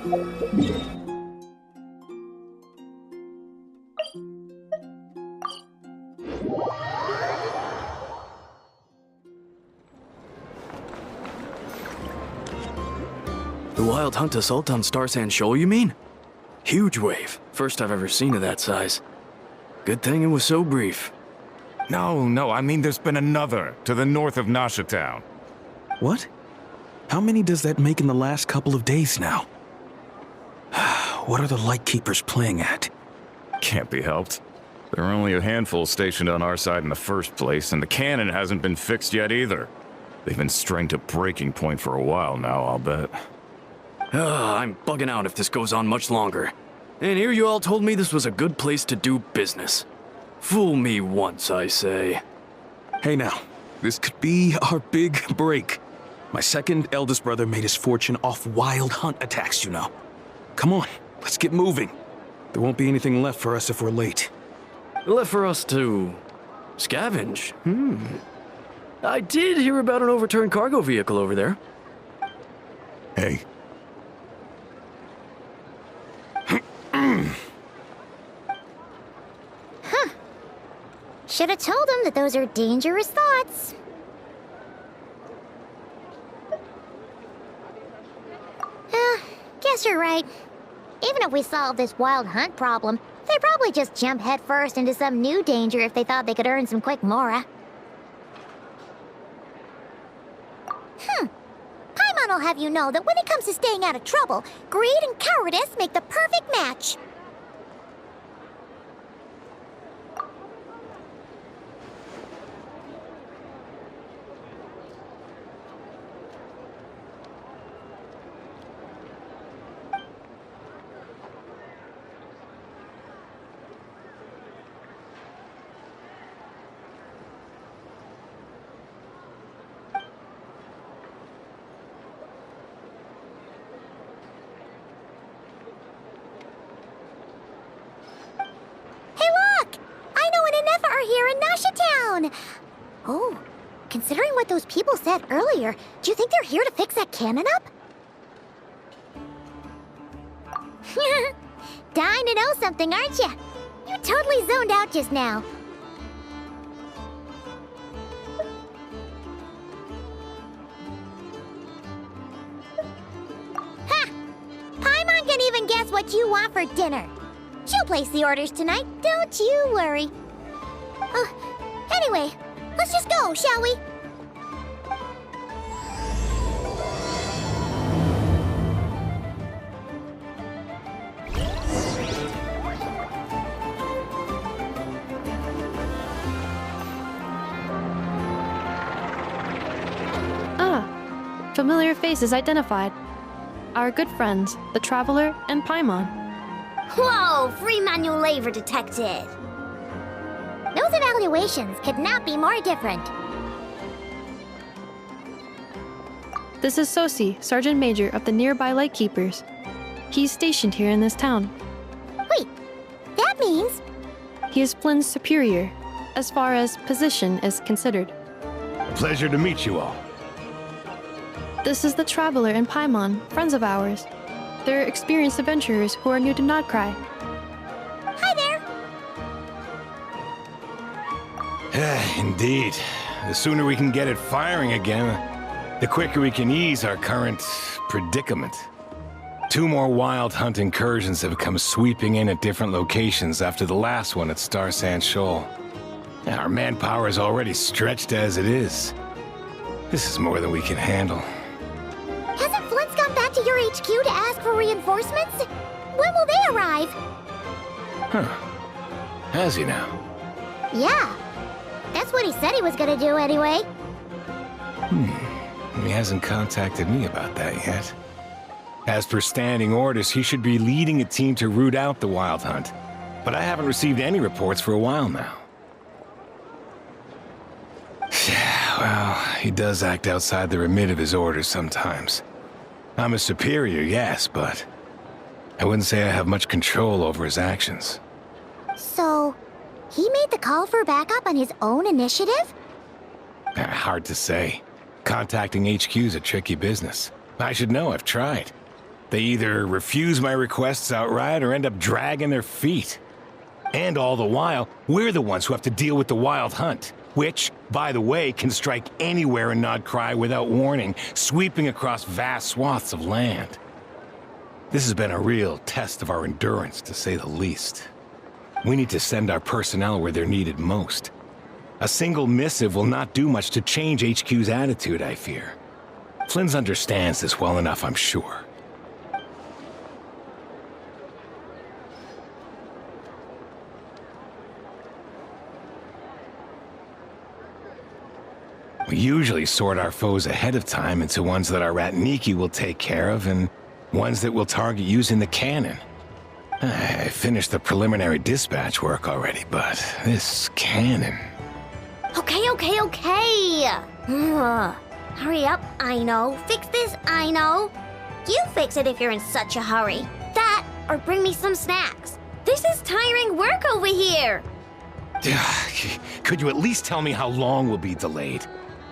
The Wild Hunt assault on Star Sand Shoal, you mean? Huge wave. First I've ever seen of that size. Good thing it was so brief. No, I mean there's been another to the north of Nasha Town. What? How many does that make in the last couple of days now? What are the Lightkeepers playing at? Can't be helped. There are only a handful stationed on our side in the first place, and the cannon hasn't been fixed yet either. They've been strained to breaking point for a while now, I'll bet. I'm bugging out if this goes on much longer. And here you all told me this was a good place to do business. Fool me once, I say. Hey now, this could be our big break. My second eldest brother made his fortune off wild hunt attacks, you know. Come on, let's get moving. There won't be anything left for us if we're late. Left for us to scavenge? I did hear about an overturned cargo vehicle over there. Hey. Should have told him that those are dangerous thoughts. Guess you're right. Even if we solve this wild hunt problem, they'd probably just jump headfirst into some new danger if they thought they could earn some quick mora. Paimon will have you know that when it comes to staying out of trouble, greed and cowardice make the perfect match. Here in Nasha Town. Oh, considering what those people said earlier, do you think they're here to fix that cannon up? Dying to know something, aren't you? You totally zoned out just now. Ha! Paimon can even guess what you want for dinner. She'll place the orders tonight, don't you worry. Anyway, let's just go, shall we? Familiar faces identified. Our good friends, the Traveler and Paimon. Whoa, free manual labor detected. Those evaluations could not be more different. This is Sosi, Sergeant Major of the nearby Lightkeepers. He's stationed here in this town. Wait, that means... He is Flynn's superior, as far as position is considered. Pleasure to meet you all. This is the Traveler and Paimon, friends of ours. They're experienced adventurers who are new to Nodcry. Hi there! Indeed. The sooner we can get it firing again, the quicker we can ease our current predicament. 2 more wild hunt incursions have come sweeping in at different locations after the last one at Star Sand Shoal. Our manpower is already stretched as it is. This is more than we can handle. Hasn't Flint's gone back to your HQ to ask for reinforcements? When will they arrive? Has he now? Yeah. That's what he said he was gonna do anyway. He hasn't contacted me about that yet. As per standing orders, he should be leading a team to root out the wild hunt. But I haven't received any reports for a while now. Well, he does act outside the remit of his orders sometimes. I'm a superior, yes, but I wouldn't say I have much control over his actions. So, he made the call for backup on his own initiative? Hard to say. Contacting HQ is a tricky business. I should know, I've tried. They either refuse my requests outright or end up dragging their feet. And all the while, we're the ones who have to deal with the wild hunt, which, by the way, can strike anywhere in Nodcry without warning, sweeping across vast swaths of land. This has been a real test of our endurance, to say the least. We need to send our personnel where they're needed most. A single missive will not do much to change HQ's attitude, I fear. Flynn's understands this well enough, I'm sure. We usually sort our foes ahead of time into ones that our Ratniki will take care of and ones that we'll target using the cannon. I finished the preliminary dispatch work already, but this cannon... Okay. Hurry up, I know. Fix this, I know. You fix it if you're in such a hurry. That, or bring me some snacks. This is tiring work over here. Could you at least tell me how long we'll be delayed?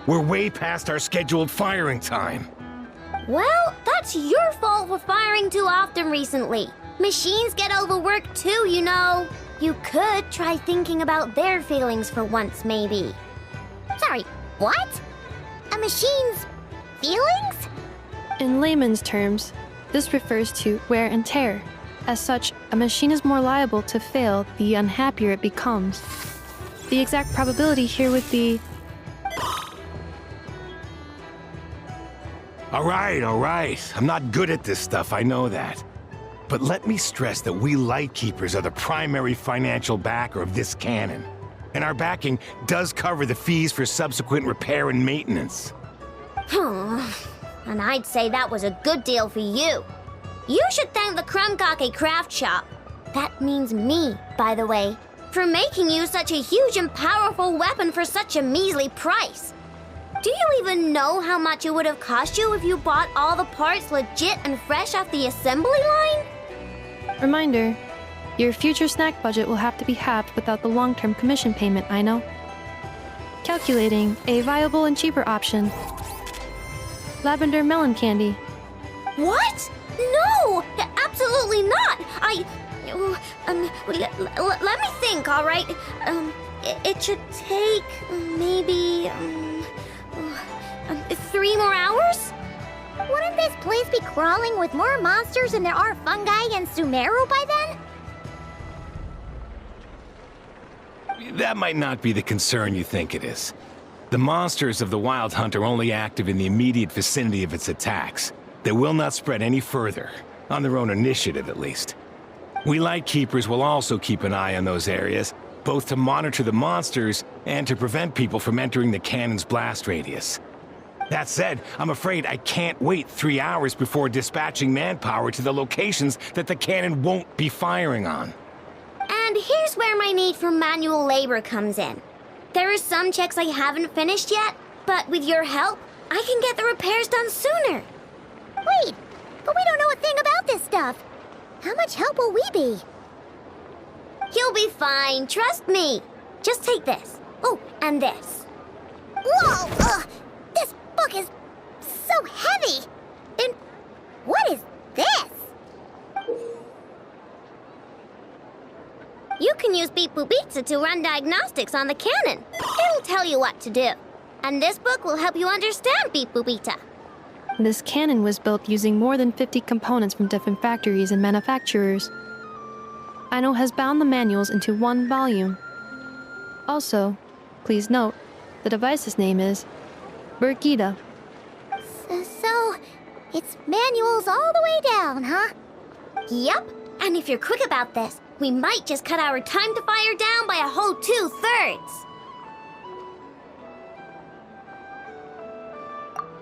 We're way past our scheduled firing time. Well, that's your fault for firing too often recently. Machines get overworked too, you know. You could try thinking about their feelings for once, maybe. Sorry, what? A machine's feelings? In layman's terms, this refers to wear and tear. As such, a machine is more liable to fail the unhappier it becomes. The exact probability here would be... All right. I'm not good at this stuff, I know that. But let me stress that we Lightkeepers are the primary financial backer of this cannon. And our backing does cover the fees for subsequent repair and maintenance. And I'd say that was a good deal for you. You should thank the Krumkake Craft Shop. That means me, by the way, for making you such a huge and powerful weapon for such a measly price. Do you even know how much it would have cost you if you bought all the parts legit and fresh off the assembly line? Reminder, your future snack budget will have to be halved without the long-term commission payment, I know. Calculating a viable and cheaper option. Lavender melon candy. What? No! Absolutely not! Let me think, all right? It should take maybe 3 more hours? Wouldn't this place be crawling with more monsters than there are fungi and Sumeru by then? That might not be the concern you think it is. The monsters of the Wild Hunt are only active in the immediate vicinity of its attacks. They will not spread any further, on their own initiative at least. We Lightkeepers will also keep an eye on those areas, both to monitor the monsters and to prevent people from entering the cannon's blast radius. That said, I'm afraid I can't wait 3 hours before dispatching manpower to the locations that the cannon won't be firing on. And here's where my need for manual labor comes in. There are some checks I haven't finished yet, but with your help, I can get the repairs done sooner. Wait, but we don't know a thing about this stuff. How much help will we be? You'll be fine, trust me. Just take this. Oh, and this. Whoa! This book is so heavy! And what is this? You can use Beep Boop Pizza to run diagnostics on the cannon. It'll tell you what to do. And this book will help you understand Beep Boop Pizza. This cannon was built using more than 50 components from different factories and manufacturers. Aino has bound the manuals into one volume. Also, please note, the device's name is Birgitta. So, it's manuals all the way down, huh? Yep, and if you're quick about this, we might just cut our time to fire down by a whole 2/3.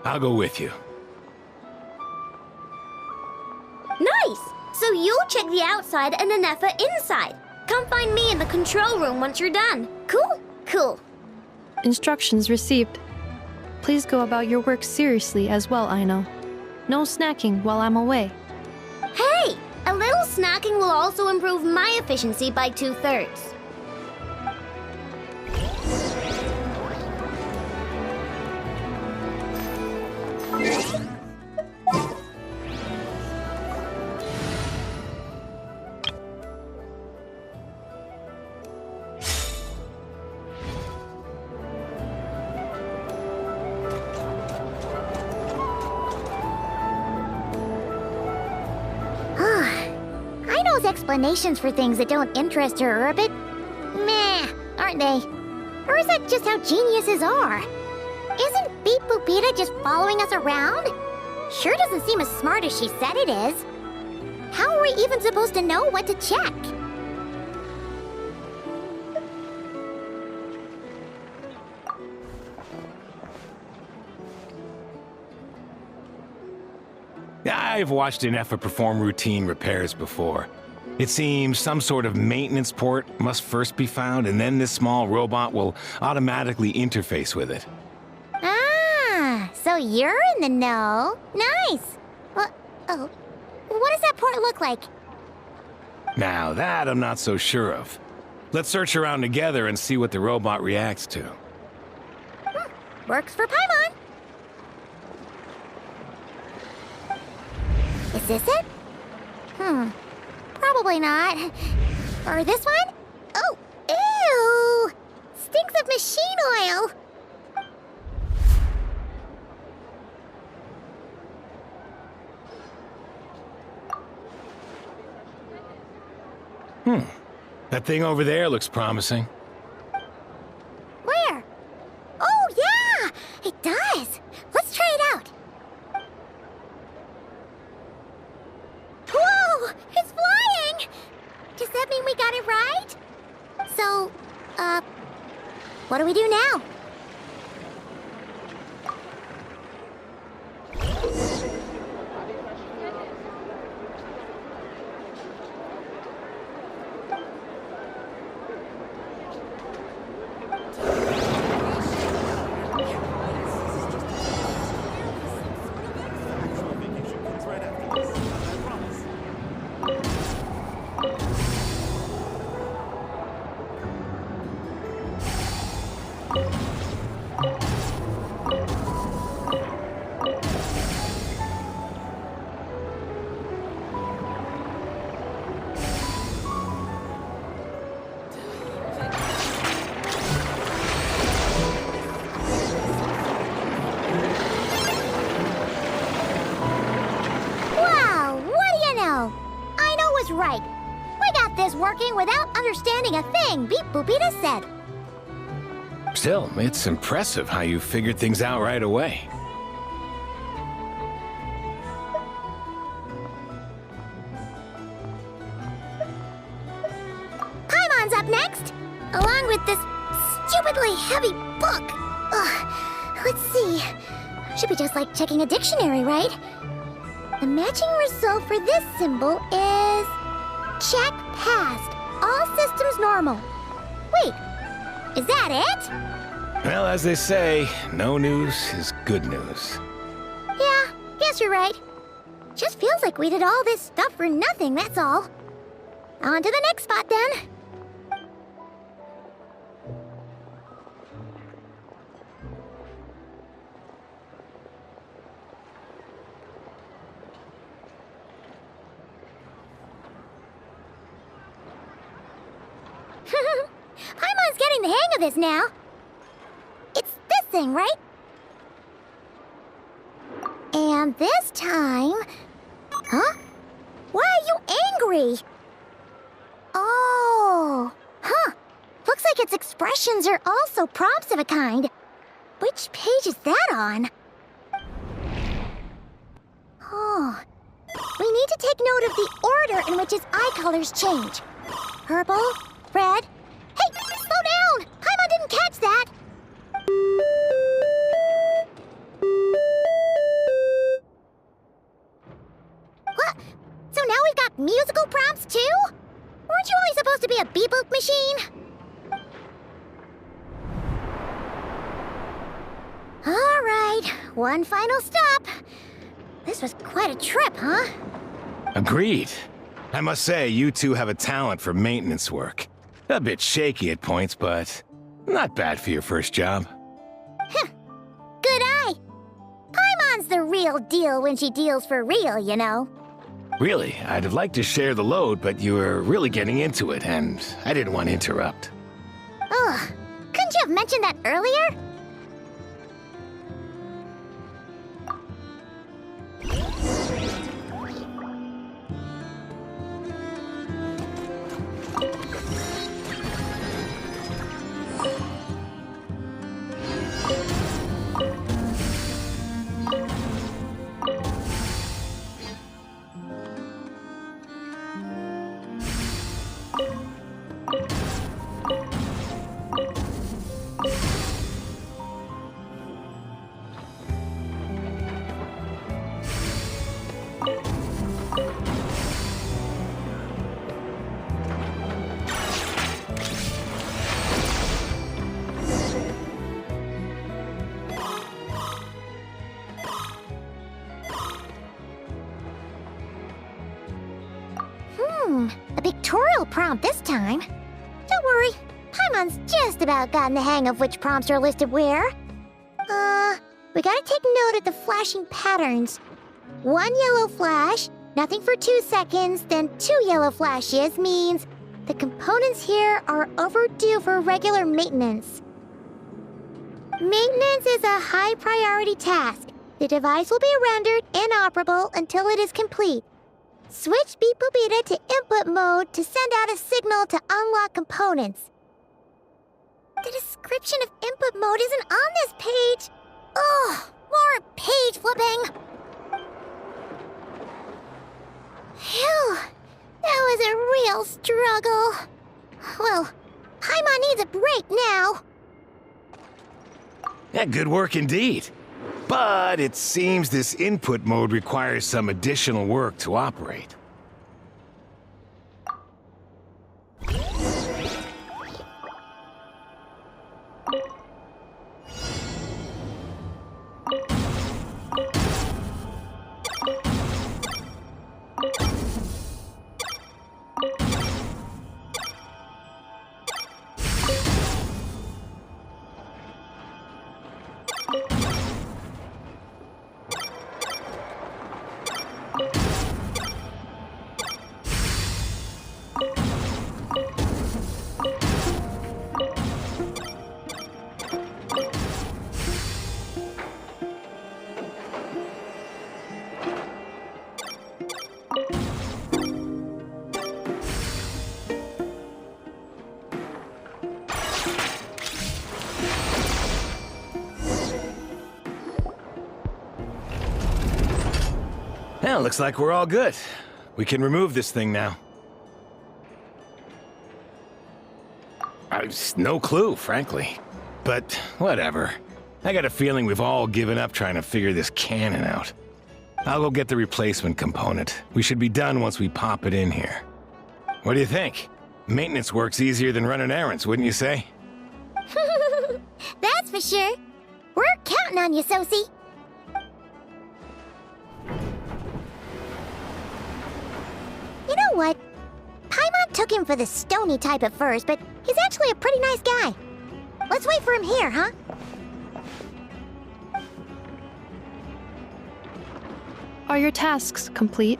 I'll go with you. Nice! So you'll check the outside and Anefa inside. Come find me in the control room once you're done. Cool? Cool. Instructions received. Please go about your work seriously as well, Aino. No snacking while I'm away. Hey! A little snacking will also improve my efficiency by 2/3. Those explanations for things that don't interest her are a bit meh, aren't they? Or is that just how geniuses are? Isn't Beep Boopita just following us around? Sure doesn't seem as smart as she said it is. How are we even supposed to know what to check? I've watched an effort perform routine repairs before. It seems some sort of maintenance port must first be found, and then this small robot will automatically interface with it. Ah, so you're in the know. Nice. What does that port look like? Now that I'm not so sure of. Let's search around together and see what the robot reacts to. Works for Paimon. Is this it? Probably not. Or this one? Oh, ew! Stinks of machine oil! That thing over there looks promising. Where? Oh, yeah! It does! Let's try it out. Whoa! It's flying! Does that mean we got it right? So, what do we do now? Right. We got this working without understanding a thing Beep Boopita said. Still, it's impressive how you figured things out right away. Paimon's up next, along with this stupidly heavy book. Ugh. Let's see. Should be just like checking a dictionary, right? The matching result for this symbol is... check passed. All systems normal. Wait, is that it? Well, as they say, no news is good news. Yeah, guess you're right. Just feels like we did all this stuff for nothing, that's all. On to the next spot, then. Paimon's getting the hang of this now. It's this thing, right? And this time... Huh? Why are you angry? Oh... Huh. Looks like its expressions are also prompts of a kind. Which page is that on? Oh... We need to take note of the order in which its eye colors change. Purple, red... Hey, slow down! Paimon didn't catch that! What? So now we've got musical prompts too? Weren't you only supposed to be a beep-boop machine? All right, one final stop. This was quite a trip, huh? Agreed. I must say, you two have a talent for maintenance work. A bit shaky at points, but not bad for your first job. Good eye. Paimon's the real deal when she deals for real, you know. Really, I'd have liked to share the load, but you were really getting into it, and I didn't want to interrupt. Ugh, couldn't you have mentioned that earlier? A pictorial prompt this time. Don't worry, Paimon's just about gotten the hang of which prompts are listed where. We gotta take note of the flashing patterns. 1 yellow flash, nothing for 2 seconds, then 2 yellow flashes means the components here are overdue for regular maintenance. Maintenance is a high priority task. The device will be rendered inoperable until it is complete. Switch Beep Boopita to input mode to send out a signal to unlock components. The description of input mode isn't on this page. Ugh, more page flipping. Phew, that was a real struggle. Well, Paimon needs a break now. Yeah, good work indeed. But it seems this input mode requires some additional work to operate. Well, looks like we're all good. We can remove this thing now. No clue, frankly. But whatever. I got a feeling we've all given up trying to figure this cannon out. I'll go get the replacement component. We should be done once we pop it in here. What do you think? Maintenance work's easier than running errands, wouldn't you say? That's for sure. We're counting on you, Sosie. You know what? Paimon took him for the stony type at first, but he's actually a pretty nice guy. Let's wait for him here, huh? Are your tasks complete?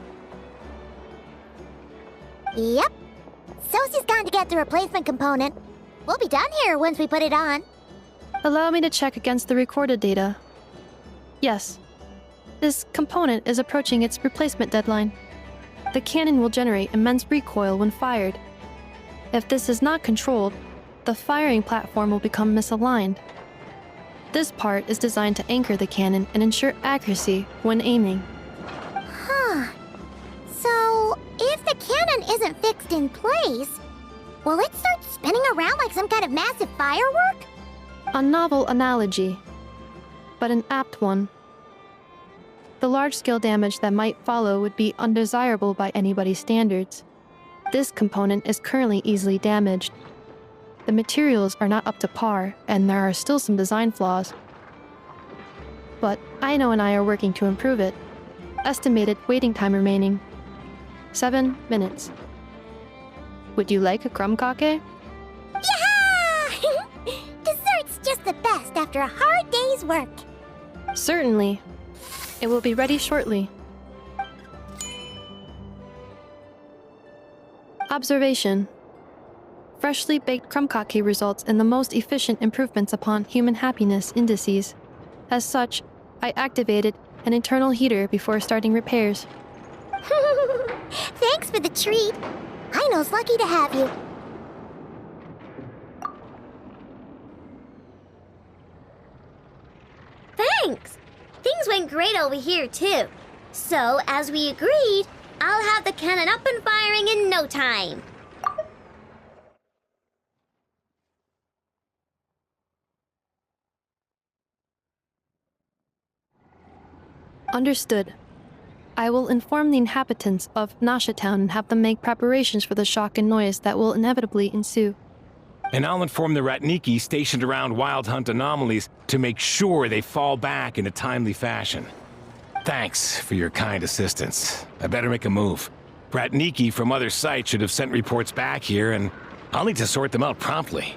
Yep. Sosie's gone to get the replacement component. We'll be done here once we put it on. Allow me to check against the recorded data. Yes. This component is approaching its replacement deadline. The cannon will generate immense recoil when fired. If this is not controlled, the firing platform will become misaligned. This part is designed to anchor the cannon and ensure accuracy when aiming. Huh. So, if the cannon isn't fixed in place, will it start spinning around like some kind of massive firework? A novel analogy, but an apt one. The large-scale damage that might follow would be undesirable by anybody's standards. This component is currently easily damaged. The materials are not up to par, and there are still some design flaws. But Aino and I are working to improve it. Estimated waiting time remaining: 7 minutes. Would you like a crumb cake? Yeah! Dessert's just the best after a hard day's work. Certainly. It will be ready shortly. Observation. Freshly baked crumb cake results in the most efficient improvements upon human happiness indices. As such, I activated an internal heater before starting repairs. Thanks for the treat. Aino's lucky to have you. Thanks! Things went great over here, too. So, as we agreed, I'll have the cannon up and firing in no time. Understood. I will inform the inhabitants of Nasha Town and have them make preparations for the shock and noise that will inevitably ensue. And I'll inform the Ratniki stationed around Wild Hunt anomalies to make sure they fall back in a timely fashion. Thanks for your kind assistance. I better make a move. Bratniki from other sites should have sent reports back here, and I'll need to sort them out promptly.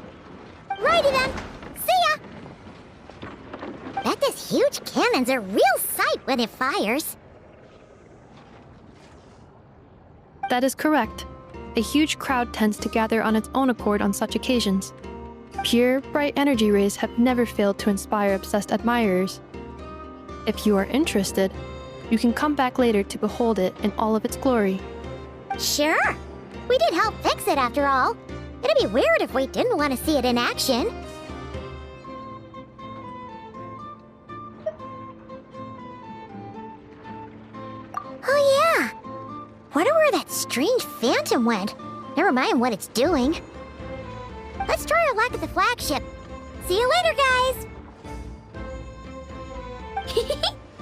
Righty then. See ya! Bet this huge cannon's a real sight when it fires. That is correct. A huge crowd tends to gather on its own accord on such occasions. Pure, bright energy rays have never failed to inspire obsessed admirers. If you are interested, you can come back later to behold it in all of its glory. Sure. We did help fix it after all. It'd be weird if we didn't want to see it in action. Oh yeah. Wonder where that strange phantom went. Never mind what it's doing. Let's try our luck at the flagship. See you later, guys!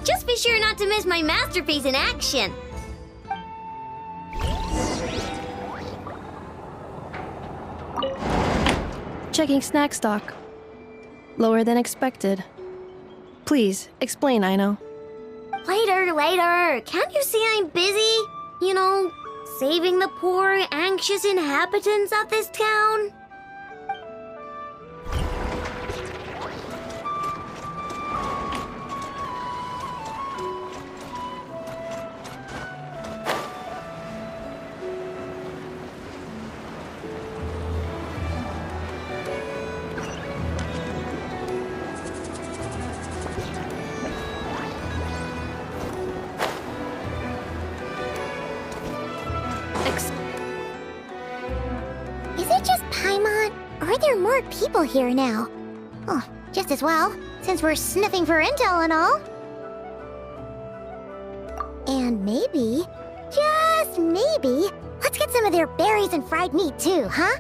Just be sure not to miss my masterpiece in action. Checking snack stock. Lower than expected. Please, explain, Aino. Later. Can't you see I'm busy? You know, saving the poor, anxious inhabitants of this town? Is it just Paimon, or are there more people here now? Oh, just as well, since we're sniffing for intel and all. And maybe, just maybe, let's get some of their berries and fried meat too, huh?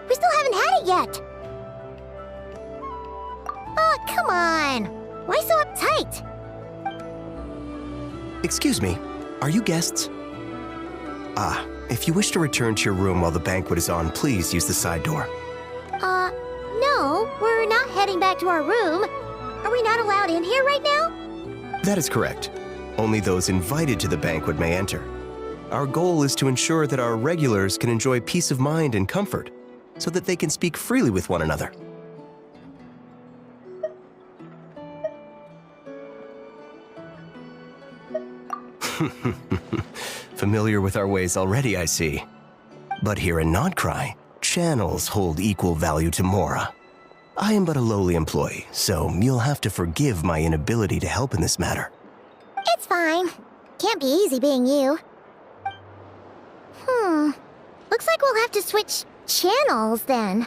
We still haven't had it yet. Oh, come on. Why so uptight? Excuse me, are you guests? If you wish to return to your room while the banquet is on, please use the side door. No, we're not heading back to our room. Are we not allowed in here right now? That is correct. Only those invited to the banquet may enter. Our goal is to ensure that our regulars can enjoy peace of mind and comfort, so that they can speak freely with one another. Familiar with our ways already, I see. But here in Nodcry, channels hold equal value to Mora. I am but a lowly employee, so you'll have to forgive my inability to help in this matter. It's fine. Can't be easy being you. Looks like we'll have to switch channels then.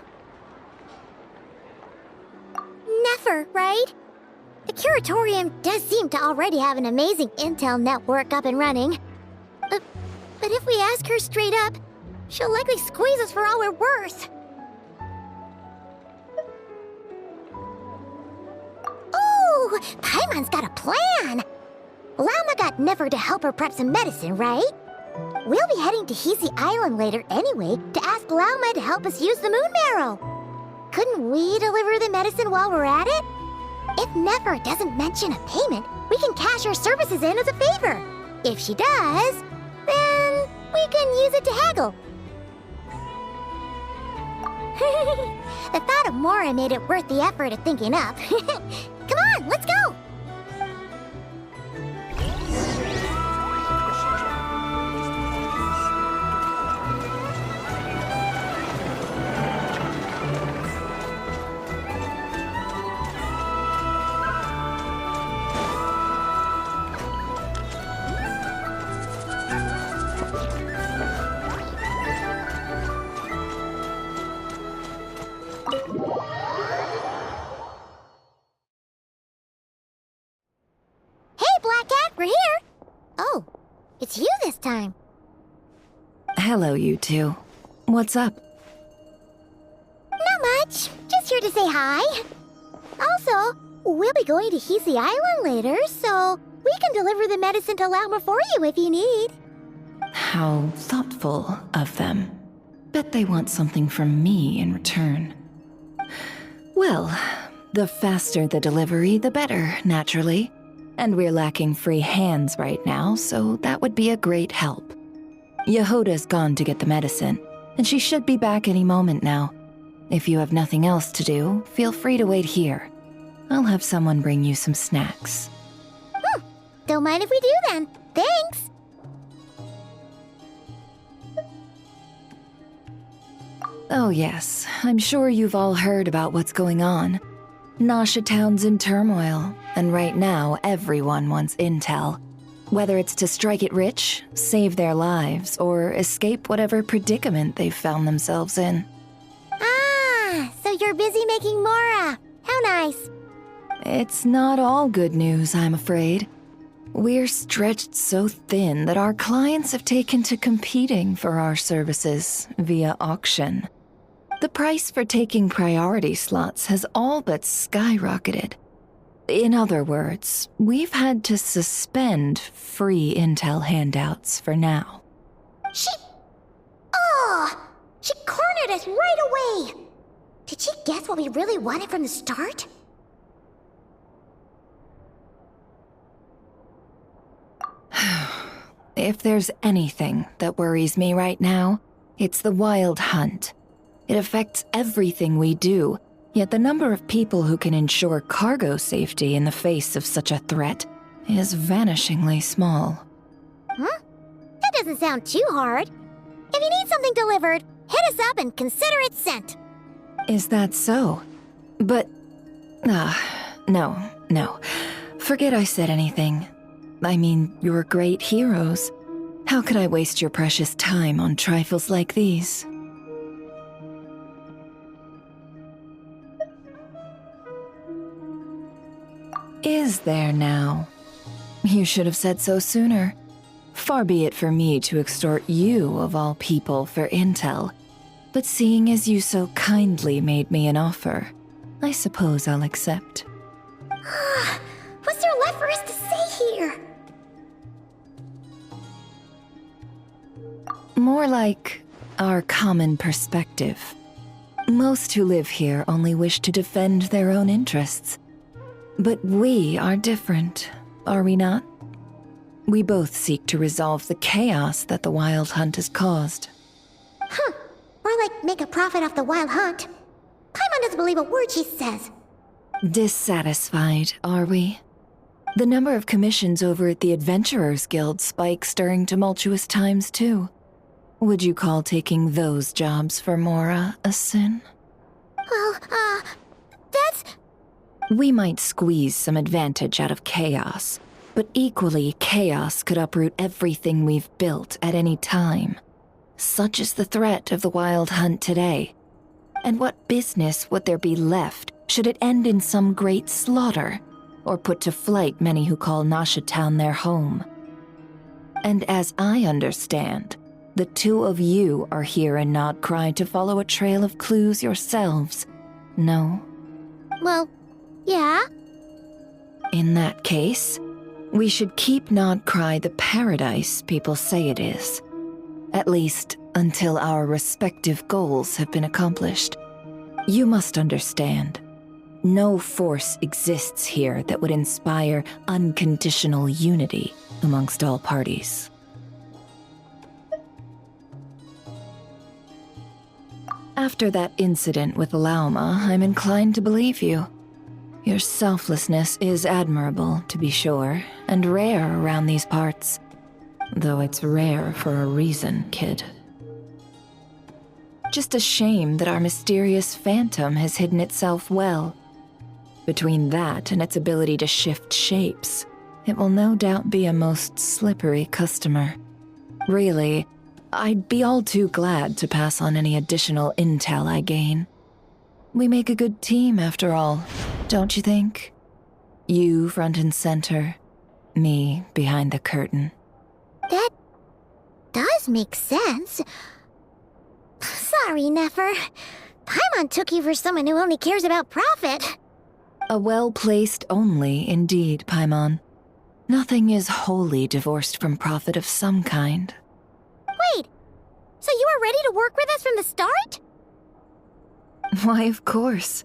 Never, right? The Curatorium does seem to already have an amazing intel network up and running. But if we ask her straight up, she'll likely squeeze us for all we're worth. Oh, Paimon's got a plan! Lauma got Nefer to help her prep some medicine, right? We'll be heading to Hisi Island later anyway to ask Lauma to help us use the moon marrow. Couldn't we deliver the medicine while we're at it? If Nefer doesn't mention a payment, we can cash our services in as a favor. If she does, then we can use it to haggle. The thought of Mora made it worth the effort of thinking up. Come on, let's go! We're here! Oh, it's you this time. Hello, you two. What's up? Not much. Just here to say hi. Also, we'll be going to Hisi Island later, so we can deliver the medicine to Lauma for you if you need. How thoughtful of them. Bet they want something from me in return. Well, the faster the delivery, the better, naturally. And we're lacking free hands right now, so that would be a great help. Yehoda's gone to get the medicine, and she should be back any moment now. If you have nothing else to do, feel free to wait here. I'll have someone bring you some snacks. Don't mind if we do then. Thanks! Oh yes, I'm sure you've all heard about what's going on. Nasha Town's in turmoil, and right now everyone wants intel. Whether it's to strike it rich, save their lives, or escape whatever predicament they've found themselves in. Ah, so you're busy making Mora. How nice. It's not all good news, I'm afraid. We're stretched so thin that our clients have taken to competing for our services via auction. The price for taking priority slots has all but skyrocketed. In other words, we've had to suspend free intel handouts for now. She cornered us right away! Did she guess what we really wanted from the start? If there's anything that worries me right now, it's the Wild Hunt. It affects everything we do, yet the number of people who can ensure cargo safety in the face of such a threat is vanishingly small. Huh? That doesn't sound too hard. If you need something delivered, hit us up and consider it sent. Is that so? But... no. Forget I said anything. I mean, you're great heroes. How could I waste your precious time on trifles like these? Is there now? You should have said so sooner. Far be it for me to extort you, of all people, for intel. But seeing as you so kindly made me an offer, I suppose I'll accept. What's there left for us to say here? More like our common perspective. Most who live here only wish to defend their own interests. But we are different, are we not? We both seek to resolve the chaos that the Wild Hunt has caused. More like make a profit off the Wild Hunt. Paimon doesn't believe a word she says. Dissatisfied, are we? The number of commissions over at the Adventurers Guild spikes during tumultuous times, too. Would you call taking those jobs for Mora a sin? Well, that's... We might squeeze some advantage out of chaos, but equally, chaos could uproot everything we've built at any time. Such is the threat of the Wild Hunt today. And what business would there be left should it end in some great slaughter, or put to flight many who call Nasha Town their home? And as I understand, the two of you are here in Nodcry to follow a trail of clues yourselves, no? Well, yeah. In that case, we should keep Nodcry the paradise people say it is. At least, until our respective goals have been accomplished. You must understand, no force exists here that would inspire unconditional unity amongst all parties. After that incident with Lauma, I'm inclined to believe you. Your selflessness is admirable, to be sure, and rare around these parts. Though it's rare for a reason, kid. Just a shame that our mysterious phantom has hidden itself well. Between that and its ability to shift shapes, it will no doubt be a most slippery customer. Really, I'd be all too glad to pass on any additional intel I gain. We make a good team, after all, don't you think? You front and center, me behind the curtain. That does make sense. Sorry, Nefer. Paimon took you for someone who only cares about profit. A well-placed only, indeed, Paimon. Nothing is wholly divorced from profit of some kind. Wait, so you were ready to work with us from the start? Why, of course.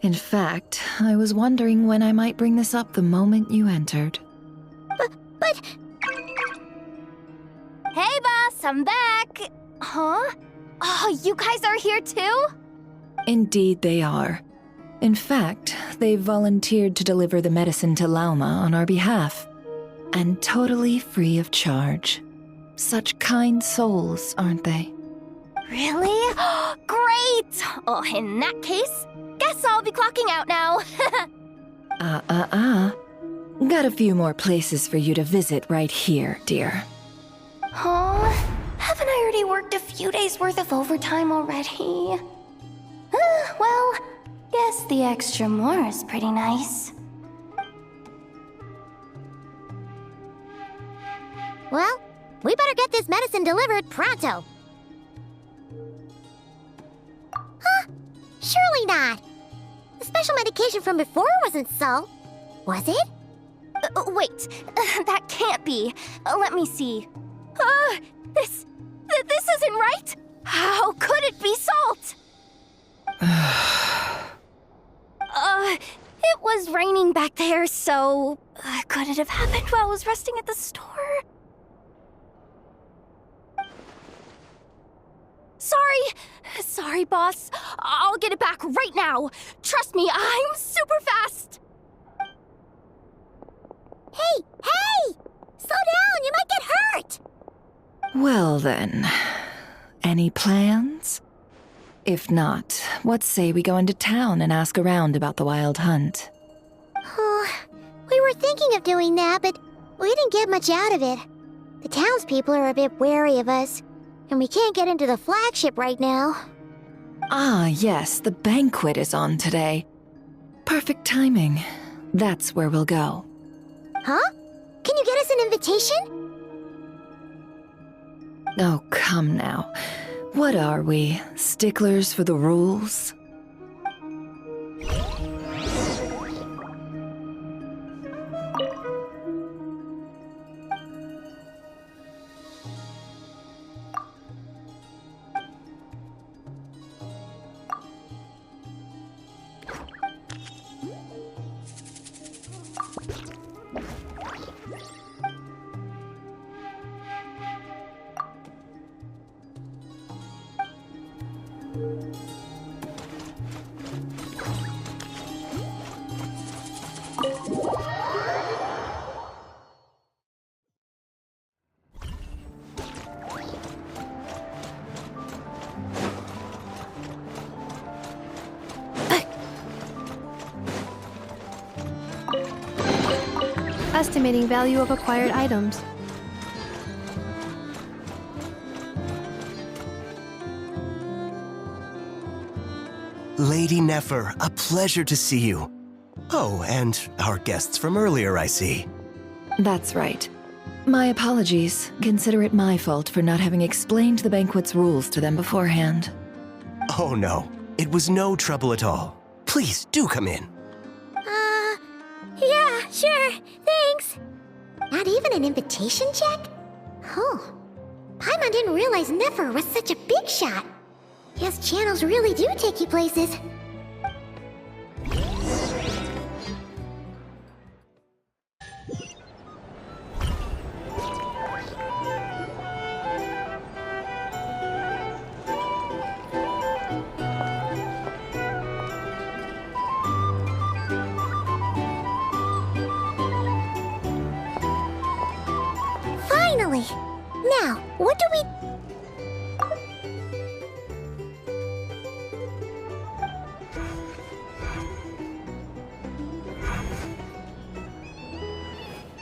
In fact, I was wondering when I might bring this up the moment you entered. But... Hey, boss! Guess I'm back. Huh? Oh, you guys are here too? Indeed they are. In fact, they've volunteered to deliver the medicine to Lauma on our behalf. And totally free of charge. Such kind souls, aren't they? Really? Great! Oh, in that case, guess I'll be clocking out now. Got a few more places for you to visit right here, dear. Huh? Haven't I already worked a few days worth of overtime already? Well, guess the extra more is pretty nice. Well, we better get this medicine delivered pronto. Huh? Surely not. The special medication from before wasn't so. Was it? Wait, that can't be. Let me see. This isn't right. How could it be salt? It was raining back there, so could it have happened while I was resting at the store? Sorry, boss. I'll get it back right now. Trust me, I'm super fast. Hey! Slow down, you might get hurt! Well then, any plans? If not, what say we go into town and ask around about the wild hunt? We were thinking of doing that, but we didn't get much out of it. The townspeople are a bit wary of us, and we can't get into the flagship right now. Ah, yes, the banquet is on today. Perfect timing. That's where we'll go. Huh? Can you get us an invitation? Oh, come now. What are we, sticklers for the rules? Estimating value of acquired items. Lady Nefer, a pleasure to see you. Oh, and our guests from earlier, I see. That's right. My apologies. Consider it my fault for not having explained the banquet's rules to them beforehand. Oh no, it was no trouble at all. Please, do come in. Yeah, sure, thanks. Not even an invitation check? Oh, Paimon didn't realize Nefer was such a big shot. Yes, channels really do take you places. Finally! Now, what do we...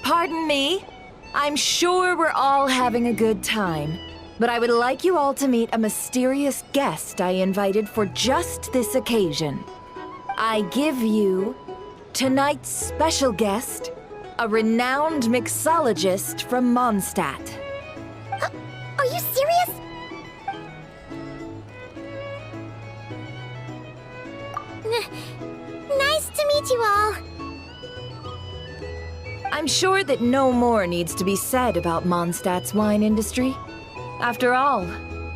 Pardon me? I'm sure we're all having a good time, but I would like you all to meet a mysterious guest I invited for just this occasion. I give you tonight's special guest, a renowned mixologist from Mondstadt. Are you serious? Nice to meet you all. I'm sure that no more needs to be said about Mondstadt's wine industry. After all,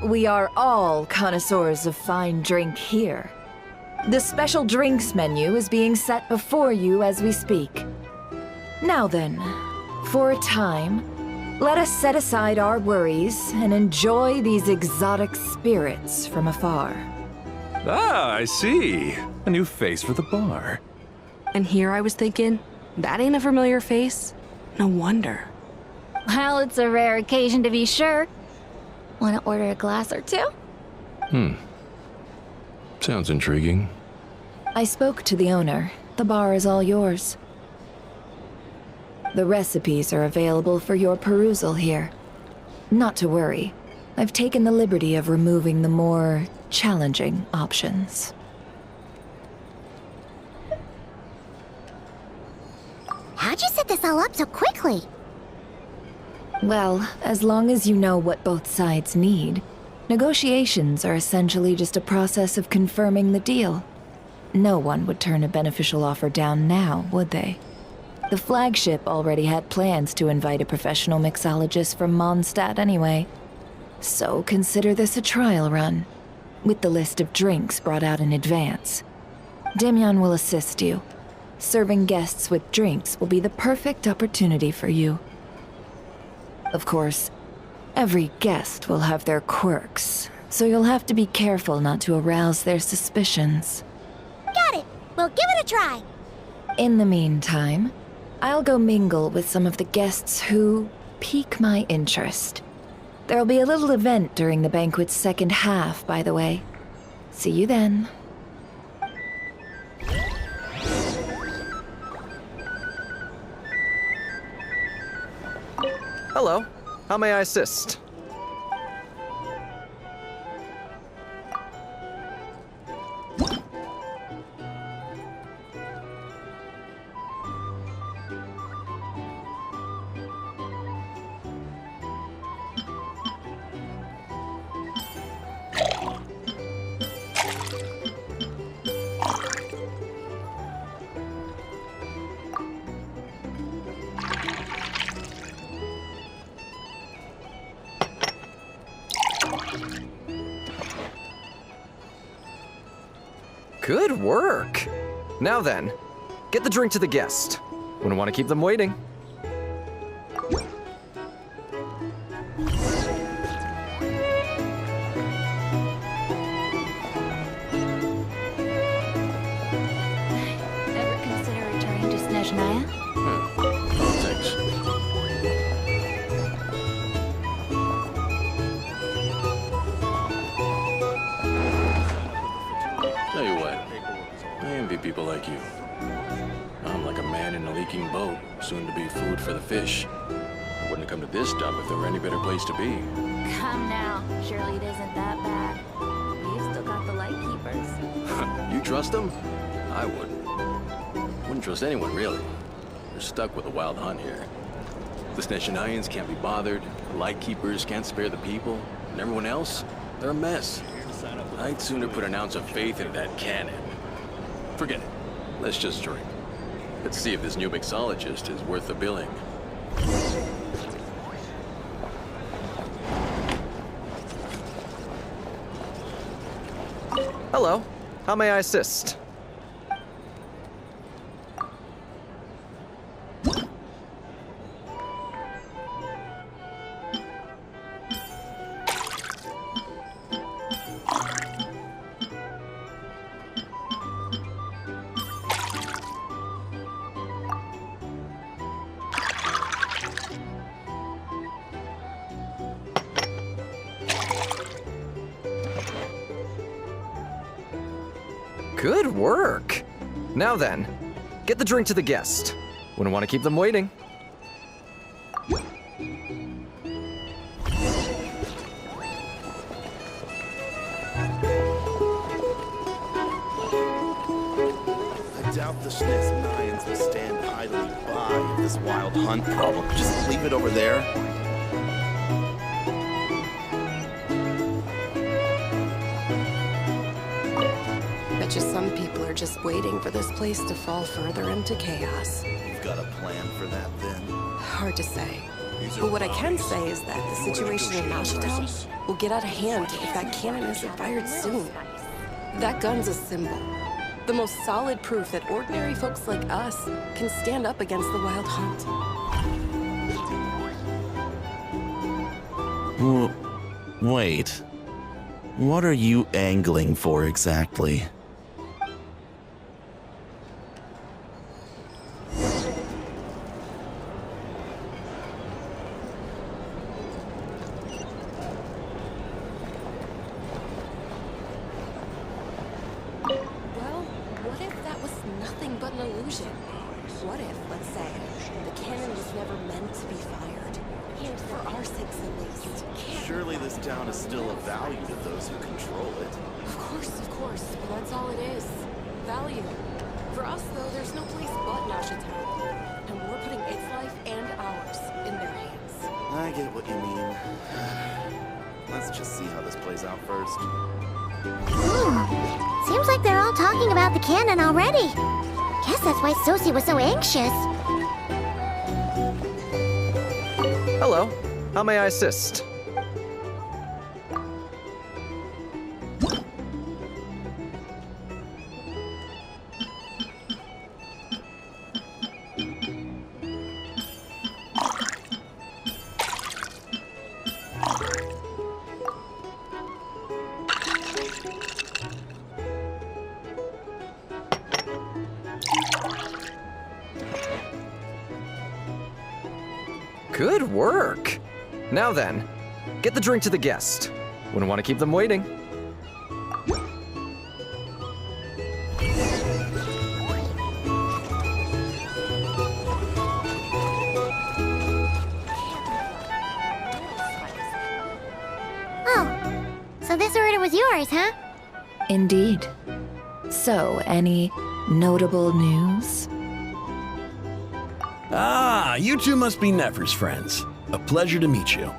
we are all connoisseurs of fine drink here. The special drinks menu is being set before you as we speak. Now then, for a time, Let us set aside our worries and enjoy these exotic spirits from afar. Ah, I see. A new face for the bar. And here I was thinking, that ain't a familiar face. No wonder. Well, it's a rare occasion to be sure. Want to order a glass or two? Sounds intriguing. I spoke to the owner. The bar is all yours. The recipes are available for your perusal here. Not to worry. I've taken the liberty of removing the more challenging options. How'd you set this all up so quickly? Well, as long as you know what both sides need, negotiations are essentially just a process of confirming the deal. No one would turn a beneficial offer down now, would they? The flagship already had plans to invite a professional mixologist from Mondstadt anyway. So consider this a trial run, with the list of drinks brought out in advance. Demyan will assist you. Serving guests with drinks will be the perfect opportunity for you. Of course, every guest will have their quirks, so you'll have to be careful not to arouse their suspicions. Got it. We'll give it a try. In the meantime, I'll go mingle with some of the guests who pique my interest. There'll be a little event during the banquet's second half, by the way. See you then. Hello. How may I assist? Good work! Now then, get the drink to the guest. Wouldn't want to keep them waiting. Ever consider returning to Snezhnaya? Oh, thanks. Tell you what, I envy people like you. I'm like a man in a leaking boat, soon to be food for the fish. I wouldn't have come to this dump if there were any better place to be. Come now. Surely it isn't that bad. You've still got the light keepers. You trust them? I wouldn't. Wouldn't trust anyone, really. They're stuck with a wild hunt here. The Snezhnayans can't be bothered, the Lightkeepers can't spare the people, and everyone else, they're a mess. I'd sooner put an ounce of faith into that cannon. Forget it. Let's just drink. Let's see if this new mixologist is worth the billing. Hello. How may I assist? Good work! Now then, get the drink to the guest. Wouldn't want to keep them waiting. I doubt the Snezhnayans will stand idly by if this wild hunt problem. Just leave it over there. Bet you some people are just waiting for this place to fall further into chaos. You've got a plan for that, then? Hard to say. These are But what I can bodies. say is that the situation in Mashtown will get out of hand if that cannon isn't fired soon. That gun's a symbol. The most solid proof that ordinary folks like us can stand up against the Wild Hunt. Wait. What are you angling for exactly? Well, what if that was nothing but an illusion? What if, let's say, the cannon was never meant to be fired? And for our sakes at least. Surely this town is still of value to those who control it. Of course, but that's all it is. Value. For us, though, there's no place but Nashitown. And we're putting its life and ours in their hands. I get what you mean. Let's just see how this plays out first. Seems like they're all talking about the cannon already. Guess that's why Sosie was so anxious. Hello. How may I assist? Good work! Now then, get the drink to the guest. Wouldn't want to keep them waiting. Oh, so this order was yours, huh? Indeed. So, any notable news? Ah, you two must be Nefer's friends. A pleasure to meet you.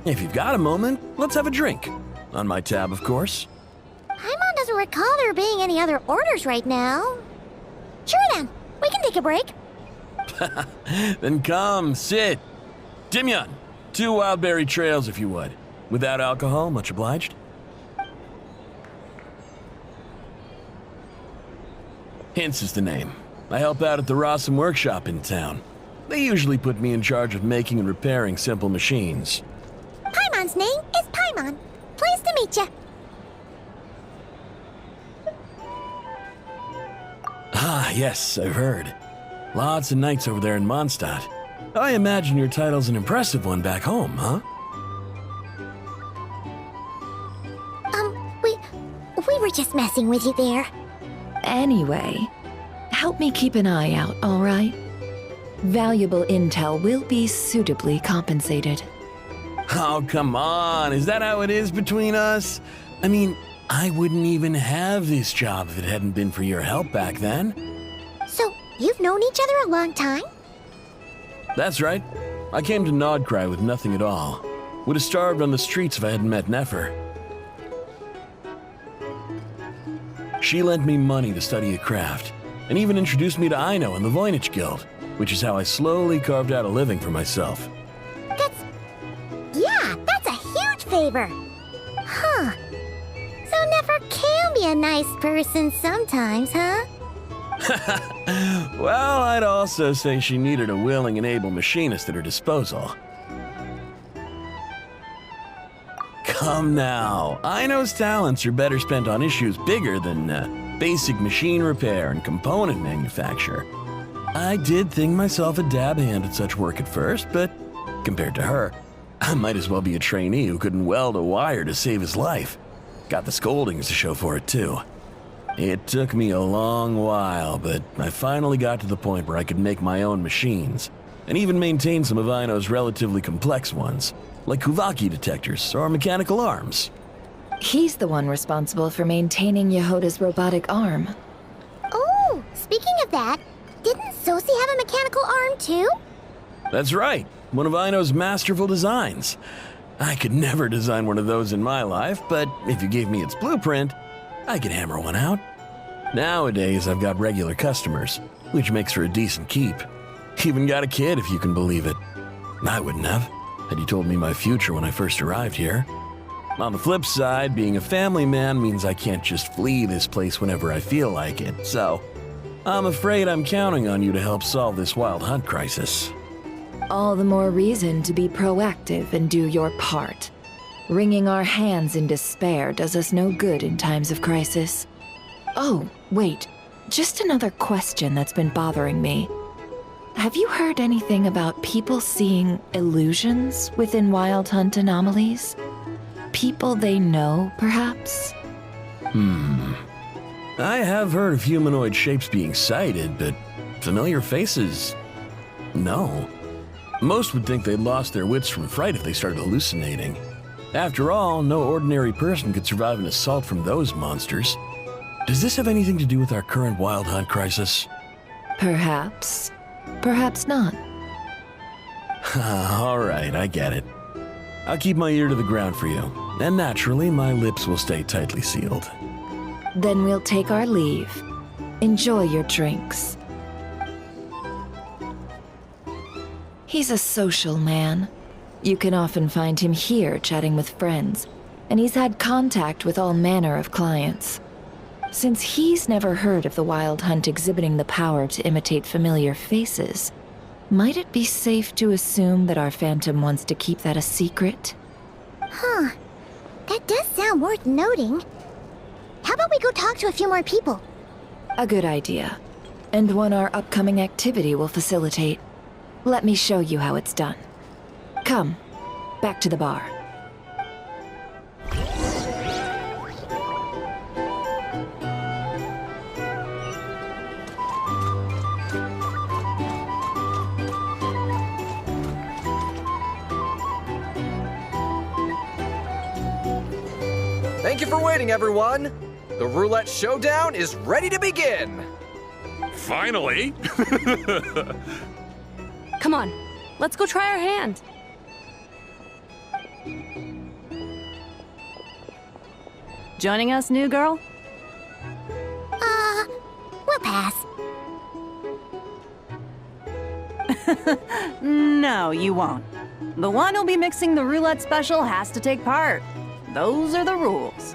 If you've got a moment, let's have a drink. On my tab, of course. Paimon doesn't recall there being any other orders right now. Sure then, we can take a break. Then come, sit. Dimyon, 2 wildberry trails if you would. Without alcohol, much obliged. Hints is the name. I help out at the Rossum workshop in town. They usually put me in charge of making and repairing simple machines. Paimon's name is Paimon. Pleased to meet ya. Ah, yes, I've heard. Lots of knights over there in Mondstadt. I imagine your title's an impressive one back home, huh? We were just messing with you there. Anyway, help me keep an eye out, all right? Valuable intel will be suitably compensated. Oh, come on. Is that how it is between us? I mean, I wouldn't even have this job if it hadn't been for your help back then. So, you've known each other a long time? That's right. I came to Nodcry with nothing at all. Would have starved on the streets if I hadn't met Nefer. She lent me money to study a craft, and even introduced me to Aino and the Voynich Guild, which is how I slowly carved out a living for myself. That's a huge favor. Huh. So Nefer can be a nice person sometimes, huh? Well, I'd also say she needed a willing and able machinist at her disposal. Come now, Aino's talents are better spent on issues bigger than basic machine repair and component manufacture. I did think myself a dab hand at such work at first, but compared to her, I might as well be a trainee who couldn't weld a wire to save his life. Got the scoldings to show for it, too. It took me a long while, but I finally got to the point where I could make my own machines, and even maintain some of Aino's relatively complex ones, like Kuvaki detectors or mechanical arms. He's the one responsible for maintaining Yehoda's robotic arm. Oh, speaking of that, didn't Sosie have a mechanical arm too? That's right, one of Aino's masterful designs. I could never design one of those in my life, but if you gave me its blueprint, I could hammer one out. Nowadays, I've got regular customers, which makes for a decent keep. Even got a kid, if you can believe it. I wouldn't have, had you told me my future when I first arrived here. On the flip side, being a family man means I can't just flee this place whenever I feel like it, so I'm afraid I'm counting on you to help solve this wild hunt crisis. All the more reason to be proactive and do your part. Wringing our hands in despair does us no good in times of crisis. Oh, wait. Just another question that's been bothering me. Have you heard anything about people seeing illusions within Wild Hunt anomalies? People they know, perhaps? I have heard of humanoid shapes being sighted, but familiar faces? No. Most would think they'd lost their wits from fright if they started hallucinating. After all, no ordinary person could survive an assault from those monsters. Does this have anything to do with our current Wild Hunt crisis? Perhaps. Perhaps not. All right, I get it. I'll keep my ear to the ground for you, and naturally, my lips will stay tightly sealed. Then we'll take our leave. Enjoy your drinks. He's a social man. You can often find him here chatting with friends, and he's had contact with all manner of clients. Since he's never heard of the Wild Hunt exhibiting the power to imitate familiar faces, might it be safe to assume that our Phantom wants to keep that a secret? Huh. That does sound worth noting. How about we go talk to a few more people? A good idea, and one our upcoming activity will facilitate. Let me show you how it's done. Come, back to the bar. Thank you for waiting, everyone. The roulette showdown is ready to begin. Finally! Come on, let's go try our hand. Joining us, new girl? We'll pass. No, you won't. The one who'll be mixing the roulette special has to take part. Those are the rules.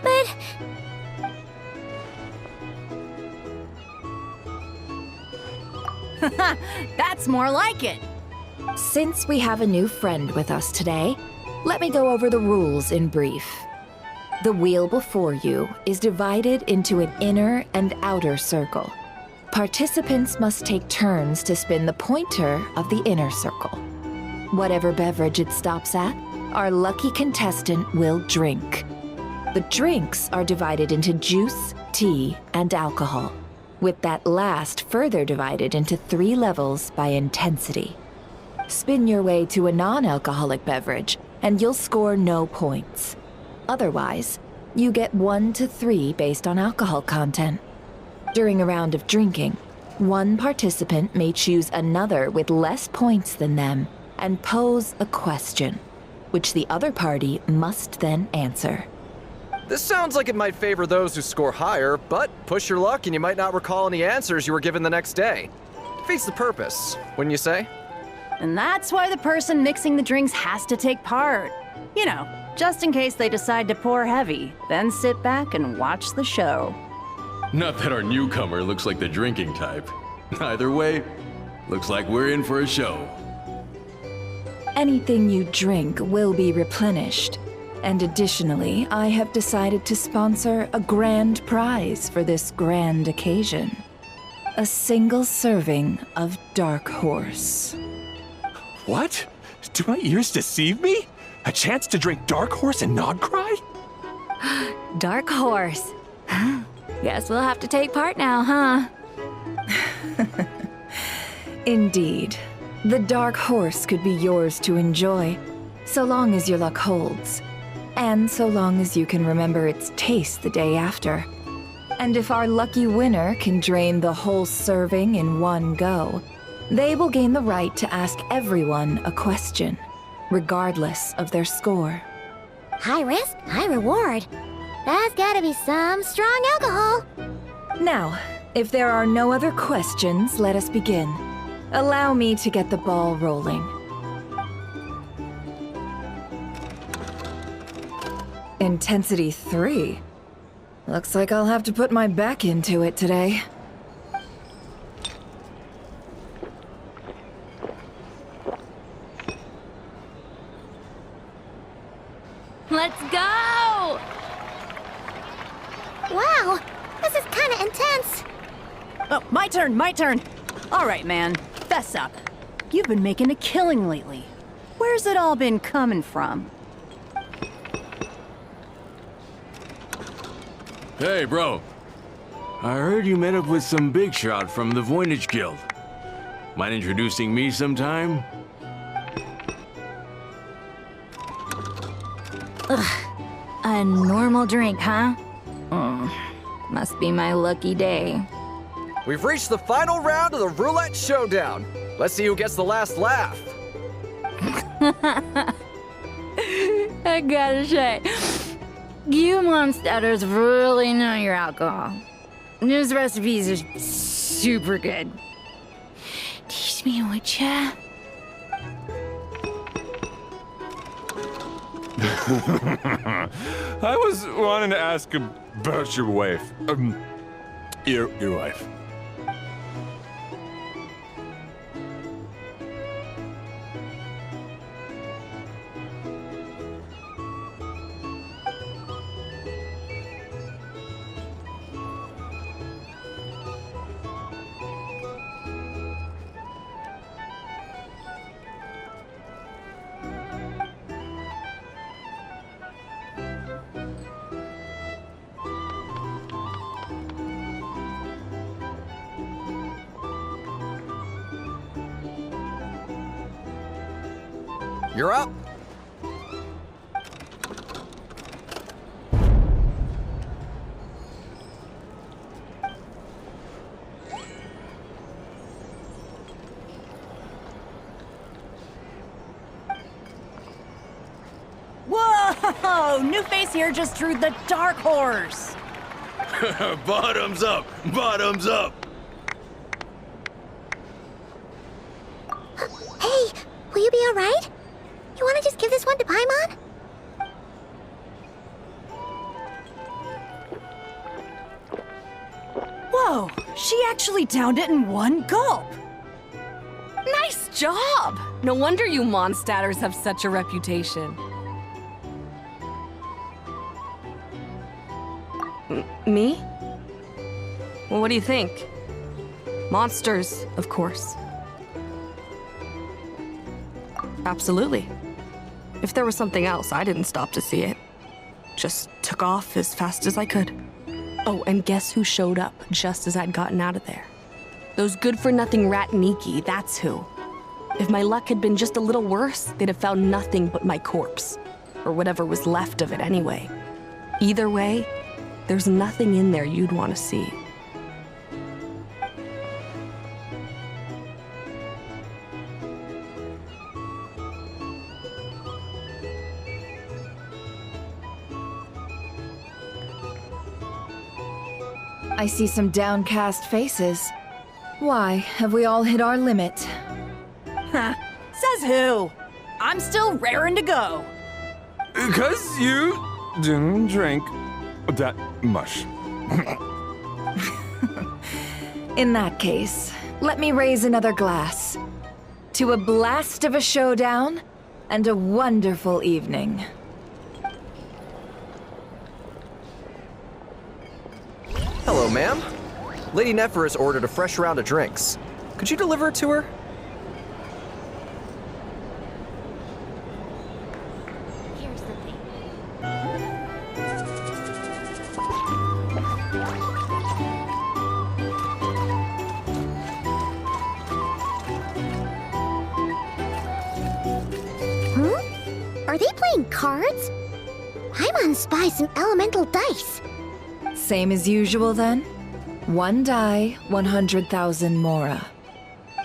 But... That's more like it. Since we have a new friend with us today, let me go over the rules in brief. The wheel before you is divided into an inner and outer circle. Participants must take turns to spin the pointer of the inner circle. Whatever beverage it stops at, our lucky contestant will drink. The drinks are divided into juice, tea, and alcohol, with that last further divided into 3 levels by intensity. Spin your way to a non-alcoholic beverage, and you'll score no points. Otherwise, you get 1 to 3 based on alcohol content. During a round of drinking, one participant may choose another with less points than them and pose a question, which the other party must then answer. This sounds like it might favor those who score higher, but push your luck and you might not recall any answers you were given the next day. Defeats the purpose, wouldn't you say? And that's why the person mixing the drinks has to take part. You know, just in case they decide to pour heavy, then sit back and watch the show. Not that our newcomer looks like the drinking type. Either way, looks like we're in for a show. Anything you drink will be replenished. And additionally, I have decided to sponsor a grand prize for this grand occasion. A single serving of Dark Horse. What? Do my ears deceive me? A chance to drink Dark Horse and not cry? Dark Horse. Guess we'll have to take part now, huh? Indeed. The Dark Horse could be yours to enjoy, so long as your luck holds. And so long as you can remember its taste the day after. And if our lucky winner can drain the whole serving in one go, they will gain the right to ask everyone a question, regardless of their score. High risk, high reward. That's gotta be some strong alcohol. Now, if there are no other questions, let us begin. Allow me to get the ball rolling. Intensity 3. Looks like I'll have to put my back into it today. Let's go! Wow, this is kind of intense. Oh, my turn, my turn. All right, man, fess up. You've been making a killing lately. Where's it all been coming from? Hey, bro. I heard you met up with some big shot from the Voynich Guild. Mind introducing me sometime? A normal drink, huh? Must be my lucky day. We've reached the final round of the roulette showdown. Let's see who gets the last laugh. I gotta say, you monsters really know your alcohol. These recipes are super good. Teach me, would ya? I was wanting to ask about your wife. Your wife. You're up. Whoa! New face here just drew the dark horse. Bottoms up! Bottoms up! Hey, will you be all right? You want to just give this one to Paimon? Whoa, she actually downed it in one gulp. Nice job! No wonder you monsters have such a reputation. Me? Well, what do you think? Monsters, of course. Absolutely. If there was something else, I didn't stop to see it. Just took off as fast as I could. Oh, and guess who showed up just as I'd gotten out of there? Those good-for-nothing rat Niki, that's who. If my luck had been just a little worse, they'd have found nothing but my corpse. Or whatever was left of it anyway. Either way, there's nothing in there you'd want to see. I see some downcast faces. Why, have we all hit our limit? Huh, says who? I'm still raring to go. 'Cause you didn't drink that much. In that case, let me raise another glass. To a blast of a showdown and a wonderful evening. Hello, ma'am. Lady Nephris ordered a fresh round of drinks. Could you deliver it to her? Here's the thing. Huh? Are they playing cards? Paimon spies some elemental dice. Same as usual then? One die, 100,000 mora.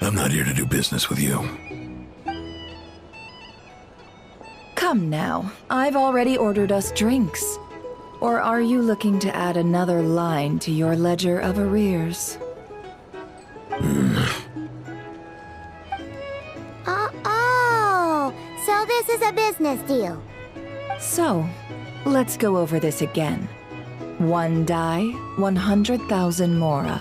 I'm not here to do business with you. Come now, I've already ordered us drinks. Or are you looking to add another line to your ledger of arrears? Oh, so this is a business deal. So, let's go over this again. One die, 100,000 mora.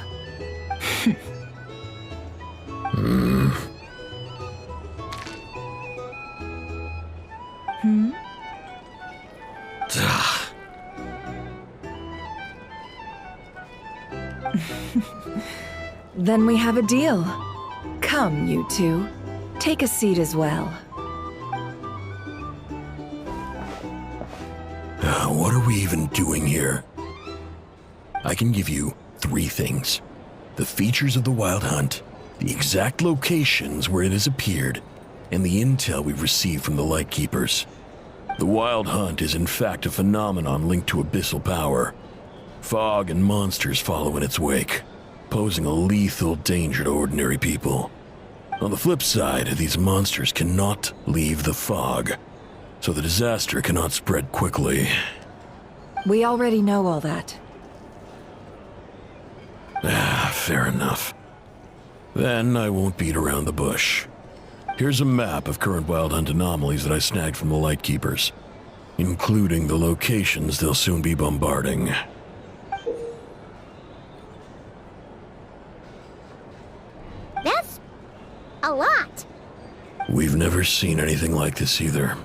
Then we have a deal. Come, you two. Take a seat as well. What are we even doing here? I can give you 3 things. The features of the Wild Hunt, the exact locations where it has appeared, and the intel we've received from the Lightkeepers. The Wild Hunt is in fact a phenomenon linked to abyssal power. Fog and monsters follow in its wake, posing a lethal danger to ordinary people. On the flip side, these monsters cannot leave the fog, so the disaster cannot spread quickly. We already know all that. Fair enough. Then I won't beat around the bush. Here's a map of current Wild Hunt anomalies that I snagged from the Lightkeepers, including the locations they'll soon be bombarding. That's a lot. We've never seen anything like this either.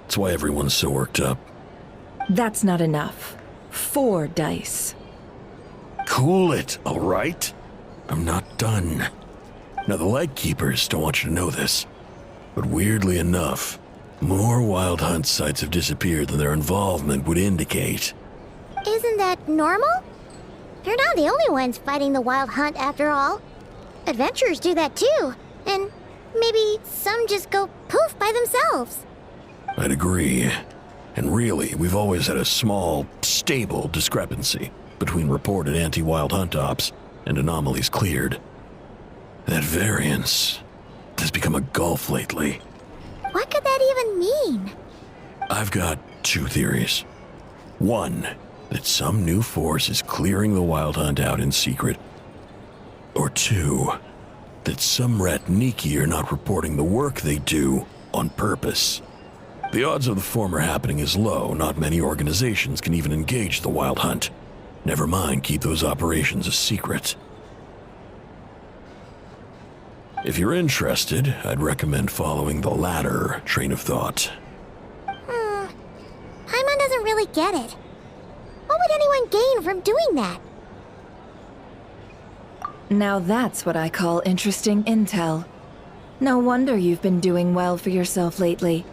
That's why everyone's so worked up. That's not enough. 4 dice. Cool it, all right? I'm not done. Now, the Lightkeepers don't want you to know this, but weirdly enough, more Wild Hunt sites have disappeared than their involvement would indicate. Isn't that normal? They're not the only ones fighting the Wild Hunt after all. Adventurers do that too, and maybe some just go poof by themselves. I'd agree. And really, we've always had a small, stable discrepancy between reported anti-Wild Hunt ops and anomalies cleared. That variance has become a gulf lately. What could that even mean? I've got 2 theories. 1, that some new force is clearing the Wild Hunt out in secret. Or 2, that some Ratniki are not reporting the work they do on purpose. The odds of the former happening is low. Not many organizations can even engage the Wild Hunt. Never mind keep those operations a secret. If you're interested, I'd recommend following the latter train of thought. Paimon doesn't really get it. What would anyone gain from doing that? Now that's what I call interesting intel. No wonder you've been doing well for yourself lately.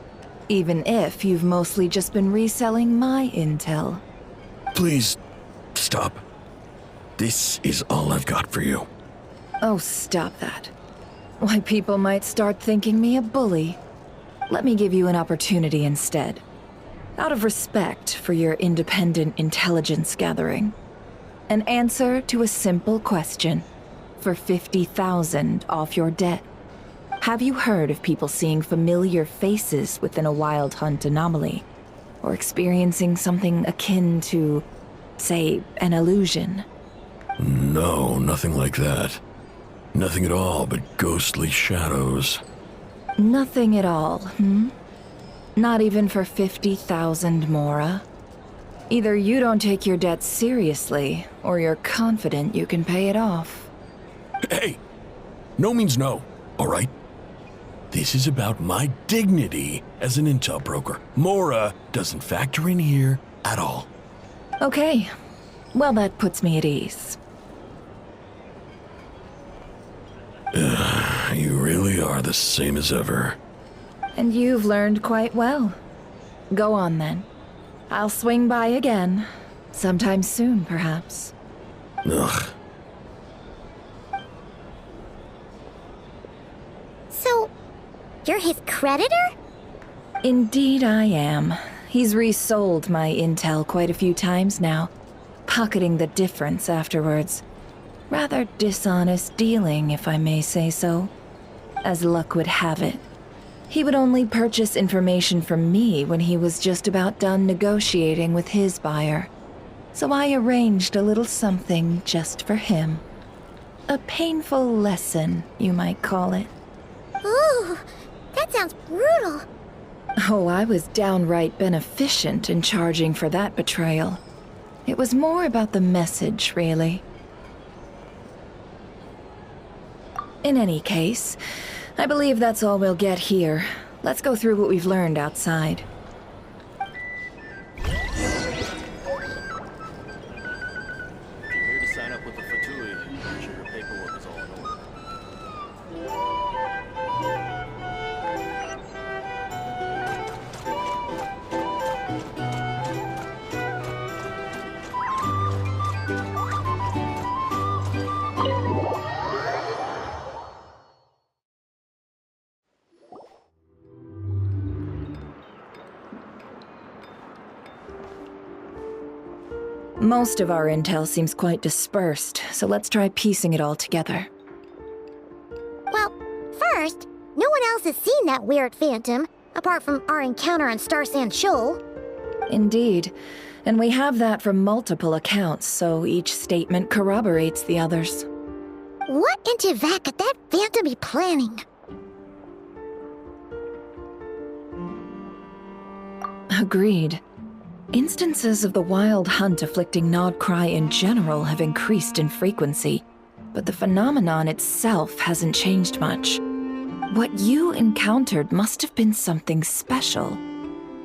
Even if you've mostly just been reselling my intel. Please, stop. This is all I've got for you. Oh, stop that. Why, people might start thinking me a bully. Let me give you an opportunity instead. Out of respect for your independent intelligence gathering. An answer to a simple question for 50,000 off your debt. Have you heard of people seeing familiar faces within a Wild Hunt anomaly? Or experiencing something akin to, say, an illusion? No, nothing like that. Nothing at all but ghostly shadows. Nothing at all, Not even for 50,000 Mora? Either you don't take your debt seriously, or you're confident you can pay it off. Hey! No means no, all right? This is about my dignity as an intel broker. Mora doesn't factor in here at all. Okay. Well, that puts me at ease. You really are the same as ever. And you've learned quite well. Go on, then. I'll swing by again. Sometime soon, perhaps. Ugh. So, you're his creditor? Indeed I am. He's resold my intel quite a few times now, pocketing the difference afterwards. Rather dishonest dealing, if I may say so. As luck would have it, he would only purchase information from me when he was just about done negotiating with his buyer. So I arranged a little something just for him. A painful lesson, you might call it. Ooh, that sounds brutal. Oh, I was downright beneficent in charging for that betrayal. It was more about the message, really. In any case, I believe that's all we'll get here. Let's go through what we've learned outside. Most of our intel seems quite dispersed, so let's try piecing it all together. Well, first, no one else has seen that weird phantom, apart from our encounter on Star Sand Shoal. Indeed. And we have that from multiple accounts, so each statement corroborates the others. What in Teyvat could that phantom be planning? Agreed. Instances of the wild hunt afflicting Nodcry in general have increased in frequency, but the phenomenon itself hasn't changed much. What you encountered must have been something special,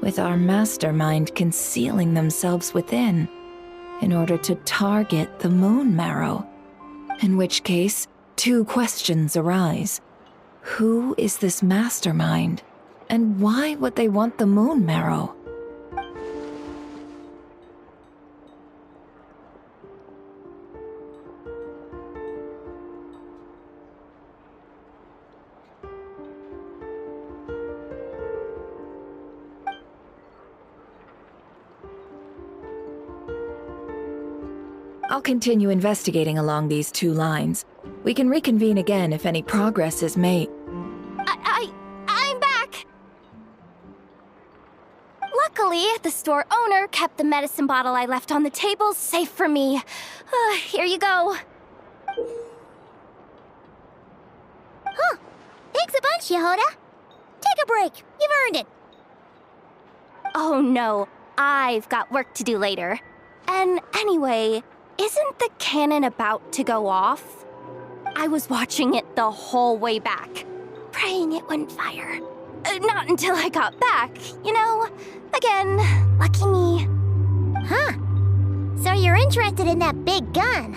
with our mastermind concealing themselves within, in order to target the Moon Marrow. In which case, two questions arise. Who is this mastermind? And why would they want the Moon Marrow? I'll continue investigating along these two lines. We can reconvene again if any progress is made. I'm back! Luckily, the store owner kept the medicine bottle I left on the table safe for me. Here you go. Huh. Thanks a bunch, Yehoda. Take a break. You've earned it. Oh no, I've got work to do later. And anyway, isn't the cannon about to go off? I was watching it the whole way back, praying it wouldn't fire. Not until I got back, you know? Again, lucky me. Huh. So you're interested in that big gun?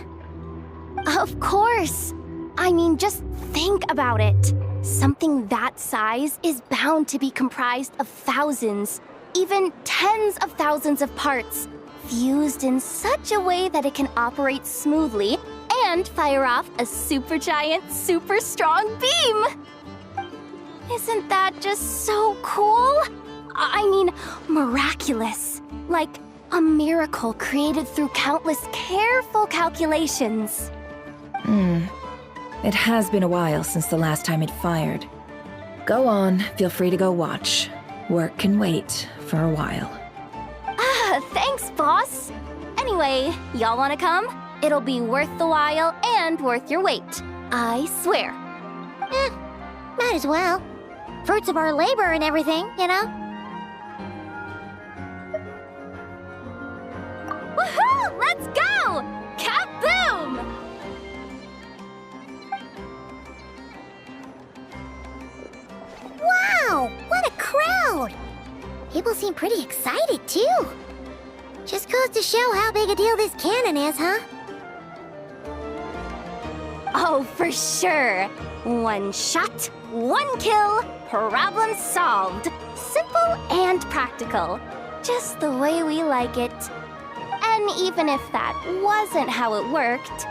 Of course. I mean, just think about it. Something that size is bound to be comprised of thousands, even tens of thousands of parts, fused in such a way that it can operate smoothly and fire off a supergiant, super strong beam! Isn't that just so cool? I mean, miraculous. Like a miracle created through countless careful calculations. It has been a while since the last time it fired. Go on, feel free to go watch. Work can wait for a while. Thanks, boss. Anyway, y'all wanna come? It'll be worth the while and worth your wait. I swear. Might as well. Fruits of our labor and everything, you know? Woohoo! Let's go! Kaboom! Wow! What a crowd! People seem pretty excited, too. Just goes to show how big a deal this cannon is, huh? Oh, for sure. One shot, one kill, problem solved. Simple and practical. Just the way we like it. And even if that wasn't how it worked,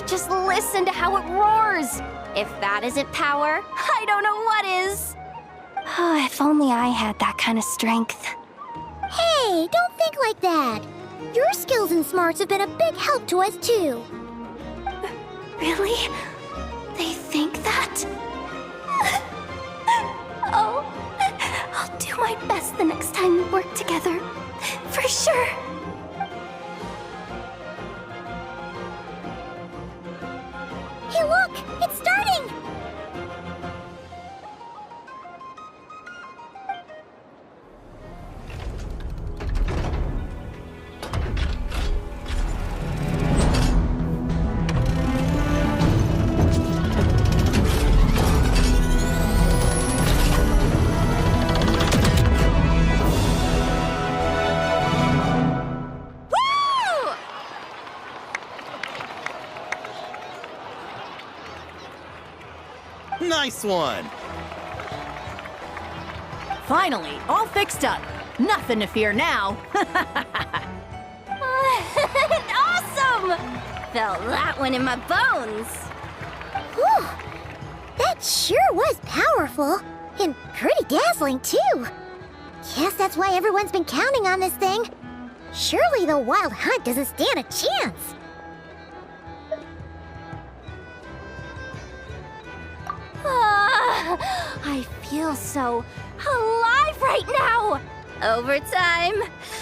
just listen to how it roars. If that isn't power, I don't know what is. If only I had that kind of strength. Hey, don't think like that. Your skills and smarts have been a big help to us, too. Really? They think that? Oh, I'll do my best the next time we work together. For sure. Hey, look! It's starting! Nice one! Finally, all fixed up. Nothing to fear now. Awesome! Felt that one in my bones. Whew. That sure was powerful. And pretty dazzling, too. Guess that's why everyone's been counting on this thing. Surely the Wild Hunt doesn't stand a chance. I feel so alive right now! Overtime?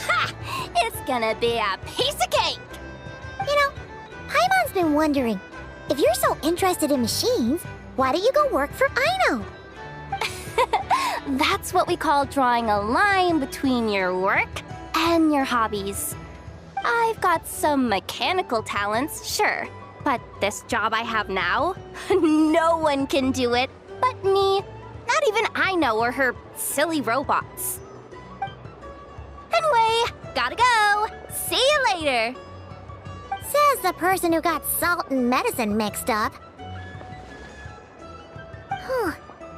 Ha! It's gonna be a piece of cake! You know, Paimon's been wondering, if you're so interested in machines, why don't you go work for Aino? That's what we call drawing a line between your work and your hobbies. I've got some mechanical talents, sure, but this job I have now, no one can do it but me. Not even Aino or her silly robots. Anyway, gotta go. See you later. Says the person who got salt and medicine mixed up.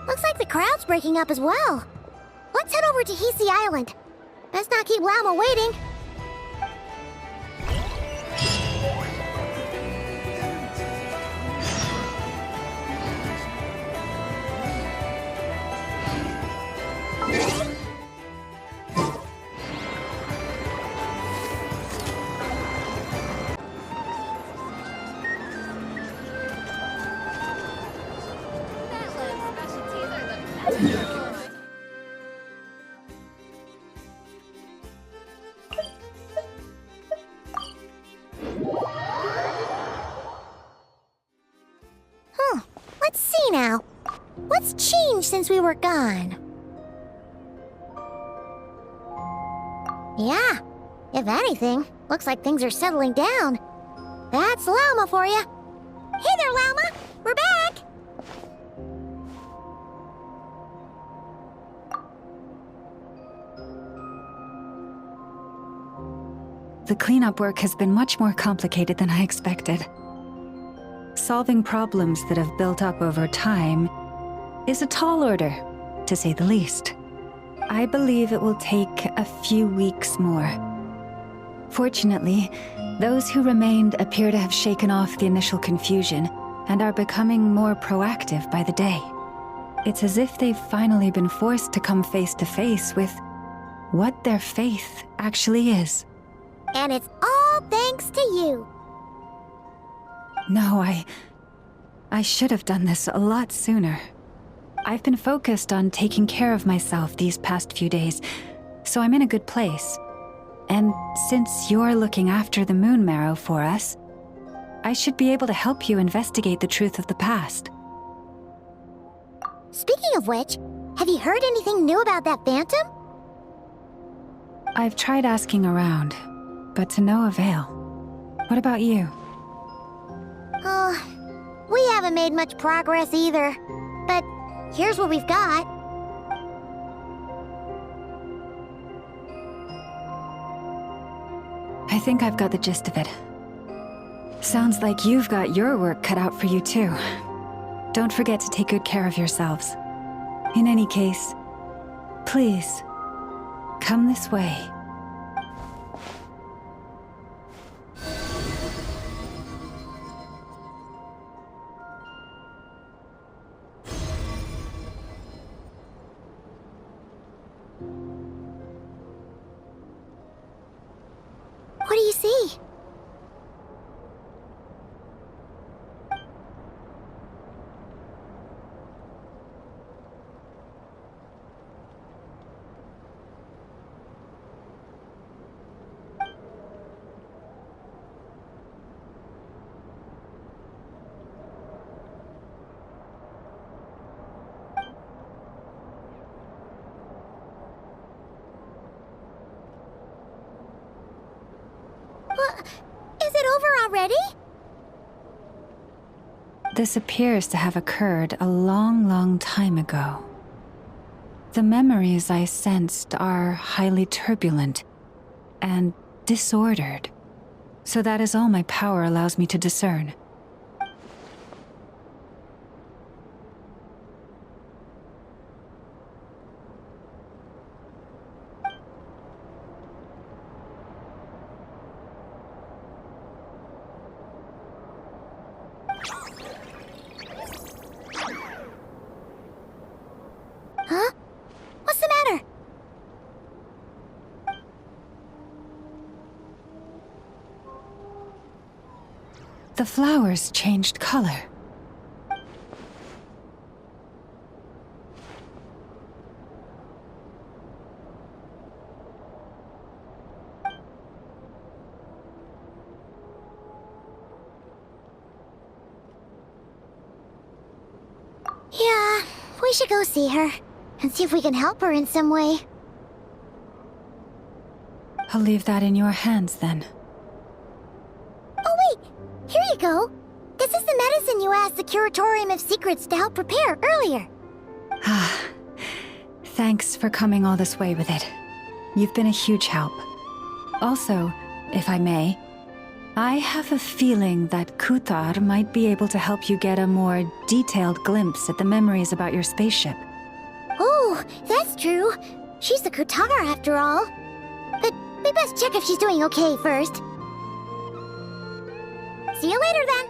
Looks like the crowd's breaking up as well. Let's head over to Hisi Island. Best not keep Llama waiting. Let's see now. What's changed since we were gone? Yeah, if anything, looks like things are settling down. That's Llama for you. Hey there, Llama! We're back! The cleanup work has been much more complicated than I expected. Solving problems that have built up over time is a tall order, to say the least. I believe it will take a few weeks more. Fortunately, those who remained appear to have shaken off the initial confusion and are becoming more proactive by the day. It's as if they've finally been forced to come face to face with what their faith actually is. And it's all thanks to you. No, I should have done this a lot sooner. I've been focused on taking care of myself these past few days, so I'm in a good place. And since you're looking after the moon marrow for us, I should be able to help you investigate the truth of the past. Speaking of which, have you heard anything new about that phantom? I've tried asking around, but to no avail. What about you? We haven't made much progress either. But here's what we've got. I think I've got the gist of it. Sounds like you've got your work cut out for you too. Don't forget to take good care of yourselves. In any case, please, come this way. What do you see? Is it over already? This appears to have occurred a long, long time ago. The memories I sensed are highly turbulent and disordered, so that is all my power allows me to discern. Huh? What's the matter? The flowers changed color. Yeah, we should go see her and see if we can help her in some way. I'll leave that in your hands then. Oh wait, here you go. This is the medicine you asked the Curatorium of Secrets to help prepare earlier. Ah, thanks for coming all this way with it. You've been a huge help. Also, if I may, I have a feeling that Kuthar might be able to help you get a more detailed glimpse at the memories about your spaceship. Oh, that's true. She's the Kuthar after all. But we best check if she's doing okay first. See you later then.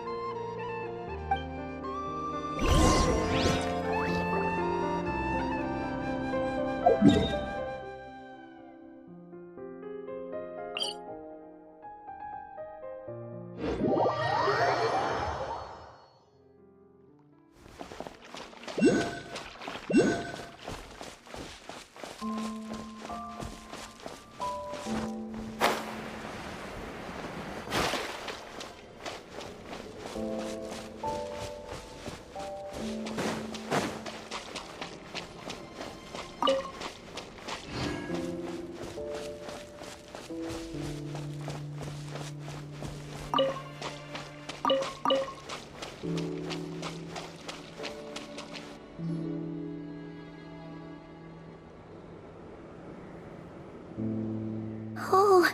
Oh,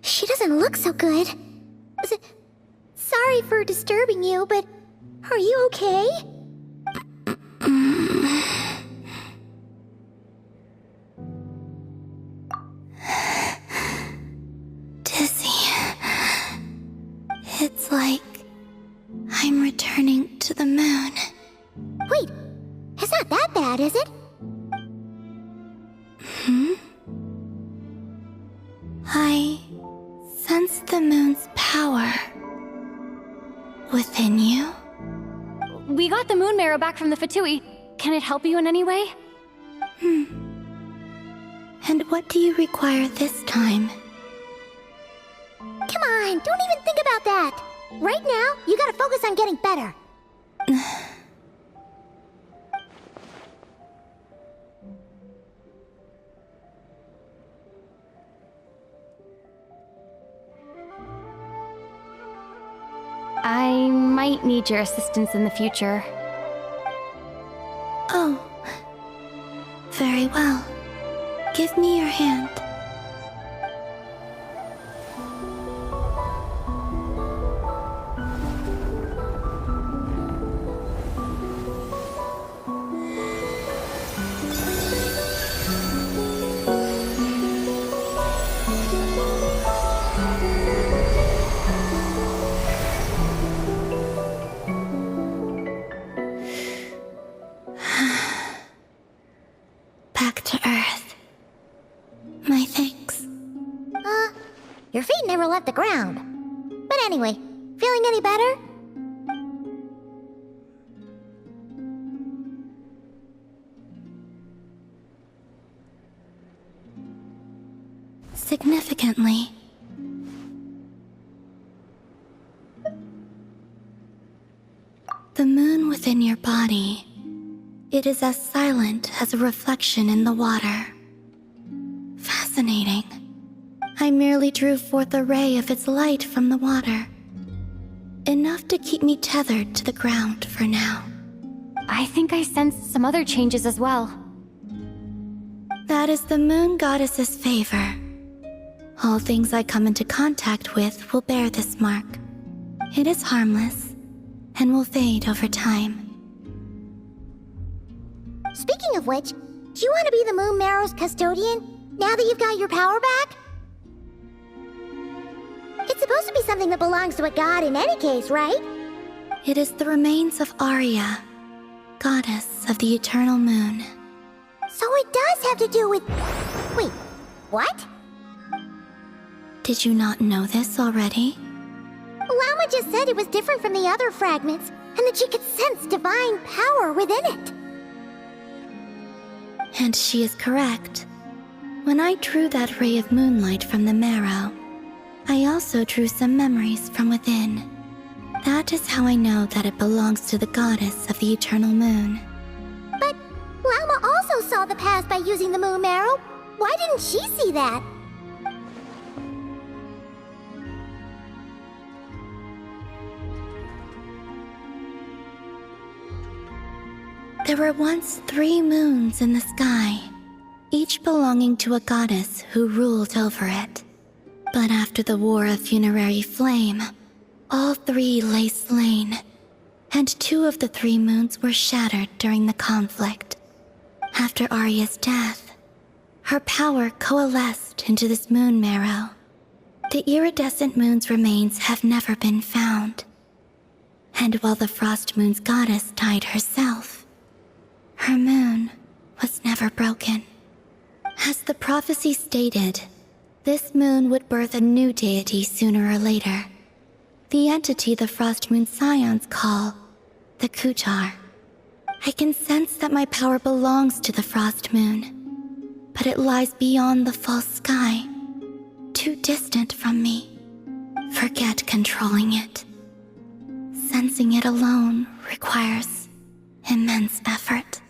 she doesn't look so good. Sorry for disturbing you, but are you okay? Dizzy. It's like I'm returning to the moon. Wait, it's not that bad, is it? I sense the moon's power within you. We got the moon marrow back from the Fatui. Can it help you in any way? And what do you require this time? Come on, don't even think about that. Right now, you gotta focus on getting better. I might need your assistance in the future. Oh. Very well. Give me your hand. Back to Earth. My thanks. Your feet never left the ground. But anyway, feeling any better? Significantly. The moon within your body, it is as silent as a reflection in the water. Fascinating. I merely drew forth a ray of its light from the water. Enough to keep me tethered to the ground for now. I think I sensed some other changes as well. That is the moon goddess's favor. All things I come into contact with will bear this mark. It is harmless and will fade over time. Speaking of which, do you want to be the Moon Marrow's custodian, now that you've got your power back? It's supposed to be something that belongs to a god in any case, right? It is the remains of Arya, goddess of the eternal moon. So it does have to do with... Wait, what? Did you not know this already? Allow Llama just said it was different from the other fragments, and that she could sense divine power within it. And she is correct. When I drew that ray of moonlight from the marrow, I also drew some memories from within. That is how I know that it belongs to the goddess of the eternal moon. But Llama also saw the past by using the moon marrow. Why didn't she see that? There were once 3 moons in the sky, each belonging to a goddess who ruled over it. But after the War of Funerary Flame, all 3 lay slain, and 2 of the 3 moons were shattered during the conflict. After Arya's death, her power coalesced into this moon marrow. The iridescent moon's remains have never been found. And while the Frost Moon's goddess died herself, her moon was never broken. As the prophecy stated, this moon would birth a new deity sooner or later. The entity the Frost Moon Scions call the Kutar. I can sense that my power belongs to the Frost Moon, but it lies beyond the false sky, too distant from me. Forget controlling it. Sensing it alone requires immense effort.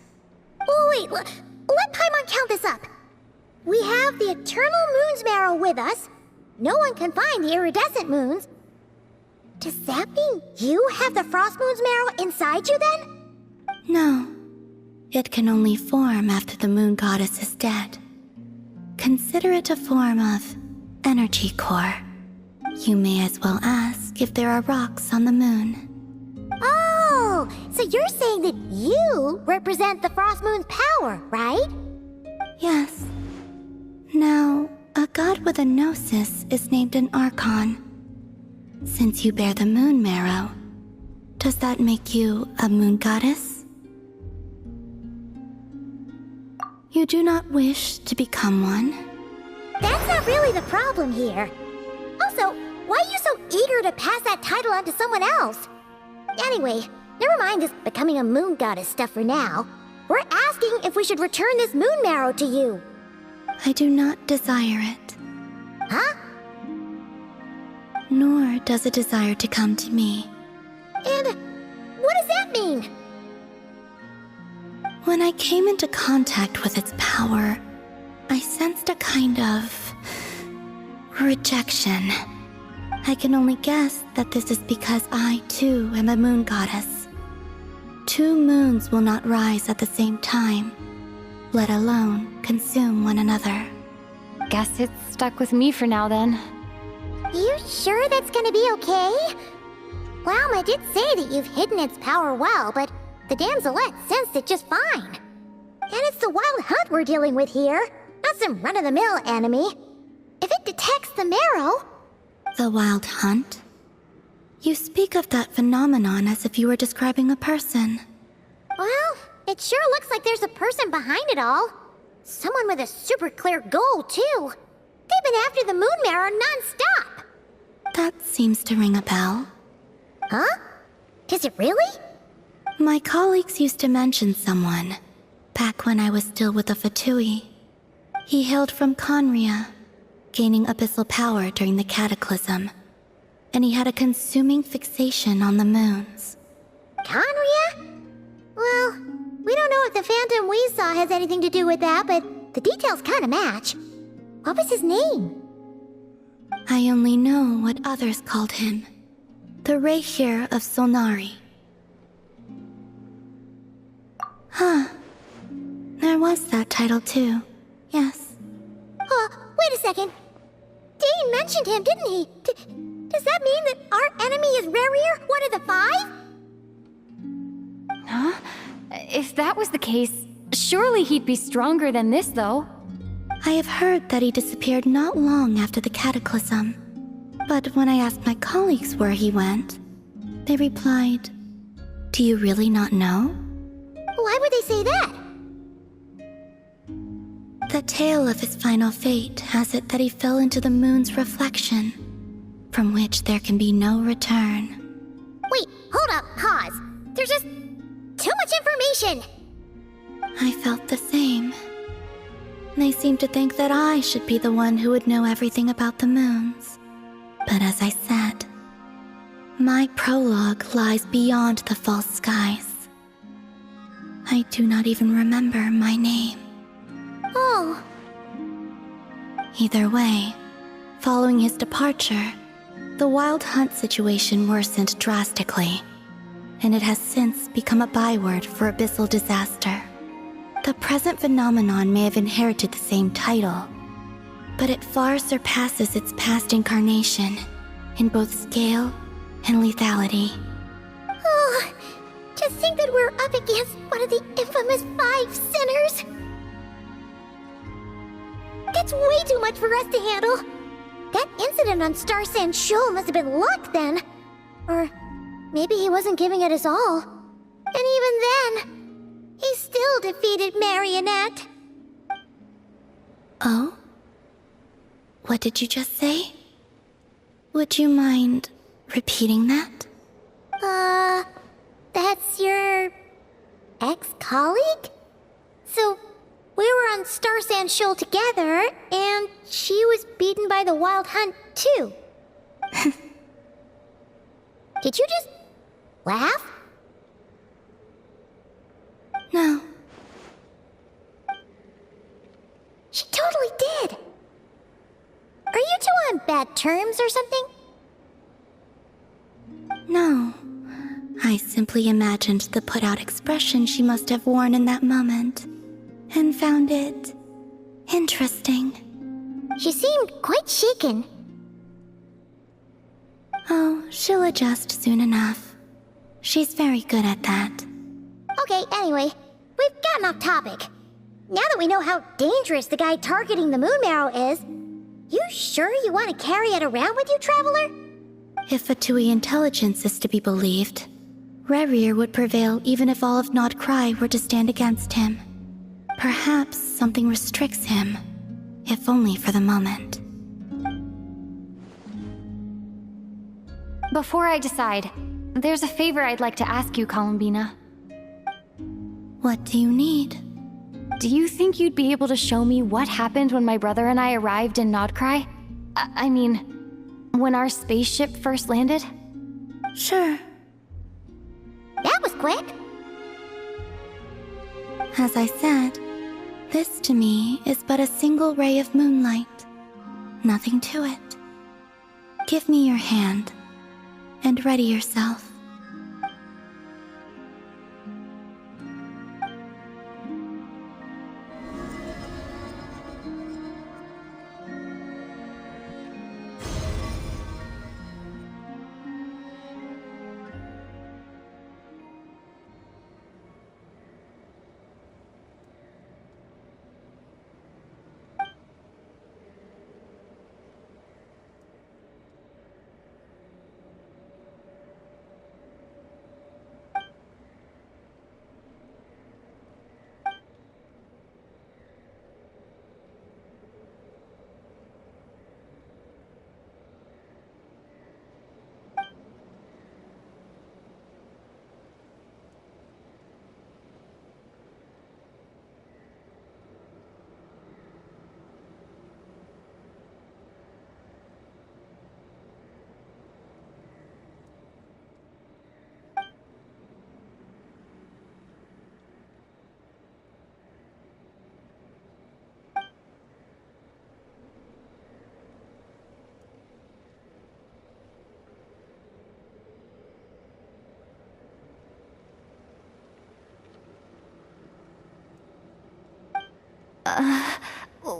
Oh, wait, let Paimon count this up. We have the Eternal Moon's marrow with us. No one can find the iridescent moons. Does that mean you have the Frost Moon's marrow inside you then? No. It can only form after the moon goddess is dead. Consider it a form of energy core. You may as well ask if there are rocks on the moon. Oh, so you're saying that you represent the Frost Moon's power, right? Yes. Now, a god with a gnosis is named an Archon. Since you bear the moon marrow, does that make you a moon goddess? You do not wish to become one? That's not really the problem here. Also, why are you so eager to pass that title on to someone else? Anyway, never mind this becoming a moon goddess stuff for now. We're asking if we should return this moon marrow to you. I do not desire it. Huh? Nor does it desire to come to me. And what does that mean? When I came into contact with its power, I sensed a kind of rejection. I can only guess that this is because I, too, am a moon goddess. 2 moons will not rise at the same time, let alone consume one another. Guess it's stuck with me for now then. You sure that's gonna be okay? Llama did say that you've hidden its power well, but the damselette sensed it just fine. And it's the wild hunt we're dealing with here, not some run-of-the-mill enemy. If it detects the marrow... The wild hunt? You speak of that phenomenon as if you were describing a person. Well, it sure looks like there's a person behind it all. Someone with a super clear goal, too. They've been after the moon marrow non-stop. That seems to ring a bell. Huh? Is it really? My colleagues used to mention someone, back when I was still with the Fatui. He hailed from Conria, gaining abyssal power during the Cataclysm, and he had a consuming fixation on the moons. Conria? Well, we don't know if the phantom we saw has anything to do with that, but the details kinda match. What was his name? I only know what others called him. The Rayhir of Solnari. Huh. There was that title too. Yes. Wait a second. Dane mentioned him, didn't he? Does that mean that our enemy is Rayhir, one of the 5? Huh? If that was the case, surely he'd be stronger than this, though. I have heard that he disappeared not long after the Cataclysm. But when I asked my colleagues where he went, they replied, "Do you really not know?" Why would they say that? The tale of his final fate has it that he fell into the moon's reflection. from which there can be no return. Wait, hold up, pause. There's just too much information. I felt the same. They seemed to think that I should be the one who would know everything about the moons. But as I said, my prologue lies beyond the false skies. I do not even remember my name. Oh. Either way, following his departure, the Wild Hunt situation worsened drastically, and it has since become a byword for abyssal disaster. The present phenomenon may have inherited the same title, but it far surpasses its past incarnation in both scale and lethality. Oh, to think that we're up against one of the infamous 5 sinners. That's way too much for us to handle. That incident on Star Sand Shoal must have been luck then. Or maybe he wasn't giving it his all. And even then, he still defeated Marionette. Oh? What did you just say? Would you mind repeating that? That's your ex-colleague? So, we were on Star Sand Shoal together, and she was beaten by the Wild Hunt, too. Did you just laugh? No. She totally did. Are you two on bad terms or something? No. I simply imagined the put-out expression she must have worn in that moment, and found it interesting. She seemed quite shaken. Oh, she'll adjust soon enough. She's very good at that. Okay, anyway, we've gotten off topic. Now that we know how dangerous the guy targeting the moon marrow is, you sure you want to carry it around with you, Traveler? If Fatui intelligence is to be believed, Rerir would prevail even if all of Nod Cry were to stand against him. Perhaps something restricts him, if only for the moment. Before I decide, there's a favor I'd like to ask you, Columbina. What do you need? Do you think you'd be able to show me what happened when my brother and I arrived in Nodcry? I mean, when our spaceship first landed? Sure. That was quick. As I said, this to me is but a single ray of moonlight. Nothing to it. Give me your hand, and ready yourself.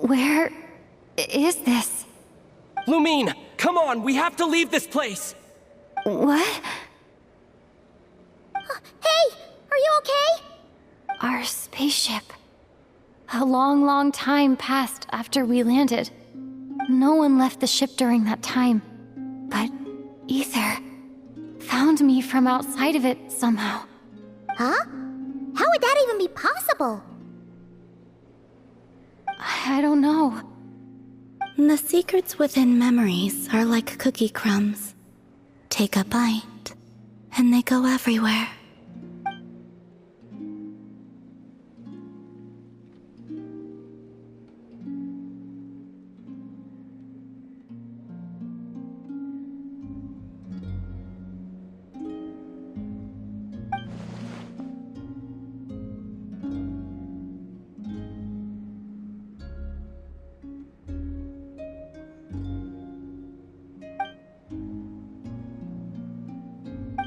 Where is this? Lumine, come on, we have to leave this place! What? Hey, are you okay? Our spaceship. A long, long time passed after we landed. No one left the ship during that time. But Ether found me from outside of it somehow. Huh? How would that even be possible? I don't know. The secrets within memories are like cookie crumbs. Take a bite, and they go everywhere.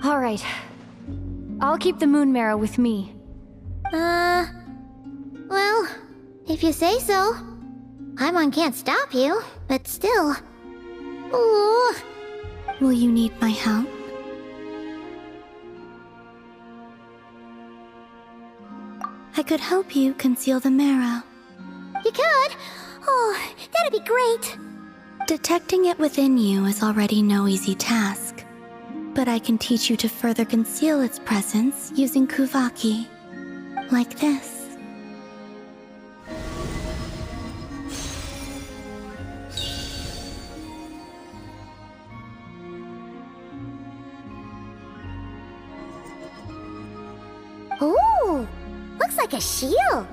All right. I'll keep the moon marrow with me. Well, if you say so. Paimon can't stop you, but still. Ooh. Will you need my help? I could help you conceal the marrow. You could? Oh, that'd be great. Detecting it within you is already no easy task. But I can teach you to further conceal its presence using Kuvaki. Like this. Ooh, looks like a shield.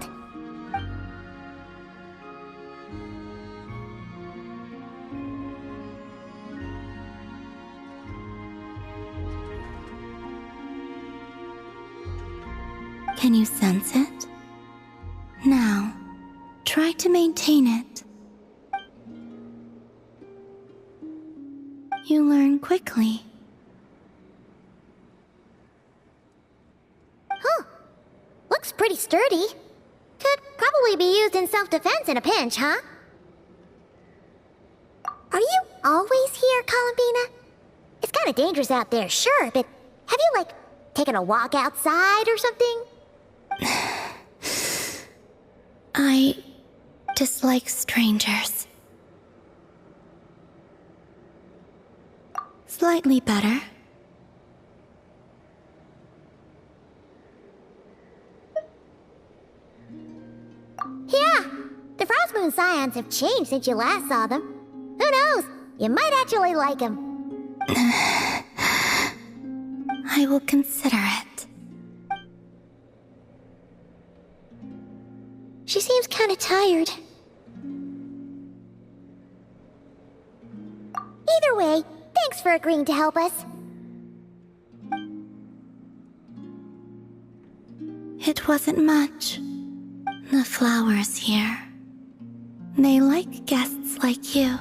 Can you sense it? Now, try to maintain it. You learn quickly. Huh. Looks pretty sturdy. Could probably be used in self-defense in a pinch, huh? Are you always here, Columbina? It's kinda dangerous out there, sure, but have you, like, taken a walk outside or something? I dislike strangers. Slightly better. Yeah, the Frost Moon Scions have changed since you last saw them. Who knows? You might actually like them. I will consider it. She seems kinda tired. Either way, thanks for agreeing to help us. It wasn't much. The flowers here. They like guests like you.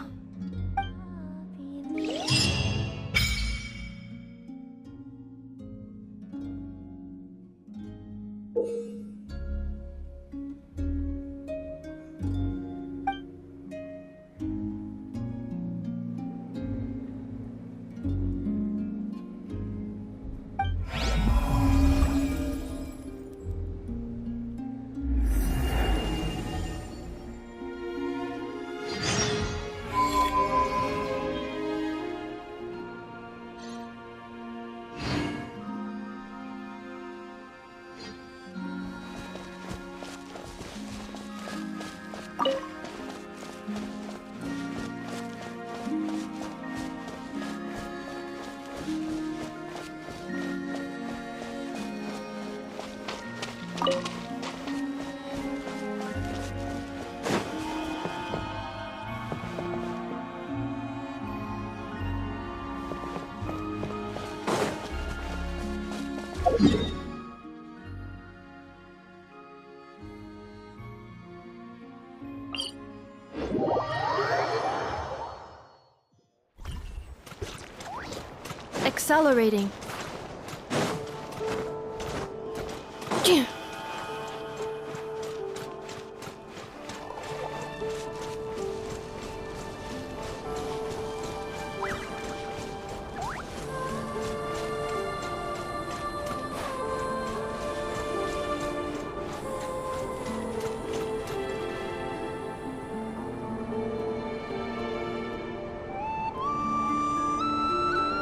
Accelerating.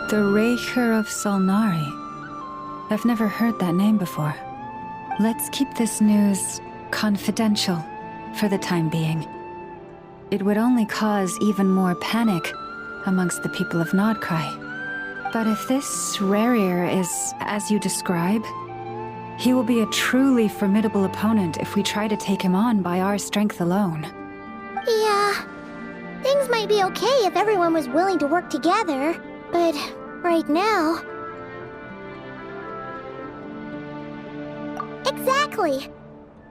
The Raker of Solnari. I've never heard that name before. Let's keep this news confidential for the time being. it would only cause even more panic amongst the people of Nodcry. But if this Rarier is as you describe, he will be a truly formidable opponent if we try to take him on by our strength alone. Yeah, things might be okay if everyone was willing to work together, but right now... Exactly!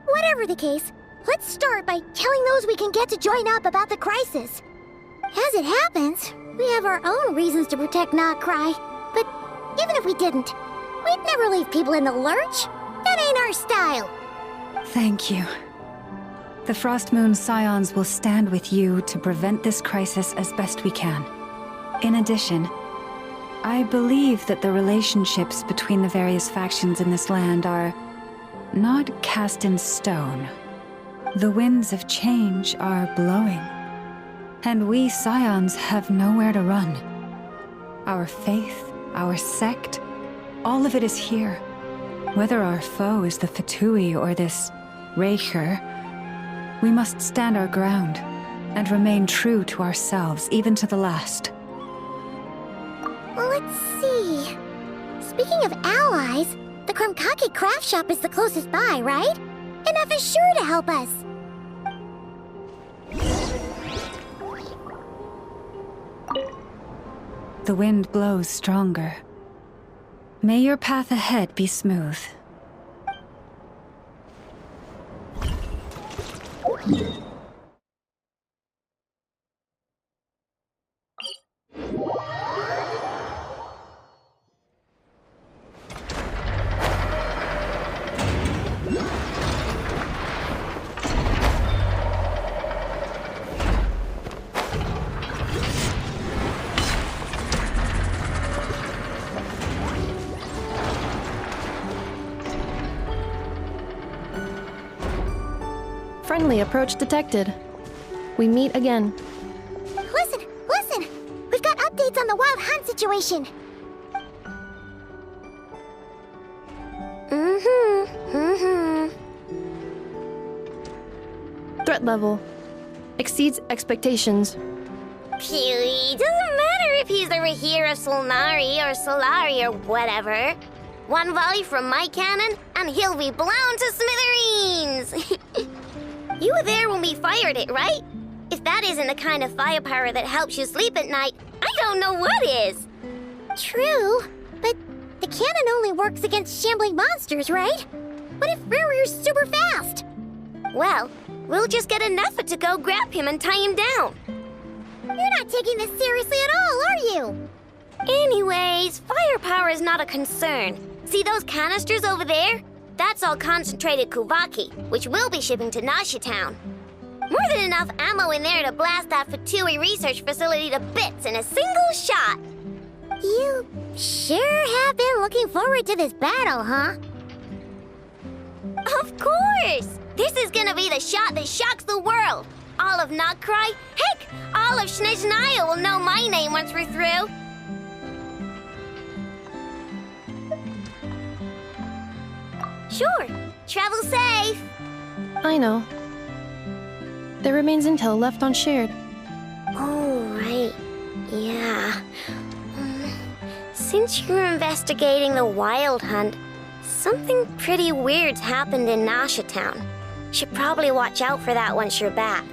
Whatever the case, let's start by telling those we can get to join up about the crisis. As it happens, we have our own reasons to protect Nodcry, but even if we didn't, we'd never leave people in the lurch. That ain't our style. Thank you. The Frost Moon Scions will stand with you to prevent this crisis as best we can. In addition, I believe that the relationships between the various factions in this land are not cast in stone. The winds of change are blowing, and we Scions have nowhere to run. Our faith, our sect, all of it is here. Whether our foe is the Fatui or this Raker, we must stand our ground and remain true to ourselves, even to the last. Let's see... Speaking of allies, the Krumkake craft shop is the closest by, right? Enough is sure to help us. The wind blows stronger. May your path ahead be smooth. Friendly approach detected. We meet again. Listen! We've got updates on the Wild Hunt situation. Threat level exceeds expectations. Phew, doesn't matter if he's the Rahira Solnari or Solari or whatever. One volley from my cannon, and he'll be blown to smithereens! You were there when we fired it, right? If that isn't the kind of firepower that helps you sleep at night, I don't know what is! True, but the cannon only works against shambling monsters, right? What if Rarier's super fast? Well, we'll just get an effort to go grab him and tie him down. You're not taking this seriously at all, are you? Anyways, firepower is not a concern. See those canisters over there? That's all concentrated Kuvaki, which we'll be shipping to Nasha Town. More than enough ammo in there to blast that Fatui research facility to bits in a single shot. You sure have been looking forward to this battle, huh? Of course! This is gonna be the shot that shocks the world. All of Nodcry, heck, all of Snezhnaya will know my name once we're through. Sure, travel safe. I know. There remains intel left unshared. Oh, right. Yeah. Since you're investigating the Wild Hunt, something pretty weird's happened in Nasha Town. Should probably watch out for that once you're back.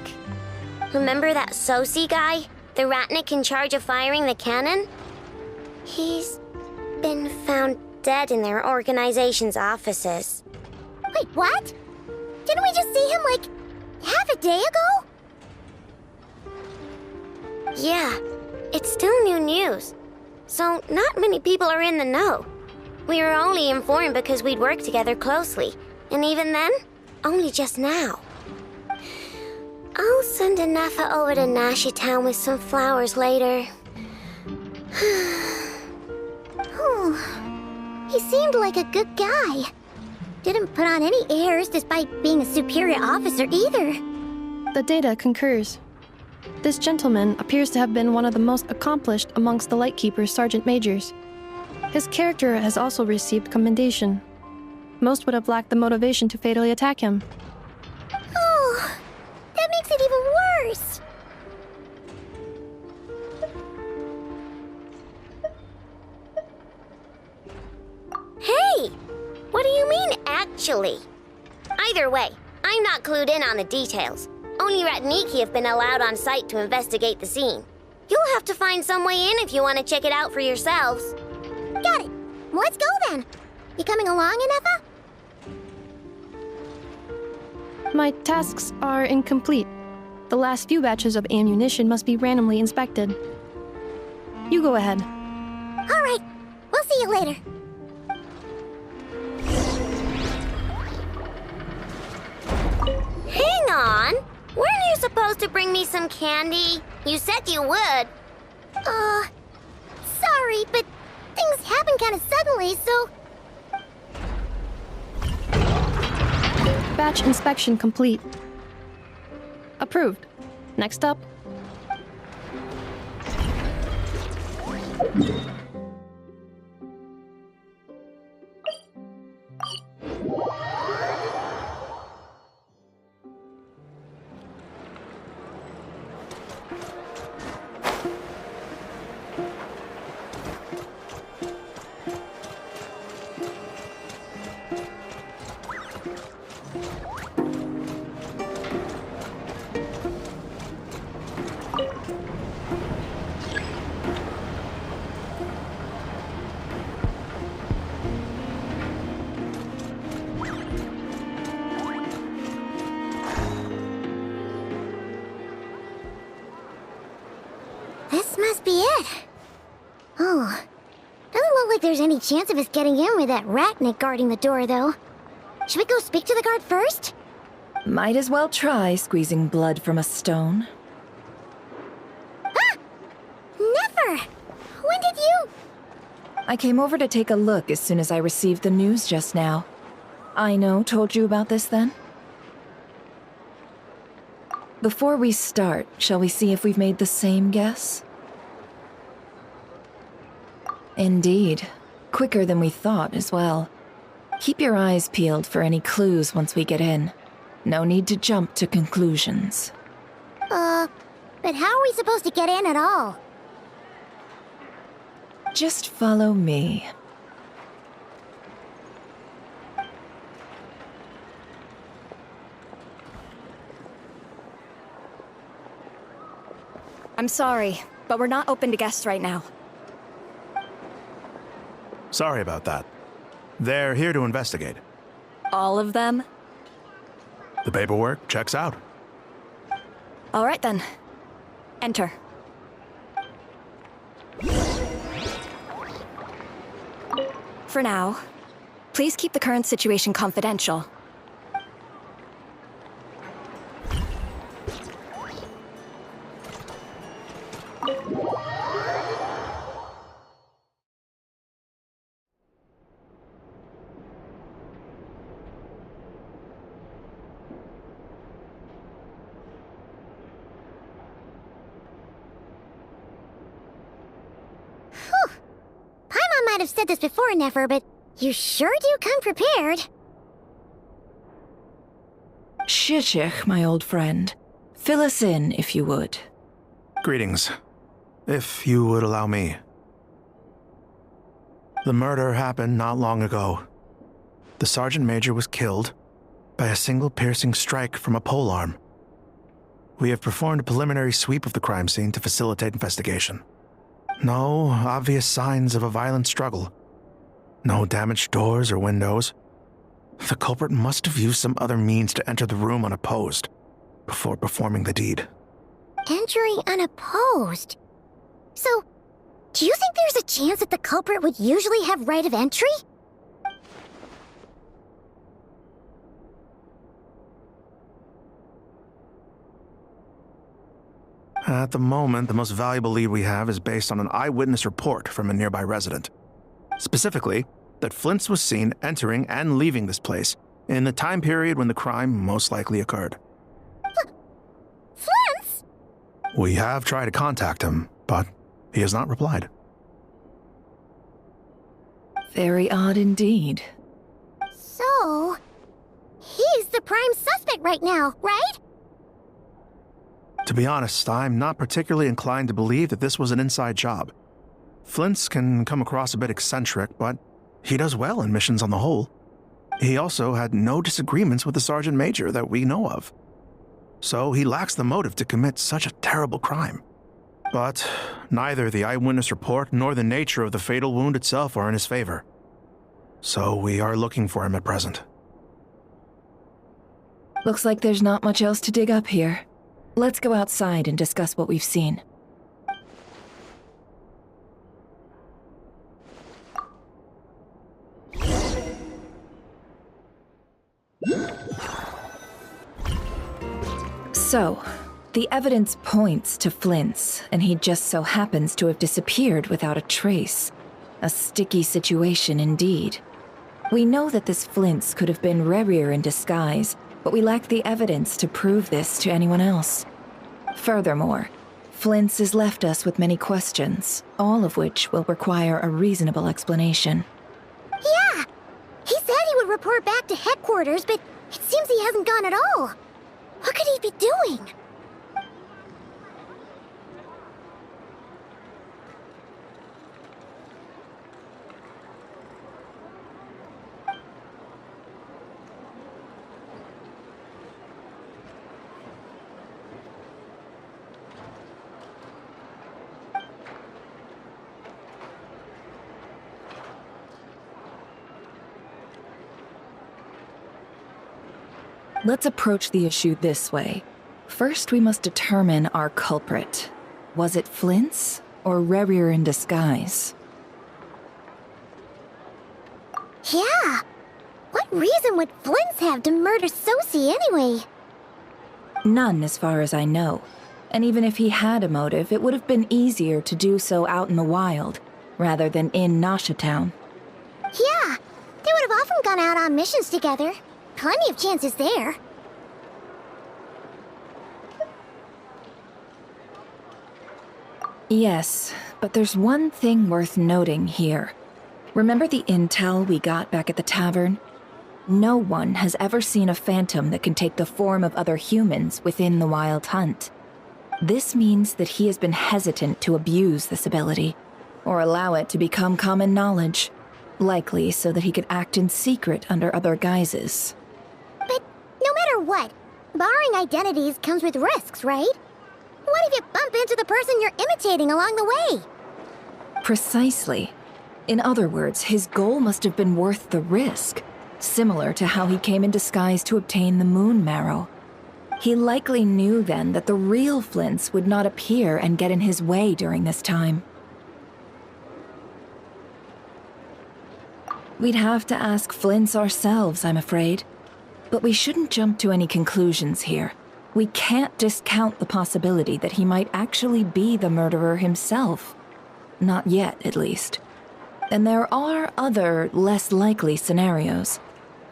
Remember that Sosi guy? The Ratnik in charge of firing the cannon? He's been found dead in their organization's offices. Wait, what? Didn't we just see him, like, half a day ago? Yeah, it's still new news. So not many people are in the know. We were only informed because we'd worked together closely. And even then, only just now. I'll send Anafa over to Nasha Town with some flowers later. Oh, he seemed like a good guy. Didn't put on any airs despite being a superior officer either. The data concurs. This gentleman appears to have been one of the most accomplished amongst the Lightkeeper's Sergeant Majors. His character has also received commendation. Most would have lacked the motivation to fatally attack him. Oh, that makes it even worse. Actually. Either way, I'm not clued in on the details. Only Ratniki have been allowed on site to investigate the scene. You'll have to find some way in if you want to check it out for yourselves. Got it. Let's go then. You coming along, Inefa? My tasks are incomplete. The last few batches of ammunition must be randomly inspected. You go ahead. All right. We'll see you later. Hang on. Weren't you supposed to bring me some candy? You said you would. Sorry, but things happened kind of suddenly, so... Batch inspection complete. Approved. Next up. This must be it. Oh, doesn't look like there's any chance of us getting in with that Ratnik guarding the door, though. Should we go speak to the guard first? Might as well try squeezing blood from a stone. Ah! Never! When did you... I came over to take a look as soon as I received the news just now. Aino told you about this then? Before we start, shall we see if we've made the same guess? Indeed. Quicker than we thought as well. Keep your eyes peeled for any clues once we get in. No need to jump to conclusions. But how are we supposed to get in at all? Just follow me. I'm sorry, but we're not open to guests right now. Sorry about that. They're here to investigate. All of them? The paperwork checks out. All right then. Enter. For now, please keep the current situation confidential. Paimon might have said this before, Nefer, but you sure do come prepared. Shishich, my old friend. Fill us in, if you would. Greetings. If you would allow me. The murder happened not long ago. The Sergeant Major was killed by a single piercing strike from a polearm. We have performed a preliminary sweep of the crime scene to facilitate investigation. No obvious signs of a violent struggle. No damaged doors or windows. The culprit must have used some other means to enter the room unopposed before performing the deed. Entering unopposed? So, do you think there's a chance that the culprit would usually have right of entry? At the moment, the most valuable lead we have is based on an eyewitness report from a nearby resident. Specifically, that Flint's was seen entering and leaving this place in the time period when the crime most likely occurred. Flint's? We have tried to contact him, but he has not replied. Very odd indeed. So, he's the prime suspect right now, right? To be honest, I'm not particularly inclined to believe that this was an inside job. Flint's can come across a bit eccentric, but he does well in missions on the whole. He also had no disagreements with the Sergeant Major that we know of. So he lacks the motive to commit such a terrible crime. But neither the eyewitness report nor the nature of the fatal wound itself are in his favor. So we are looking for him at present. Looks like there's not much else to dig up here. Let's go outside and discuss what we've seen. So, the evidence points to Flint's, and he just so happens to have disappeared without a trace. A sticky situation indeed. We know that this Flint's could have been Rerir in disguise, but we lack the evidence to prove this to anyone else. Furthermore, Flint's has left us with many questions, all of which will require a reasonable explanation. Yeah! He said he would report back to headquarters, but it seems he hasn't gone at all. What could he be doing? Let's approach the issue this way. First, we must determine our culprit. Was it Flint's or Rerir in disguise? Yeah! What reason would Flint's have to murder Sosie anyway? None, as far as I know. And even if he had a motive, it would have been easier to do so out in the wild, rather than in Nasha Town. Yeah! They would have often gone out on missions together. Plenty of chances there. Yes, but there's one thing worth noting here. Remember the intel we got back at the tavern? No one has ever seen a phantom that can take the form of other humans within the Wild Hunt. This means that he has been hesitant to abuse this ability, or allow it to become common knowledge, likely so that he could act in secret under other guises. But no matter what, borrowing identities comes with risks, right? What if you bump into the person you're imitating along the way? Precisely. In other words, his goal must have been worth the risk, similar to how he came in disguise to obtain the moon marrow. He likely knew then that the real Flint's would not appear and get in his way during this time. We'd have to ask Flint's ourselves, I'm afraid. But we shouldn't jump to any conclusions here. We can't discount the possibility that he might actually be the murderer himself. Not yet, at least. And there are other, less likely scenarios.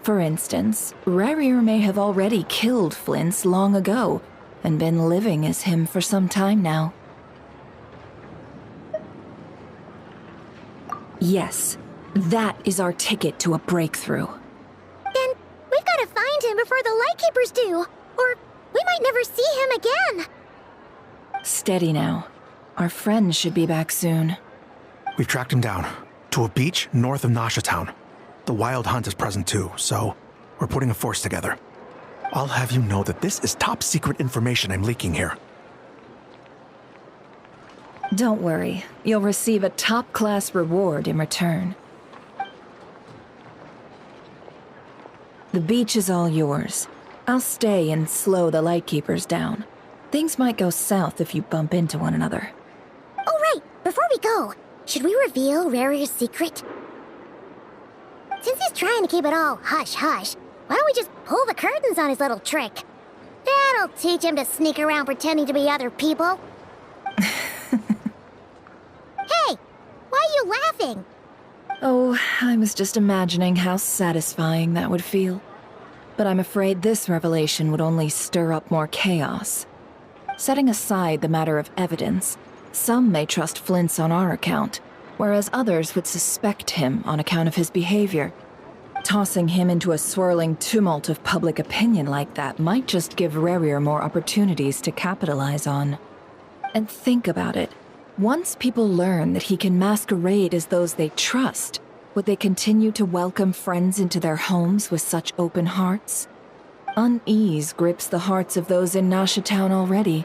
For instance, Rerir may have already killed Flint's long ago, and been living as him for some time now. Yes, that is our ticket to a breakthrough. Then we've got to find him before the Lightkeepers do, or we might never see him again. Steady now. Our friend should be back soon. We've tracked him down to a beach north of Nasha Town. The Wild Hunt is present too, so we're putting a force together. I'll have you know that this is top secret information I'm leaking here. Don't worry, you'll receive a top-class reward in return. The beach is all yours. I'll stay and slow the Lightkeepers down. Things might go south if you bump into one another. Oh right, before we go, should we reveal Rerir's secret? Since he's trying to keep it all hush-hush, why don't we just pull the curtains on his little trick? That'll teach him to sneak around pretending to be other people. Hey, why are you laughing? Oh, I was just imagining how satisfying that would feel. But I'm afraid this revelation would only stir up more chaos. Setting aside the matter of evidence, some may trust Flint's on our account, whereas others would suspect him on account of his behavior. Tossing him into a swirling tumult of public opinion like that might just give Rerir more opportunities to capitalize on. And think about it. Once people learn that he can masquerade as those they trust, Would they continue to welcome friends into their homes with such open hearts? Unease grips the hearts of those in Nasha Town already.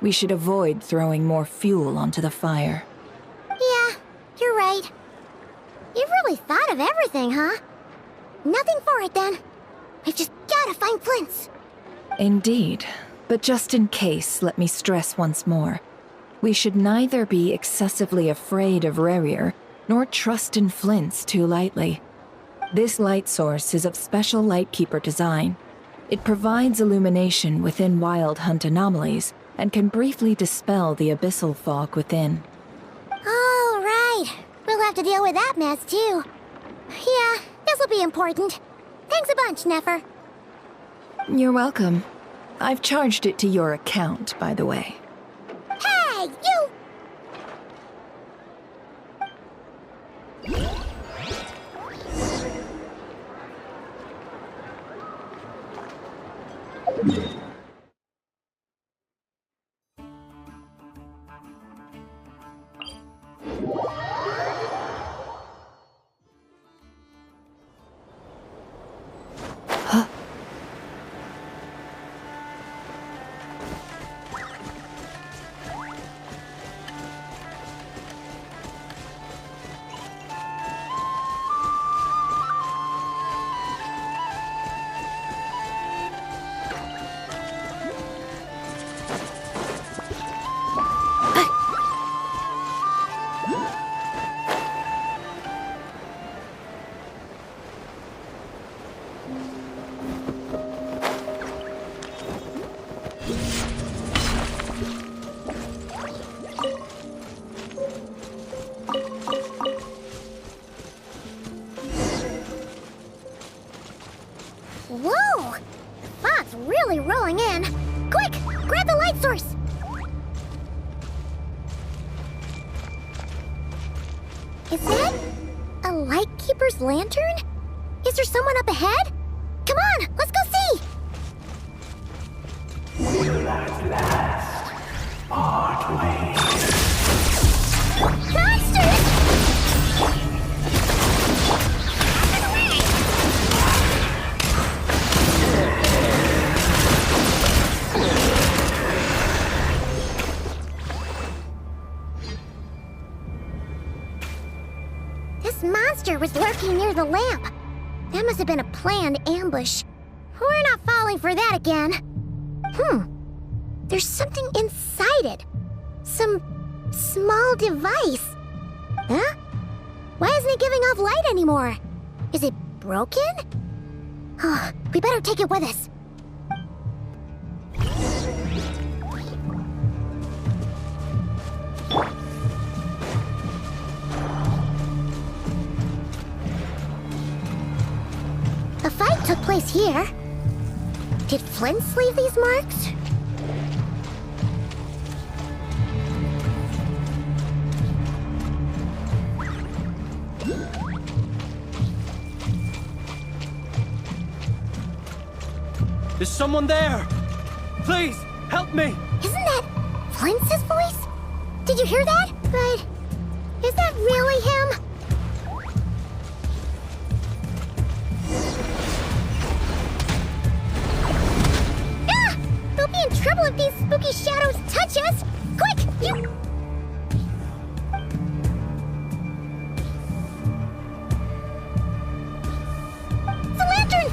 We should avoid throwing more fuel onto the fire. Yeah, you're right. You've really thought of everything, huh? Nothing for it then. I've just gotta find Flints. Indeed. But just in case, let me stress once more. We should neither be excessively afraid of Rerir, nor trust in Flints too lightly. This light source is of special Lightkeeper design. It provides illumination within Wild Hunt anomalies, and can briefly dispel the abyssal fog within. Oh, right. We'll have to deal with that mess, too. Yeah, this'll be important. Thanks a bunch, Nefer. You're welcome. I've charged it to your account, by the way. Hey, you! Whoa! The fog's really rolling in. Quick, grab the light source. Is that a Lightkeeper's lantern? Is there someone up ahead? Come on, let's go see! Will at last part ways. Monsters! This monster was lurking near the lamp. That must have been a planned ambush. We're not falling for that again. There's something inside it. Some small device. Huh? Why isn't it giving off light anymore? Is it broken? Oh, we better take it with us. A fight took place here. Did Flints leave these marks? Is someone there? Please, help me! Isn't that Flints' voice? Did you hear that? But is that really him? Ah! We'll be in trouble if these spooky shadows touch us! Quick, you... The lantern!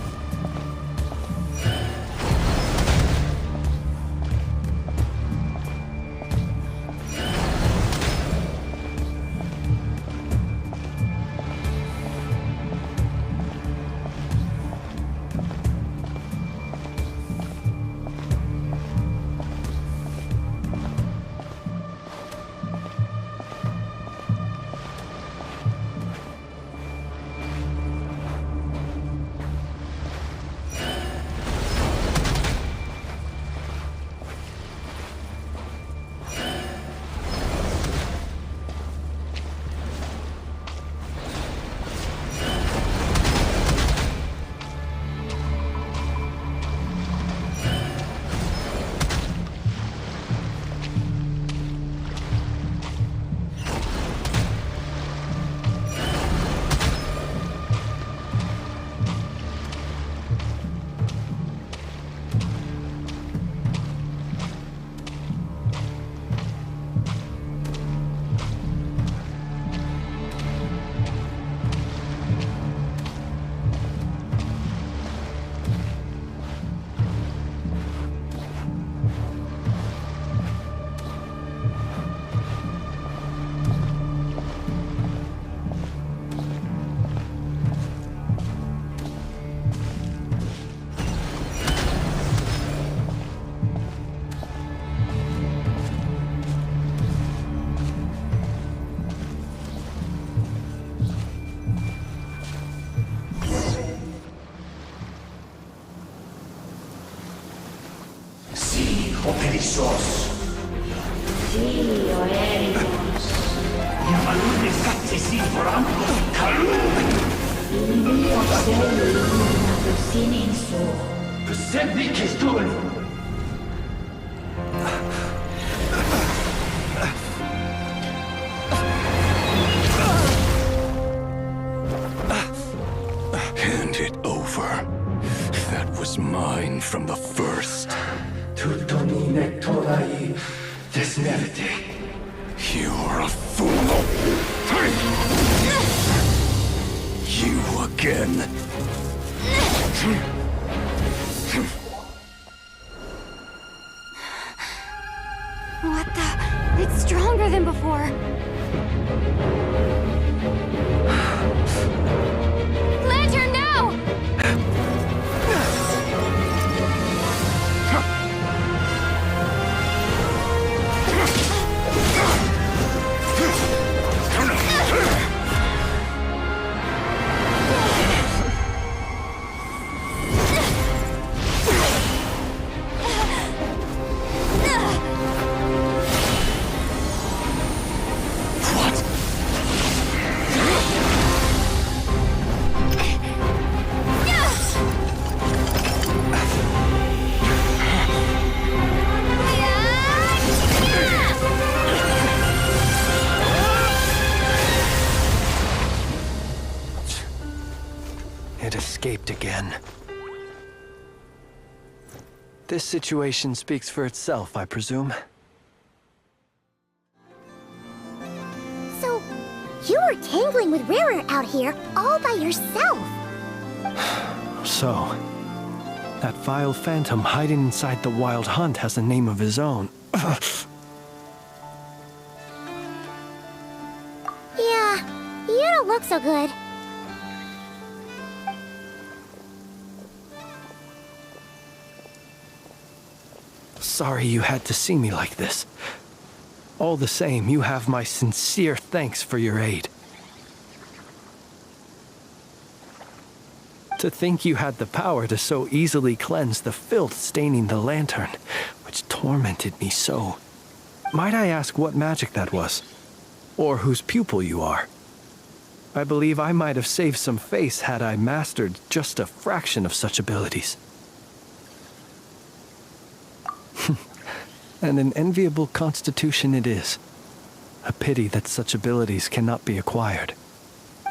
Ixos. Dio eremos. Yamalune satsesi forambos kalum. Dio selu luna sininso. Persevi kestul. Hand it over. That was mine from the first. Tutoni nectorai desmerte. You're a fool. You again. What the? It's stronger than before. Lantern, no! It escaped again. This situation speaks for itself, I presume. So, you were tangling with Rarer out here all by yourself. So, that vile phantom hiding inside the Wild Hunt has a name of his own. Yeah, you don't look so good. Sorry you had to see me like this. All the same, you have my sincere thanks for your aid. To think you had the power to so easily cleanse the filth staining the lantern, which tormented me so. Might I ask what magic that was? Or whose pupil you are? I believe I might have saved some face had I mastered just a fraction of such abilities. And an enviable constitution it is. A pity that such abilities cannot be acquired.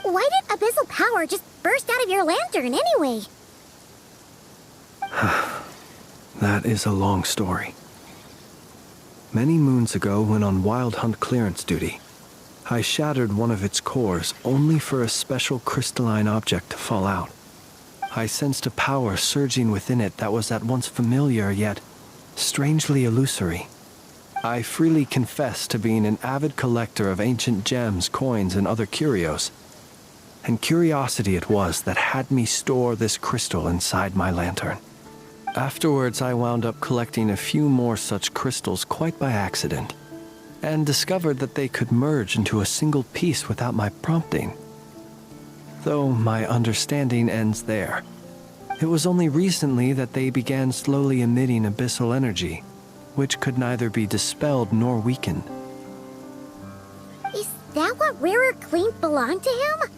Why did abyssal power just burst out of your lantern anyway? That is a long story. Many moons ago, when on Wild Hunt clearance duty, I shattered one of its cores only for a special crystalline object to fall out. I sensed a power surging within it that was at once familiar yet strangely illusory. I freely confess to being an avid collector of ancient gems, coins, and other curios. And curiosity it was that had me store this crystal inside my lantern. Afterwards, I wound up collecting a few more such crystals quite by accident, and discovered that they could merge into a single piece without my prompting. Though my understanding ends there. It was only recently that they began slowly emitting abyssal energy, which could neither be dispelled nor weakened. Is that what Rarer claimed belonged to him?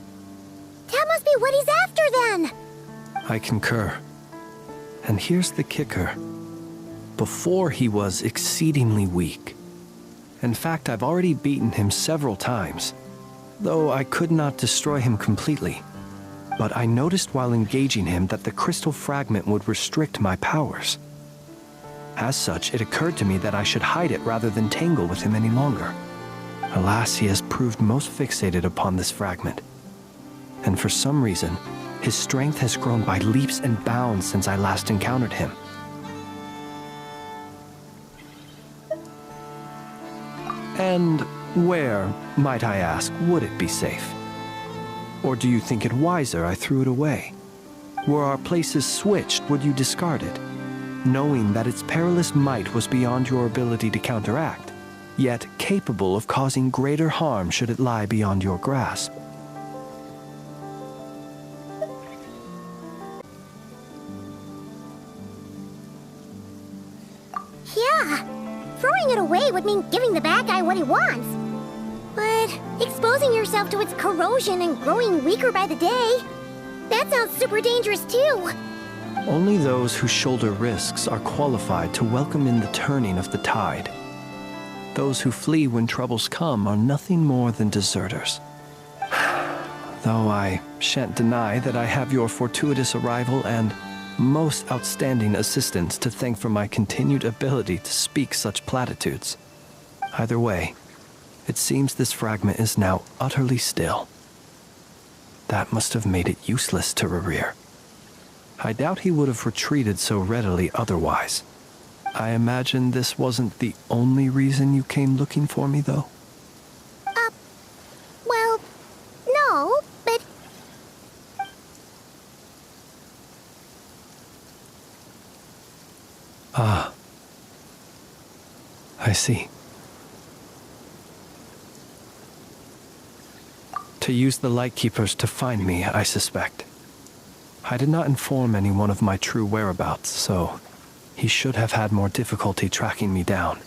That must be what he's after then! I concur. And here's the kicker. Before he was exceedingly weak. In fact, I've already beaten him several times, though I could not destroy him completely. But I noticed while engaging him that the crystal fragment would restrict my powers. As such, it occurred to me that I should hide it rather than tangle with him any longer. Alas, he has proved most fixated upon this fragment. And for some reason, his strength has grown by leaps and bounds since I last encountered him. And where, might I ask, would it be safe? Or do you think it wiser I threw it away? Were our places switched, would you discard it, knowing that its perilous might was beyond your ability to counteract, yet capable of causing greater harm should it lie beyond your grasp? Yeah, throwing it away would mean giving the bad guy what he wants. But exposing yourself to its corrosion and growing weaker by the day, that sounds super dangerous too. Only those who shoulder risks are qualified to welcome in the turning of the tide. Those who flee when troubles come are nothing more than deserters. Though I shan't deny that I have your fortuitous arrival and most outstanding assistance to thank for my continued ability to speak such platitudes. Either way, it seems this fragment is now utterly still. That must have made it useless to Rerir. I doubt he would have retreated so readily otherwise. I imagine this wasn't the only reason you came looking for me, though? Well, no, but... Ah. I see. To use the Lightkeepers to find me, I suspect. I did not inform anyone of my true whereabouts, so he should have had more difficulty tracking me down.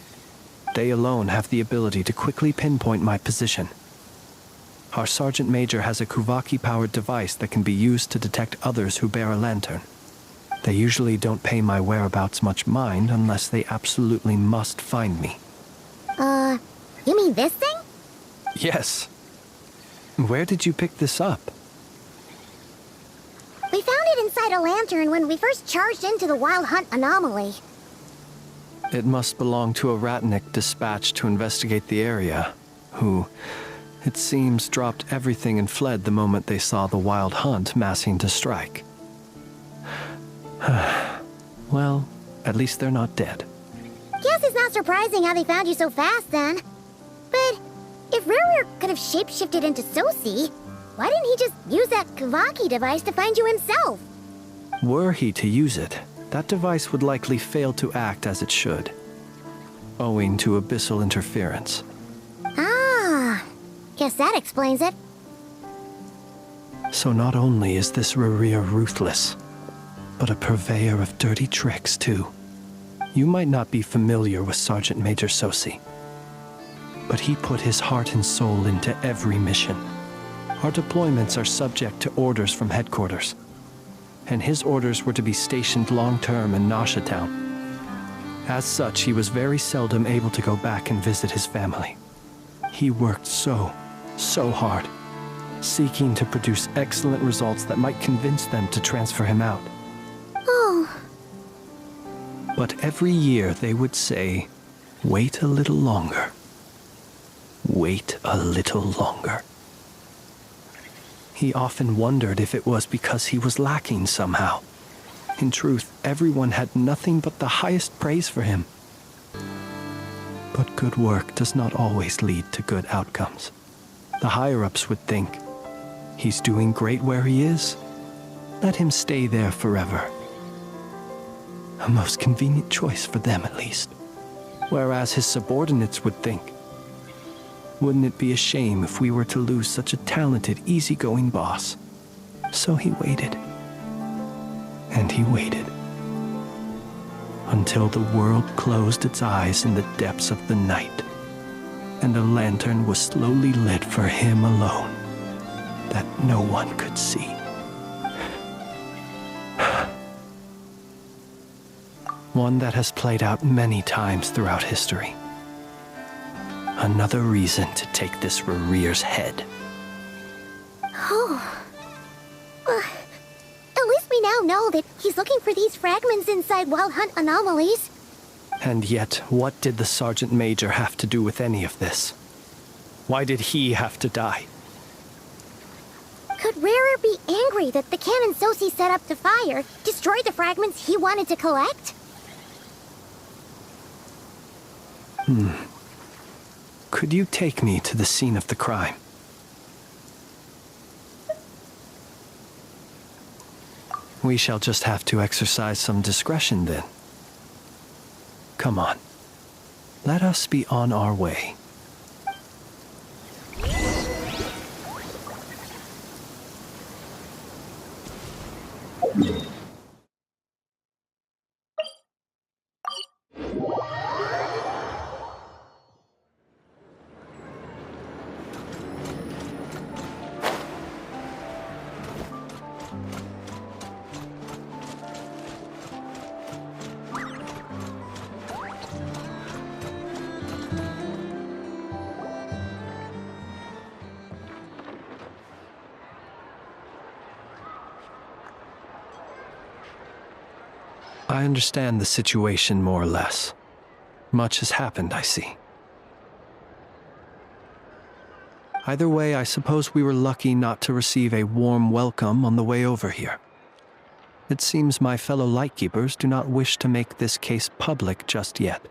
They alone have the ability to quickly pinpoint my position. Our Sergeant Major has a Kuvaki-powered device that can be used to detect others who bear a lantern. They usually don't pay my whereabouts much mind unless they absolutely must find me. You mean this thing? Yes. Where did you pick this up? We found it inside a lantern when we first charged into the Wild Hunt anomaly. It must belong to a Ratnik dispatched to investigate the area, who, it seems, dropped everything and fled the moment they saw the Wild Hunt massing to strike. Well, at least they're not dead. Guess it's not surprising how they found you so fast, then. But if Rerir could have shapeshifted into Sosi, why didn't he just use that Kavaki device to find you himself? Were he to use it, that device would likely fail to act as it should, owing to abyssal interference. Ah, guess that explains it. So not only is this Rerir ruthless, but a purveyor of dirty tricks, too. You might not be familiar with Sergeant Major Sosi, but he put his heart and soul into every mission. Our deployments are subject to orders from headquarters, and his orders were to be stationed long-term in Nasha Town. As such, he was very seldom able to go back and visit his family. He worked so hard, seeking to produce excellent results that might convince them to transfer him out. Oh. But every year they would say, wait a little longer. Wait a little longer. He often wondered if it was because he was lacking somehow. In truth, everyone had nothing but the highest praise for him. But good work does not always lead to good outcomes. The higher-ups would think, he's doing great where he is. Let him stay there forever. A most convenient choice for them, at least. Whereas his subordinates would think, wouldn't it be a shame if we were to lose such a talented, easygoing boss? So he waited. And he waited. Until the world closed its eyes in the depths of the night, and a lantern was slowly lit for him alone, that no one could see. One that has played out many times throughout history. Another reason to take this Rerir's head. Oh. At least we now know that he's looking for these fragments inside Wild Hunt anomalies. And yet, what did the Sergeant Major have to do with any of this? Why did he have to die? Could Rerir be angry that the cannon Sosi set up to fire destroyed the fragments he wanted to collect? Could you take me to the scene of the crime? We shall just have to exercise some discretion then. Come on. Let us be on our way. I understand the situation more or less. Much has happened, I see. Either way, I suppose we were lucky not to receive a warm welcome on the way over here. It seems my fellow Lightkeepers do not wish to make this case public just yet.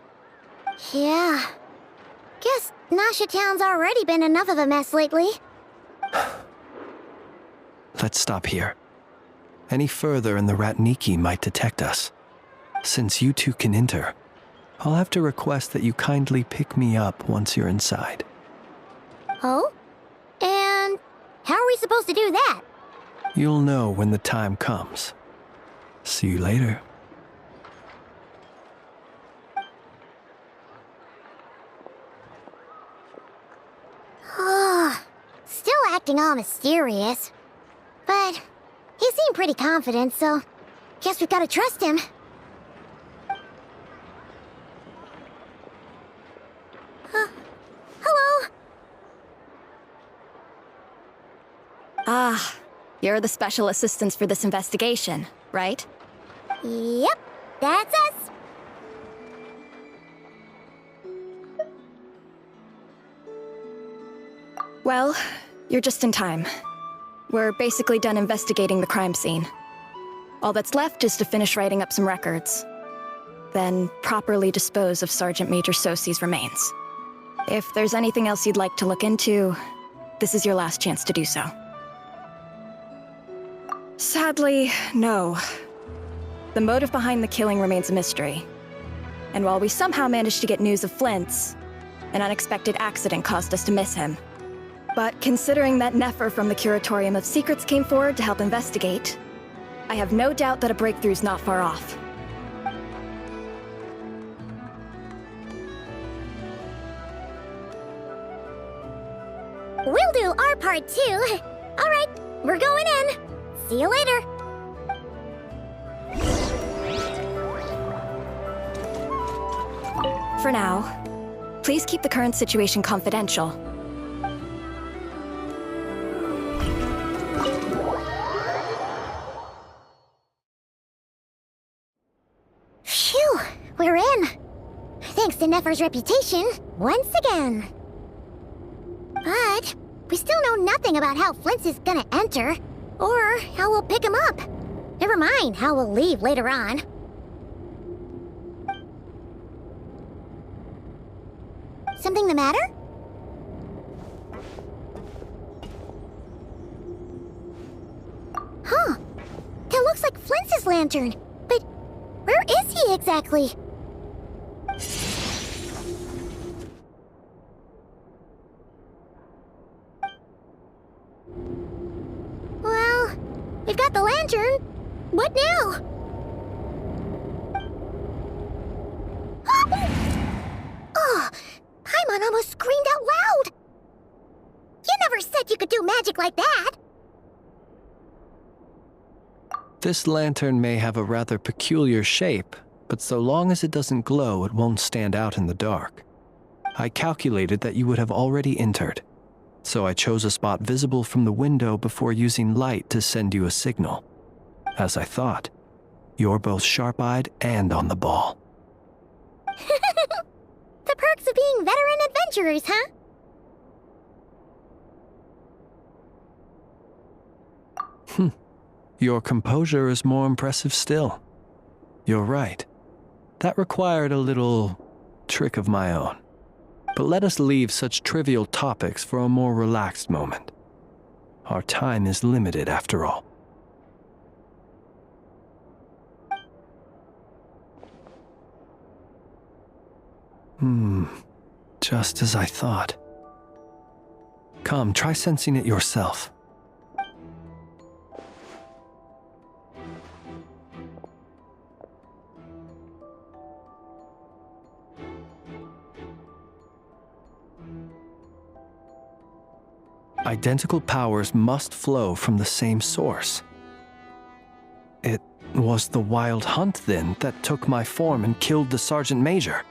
Yeah. Guess Nasha Town's already been enough of a mess lately. Let's stop here. Any further and the Ratniki might detect us. Since you two can enter, I'll have to request that you kindly pick me up once you're inside. Oh? And how are we supposed to do that? You'll know when the time comes. See you later. Still acting all mysterious. But he seemed pretty confident, so guess we've got to trust him. Hello? Ah, you're the special assistants for this investigation, right? Yep, that's us. Well, you're just in time. We're basically done investigating the crime scene. All that's left is to finish writing up some records. Then properly dispose of Sergeant Major Sosi's remains. If there's anything else you'd like to look into, this is your last chance to do so. Sadly, no. The motive behind the killing remains a mystery. And while we somehow managed to get news of Flint's, an unexpected accident caused us to miss him. But considering that Nefer from the Curatorium of Secrets came forward to help investigate, I have no doubt that a breakthrough's not far off. We'll do our part too. All right, we're going in. See you later. For now, please keep the current situation confidential. Phew, we're in. Thanks to Nefer's reputation, once again. But we still know nothing about how Flint's is gonna enter, or how we'll pick him up. Never mind how we'll leave later on. Something the matter? Huh. That looks like Flint's lantern. But where is he exactly? Well, we've got the lantern. What now? Oh, Paimon almost screamed out loud. You never said you could do magic like that. This lantern may have a rather peculiar shape, but so long as it doesn't glow, it won't stand out in the dark. I calculated that you would have already entered, so I chose a spot visible from the window before using light to send you a signal. As I thought, you're both sharp-eyed and on the ball. The perks of being veteran adventurers, huh? Your composure is more impressive still. You're right. That required a little trick of my own. But let us leave such trivial topics for a more relaxed moment. Our time is limited after all. Just as I thought. Come, try sensing it yourself. Identical powers must flow from the same source. It was the Wild Hunt, then, that took my form and killed the Sergeant Major.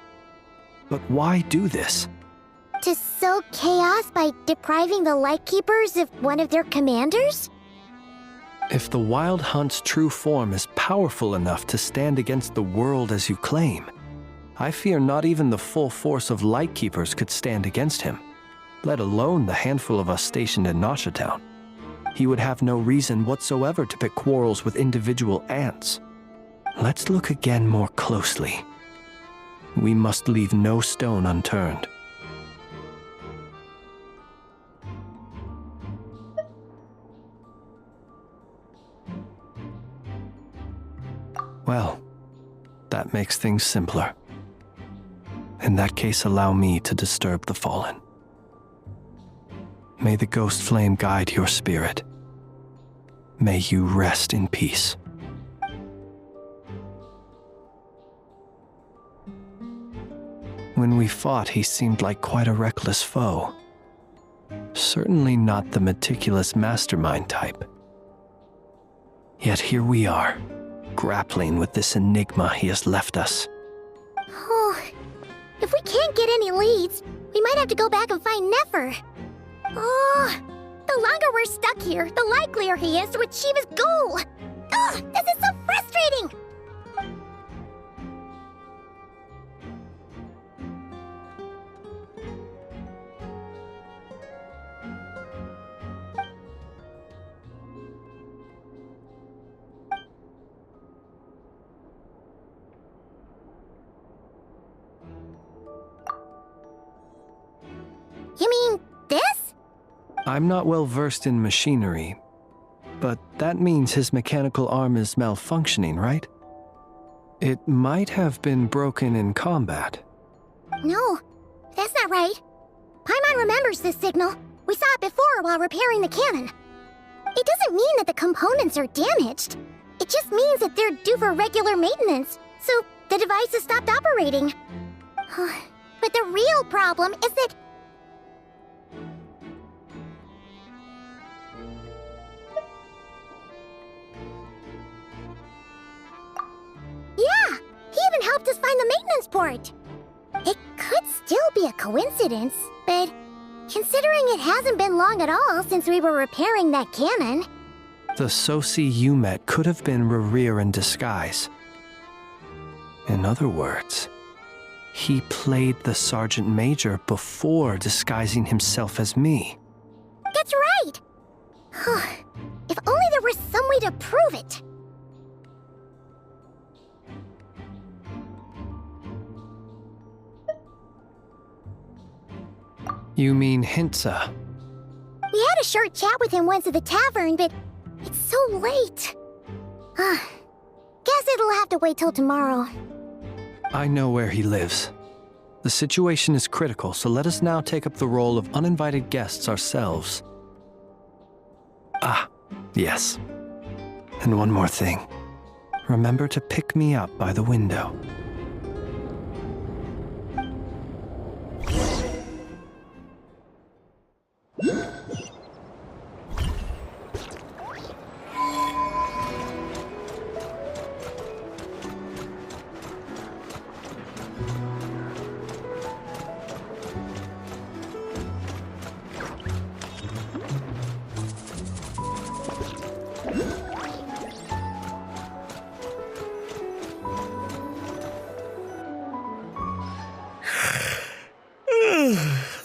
But why do this? To sow chaos by depriving the Lightkeepers of one of their commanders? If the Wild Hunt's true form is powerful enough to stand against the world as you claim, I fear not even the full force of Lightkeepers could stand against him, let alone the handful of us stationed in Noshatown. He would have no reason whatsoever to pick quarrels with individual ants. Let's look again more closely. We must leave no stone unturned. Well, that makes things simpler. In that case, allow me to disturb the fallen. May the ghost flame guide your spirit. May you rest in peace. When we fought, he seemed like quite a reckless foe. Certainly not the meticulous mastermind type. Yet here we are, grappling with this enigma he has left us. Oh, if we can't get any leads, we might have to go back and find Nefer. Oh, the longer we're stuck here, the likelier he is to achieve his goal. Oh, this is so frustrating! You mean this? I'm not well versed in machinery, but that means his mechanical arm is malfunctioning, right? It might have been broken in combat. No, that's not right. Paimon remembers this signal. We saw it before while repairing the cannon. It doesn't mean that the components are damaged. It just means that they're due for regular maintenance, so the device has stopped operating. But the real problem is that... Yeah! He even helped us find the maintenance port! It could still be a coincidence, but considering it hasn't been long at all since we were repairing that cannon... The Sosi you met could have been Rerir in disguise. In other words, he played the Sergeant Major before disguising himself as me. That's right! If only there was some way to prove it! You mean Hintsa? We had a short chat with him once at the tavern, but it's so late. Guess it'll have to wait till tomorrow. I know where he lives. The situation is critical, so let us now take up the role of uninvited guests ourselves. Ah, yes. And one more thing. Remember to pick me up by the window.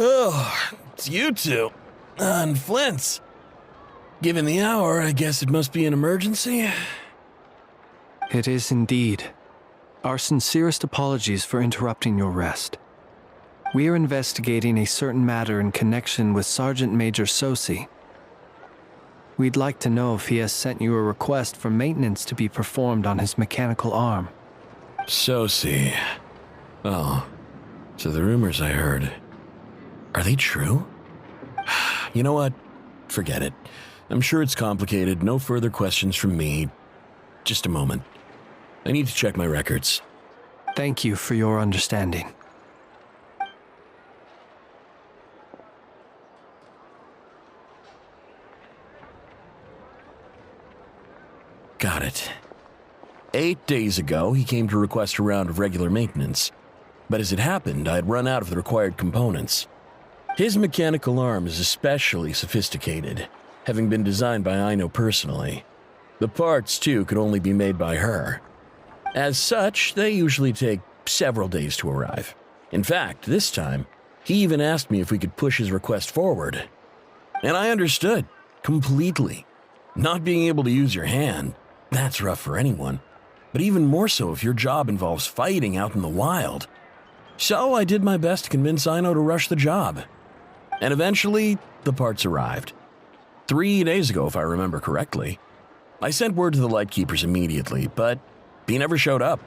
Oh, it's you two. On Flint's. Given the hour, I guess it must be an emergency. It is indeed. Our sincerest apologies for interrupting your rest. We are investigating a certain matter in connection with Sergeant Major Sosi. We'd like to know if he has sent you a request for maintenance to be performed on his mechanical arm. Sosi. Oh, so the rumors I heard, are they true? You know what? Forget it. I'm sure it's complicated. No further questions from me. Just a moment. I need to check my records. Thank you for your understanding. Got it. 8 days ago, he came to request a round of regular maintenance. But as it happened, I had run out of the required components. His mechanical arm is especially sophisticated, having been designed by Aino personally. The parts, too, could only be made by her. As such, they usually take several days to arrive. In fact, this time, he even asked me if we could push his request forward. And I understood, completely. Not being able to use your hand, that's rough for anyone. But even more so if your job involves fighting out in the wild. So I did my best to convince Aino to rush the job. And eventually, the parts arrived. 3 days ago, if I remember correctly. I sent word to the Lightkeepers immediately, but he never showed up.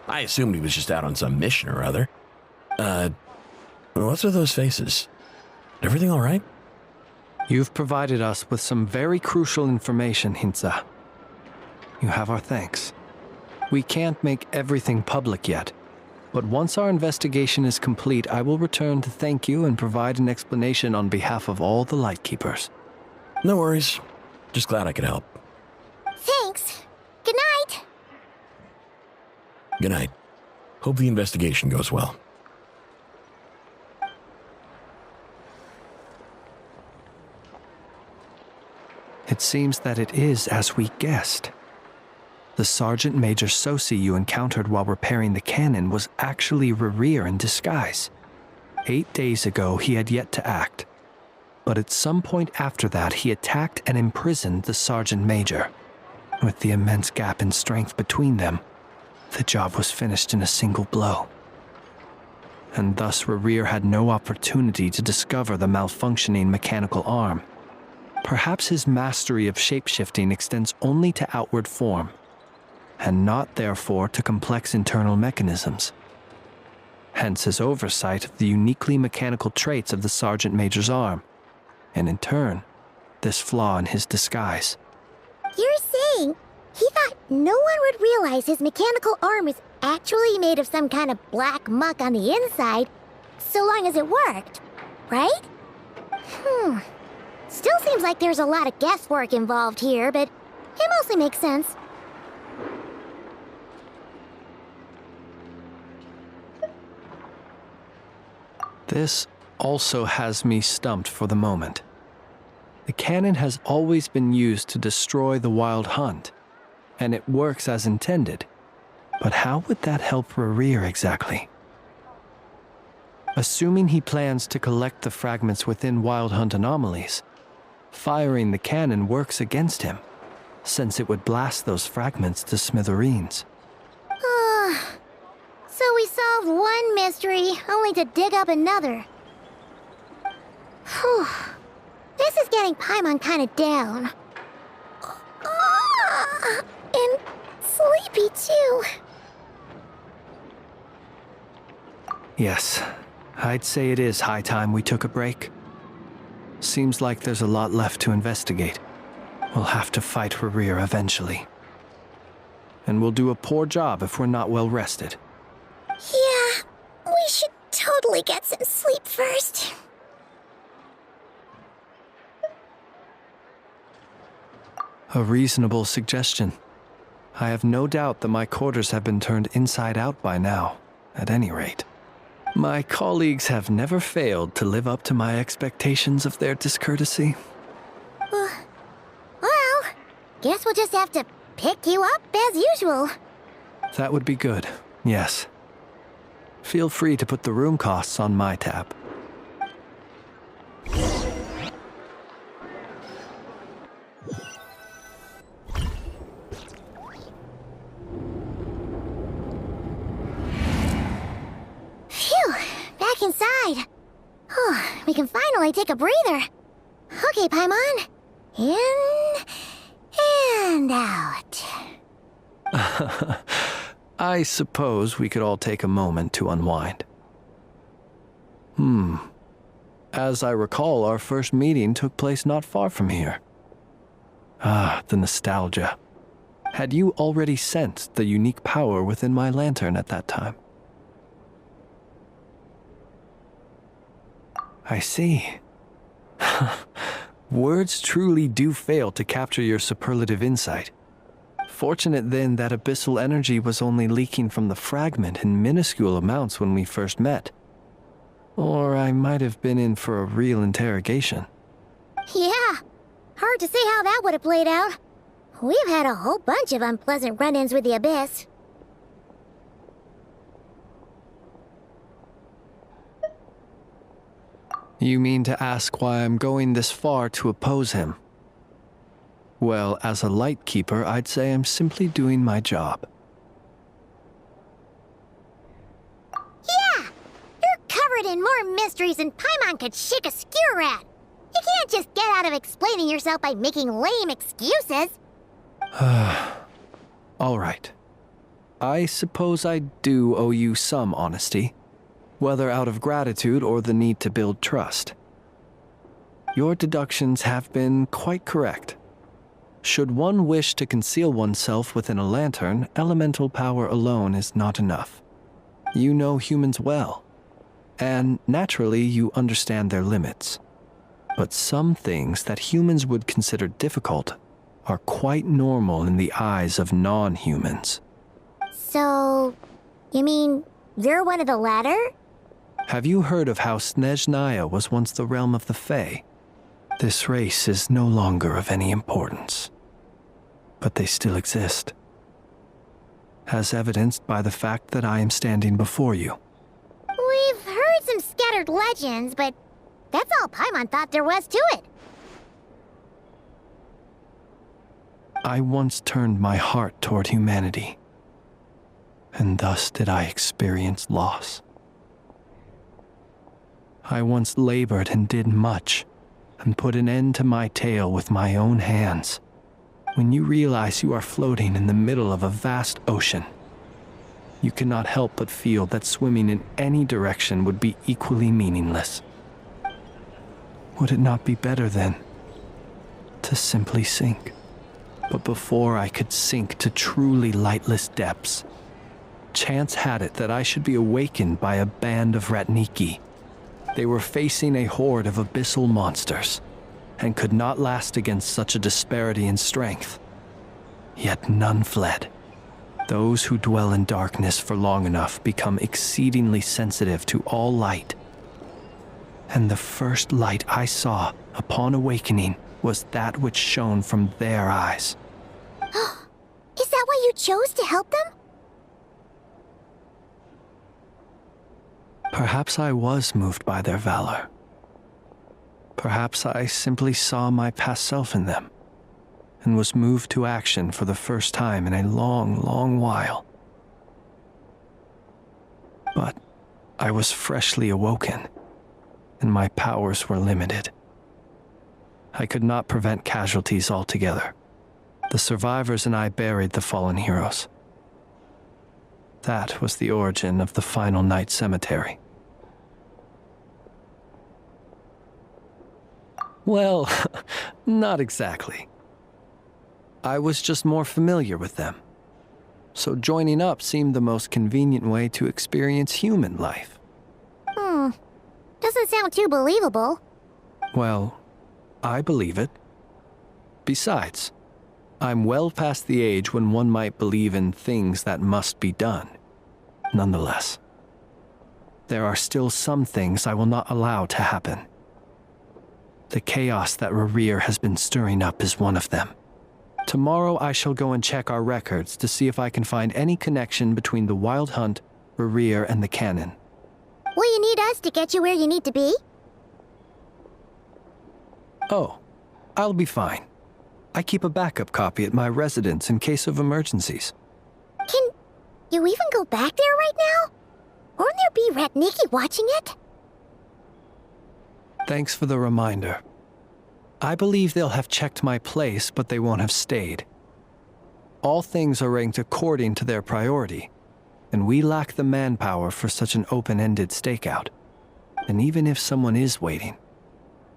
I assumed he was just out on some mission or other. What's with those faces? Everything all right? You've provided us with some very crucial information, Hintsa. You have our thanks. We can't make everything public yet, but once our investigation is complete, I will return to thank you and provide an explanation on behalf of all the Lightkeepers. No worries. Just glad I could help. Thanks. Good night. Good night. Hope the investigation goes well. It seems that it is as we guessed. The Sergeant Major Sosi you encountered while repairing the cannon was actually Rerir in disguise. 8 days ago, he had yet to act. But at some point after that, he attacked and imprisoned the Sergeant Major. With the immense gap in strength between them, the job was finished in a single blow. And thus Rerir had no opportunity to discover the malfunctioning mechanical arm. Perhaps his mastery of shapeshifting extends only to outward form, and not therefore to complex internal mechanisms. Hence his oversight of the uniquely mechanical traits of the Sergeant Major's arm, and in turn, this flaw in his disguise. You're saying he thought no one would realize his mechanical arm was actually made of some kind of black muck on the inside, so long as it worked, right? Still seems like there's a lot of guesswork involved here, but it mostly makes sense. This also has me stumped for the moment. The cannon has always been used to destroy the Wild Hunt, and it works as intended. But how would that help Rerir exactly? Assuming he plans to collect the fragments within Wild Hunt anomalies, firing the cannon works against him, since it would blast those fragments to smithereens. So we solved one mystery, only to dig up another. Whew. This is getting Paimon kind of down. And sleepy too. Yes, I'd say it is high time we took a break. Seems like there's a lot left to investigate. We'll have to fight Rerir eventually. And we'll do a poor job if we're not well rested. Yeah, we should totally get some sleep first. A reasonable suggestion. I have no doubt that my quarters have been turned inside out by now, at any rate. My colleagues have never failed to live up to my expectations of their discourtesy. Well, guess we'll just have to pick you up as usual. That would be good, yes. Feel free to put the room costs on my tab. Phew, back inside. We can finally take a breather. Okay, Paimon. In and out. I suppose we could all take a moment to unwind. As I recall, our first meeting took place not far from here. The nostalgia. Had you already sensed the unique power within my lantern at that time? I see. Words truly do fail to capture your superlative insight. Fortunate then that abyssal energy was only leaking from the fragment in minuscule amounts when we first met. Or I might have been in for a real interrogation. Yeah, hard to say how that would have played out. we've had a whole bunch of unpleasant run-ins with the Abyss. You mean to ask why I'm going this far to oppose him? Well, as a light keeper, I'd say I'm simply doing my job. Yeah! You're covered in more mysteries than Paimon could shake a skewer at. You can't just get out of explaining yourself by making lame excuses. All right. I suppose I do owe you some honesty, whether out of gratitude or the need to build trust. Your deductions have been quite correct. Should one wish to conceal oneself within a lantern, elemental power alone is not enough. You know humans well, and naturally you understand their limits. But some things that humans would consider difficult are quite normal in the eyes of non-humans. So, you mean you're one of the latter? Have you heard of how Snezhnaya was once the realm of the Fae? This race is no longer of any importance, but they still exist, as evidenced by the fact that I am standing before you. We've heard some scattered legends, but that's all Paimon thought there was to it. I once turned my heart toward humanity, and thus did I experience loss. I once labored and did much, and put an end to my tale with my own hands. When you realize you are floating in the middle of a vast ocean, you cannot help but feel that swimming in any direction would be equally meaningless. Would it not be better, then, to simply sink? But before I could sink to truly lightless depths, chance had it that I should be awakened by a band of Ratniki. They were facing a horde of abyssal monsters, and could not last against such a disparity in strength. Yet none fled. Those who dwell in darkness for long enough become exceedingly sensitive to all light. And the first light I saw upon awakening was that which shone from their eyes. Is that why you chose to help them? Perhaps I was moved by their valor. Perhaps I simply saw my past self in them, and was moved to action for the first time in a long, long while. But I was freshly awoken, and my powers were limited. I could not prevent casualties altogether. The survivors and I buried the fallen heroes. That was the origin of the final night cemetery. Well, not exactly. I was just more familiar with them. So joining up seemed the most convenient way to experience human life. Doesn't sound too believable. Well, I believe it. Besides, I'm well past the age when one might believe in things that must be done. Nonetheless, there are still some things I will not allow to happen. The chaos that Rerir has been stirring up is one of them. Tomorrow I shall go and check our records to see if I can find any connection between the Wild Hunt, Rerir, and the Canon. Will you need us to get you where you need to be? Oh, I'll be fine. I keep a backup copy at my residence in case of emergencies. Can you even go back there right now? Won't there be Ratniki watching it? Thanks for the reminder. I believe they'll have checked my place, but they won't have stayed. All things are ranked according to their priority, and we lack the manpower for such an open-ended stakeout. And even if someone is waiting,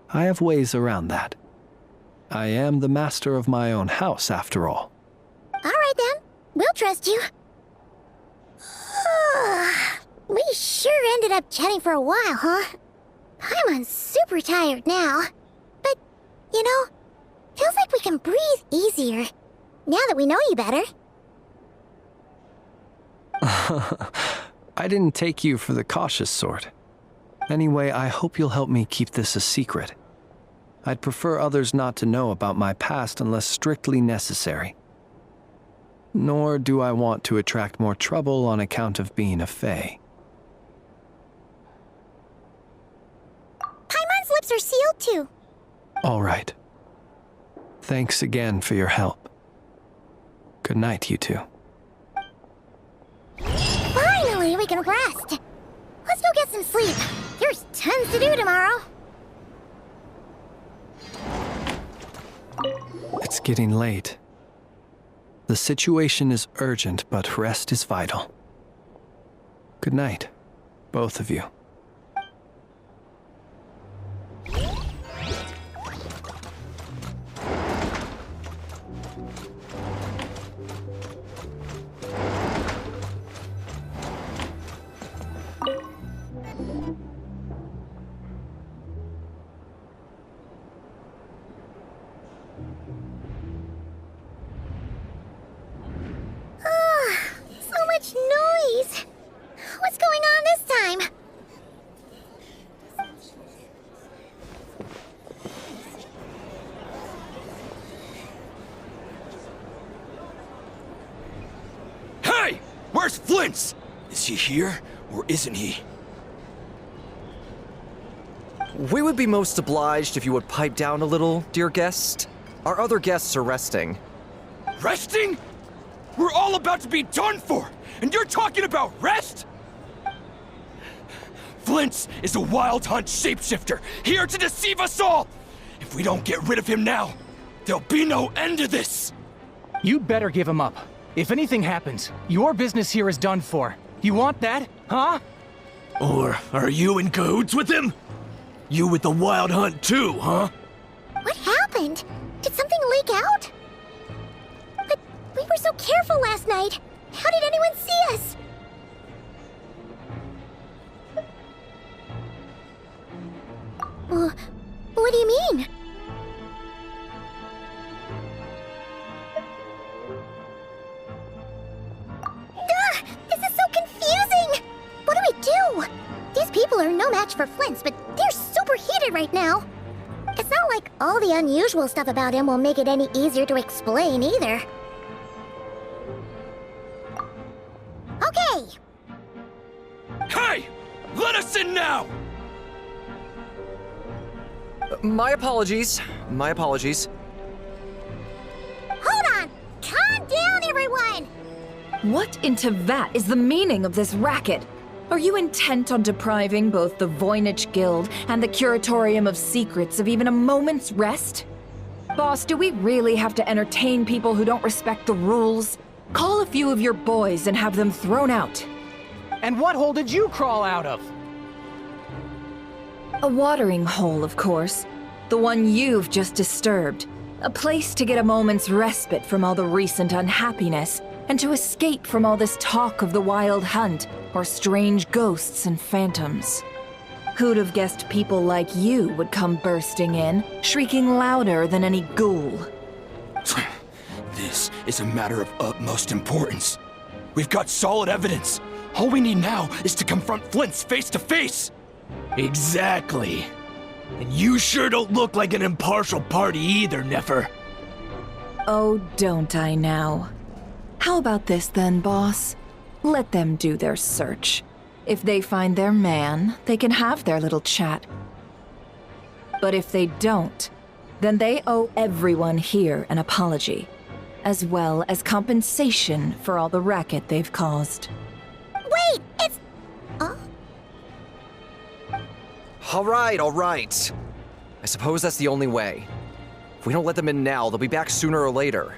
I have ways around that. I am the master of my own house, after all. All right then, we'll trust you. We sure ended up chatting for a while, huh? Paimon's super tired now. But, you know, feels like we can breathe easier, now that we know you better. I didn't take you for the cautious sort. Anyway, I hope you'll help me keep this a secret. I'd prefer others not to know about my past unless strictly necessary. Nor do I want to attract more trouble on account of being a fae. Paimon's lips are sealed too. All right. Thanks again for your help. Good night, you two. Finally, we can rest. Let's go get some sleep. There's tons to do tomorrow. It's getting late. The situation is urgent, but rest is vital. Good night, both of you. So much noise. What's going on this time? Hey! Where's Flint's? Is he here, or isn't he? We would be most obliged if you would pipe down a little, dear guest. Our other guests are resting. Resting? We're all about to be done for, and you're talking about rest? Flint's is a wild hunt shapeshifter, here to deceive us all! If we don't get rid of him now, there'll be no end to this! You'd better give him up. If anything happens, your business here is done for. You want that, huh? Or are you in cahoots with him? You with the wild hunt too, huh? What happened? Did something leak out? But we were so careful last night. How did anyone see us? What do you mean? This is so confusing! What do we do? These people are no match for Flint's, but they're super heated right now. It's not like all the unusual stuff about him will make it any easier to explain either. Okay! Hey! Let us in now! My apologies. My apologies. Hold on! Calm down, everyone! What in Tevat is the meaning of this racket? Are you intent on depriving both the Voynich Guild and the Curatorium of Secrets of even a moment's rest? Boss, do we really have to entertain people who don't respect the rules? Call a few of your boys and have them thrown out. And what hole did you crawl out of? A watering hole, of course. The one you've just disturbed. A place to get a moment's respite from all the recent unhappiness, and to escape from all this talk of the wild hunt, or strange ghosts and phantoms. Who'd have guessed people like you would come bursting in, shrieking louder than any ghoul? This is a matter of utmost importance. We've got solid evidence. All we need now is to confront Flint's face to face. Exactly. And you sure don't look like an impartial party either, Nefer. Oh, don't I now? How about this then, boss? Let them do their search. If they find their man, they can have their little chat. But if they don't, then they owe everyone here an apology, as well as compensation for all the racket they've caused. Wait, it's... All right. I suppose that's the only way. If we don't let them in now, they'll be back sooner or later.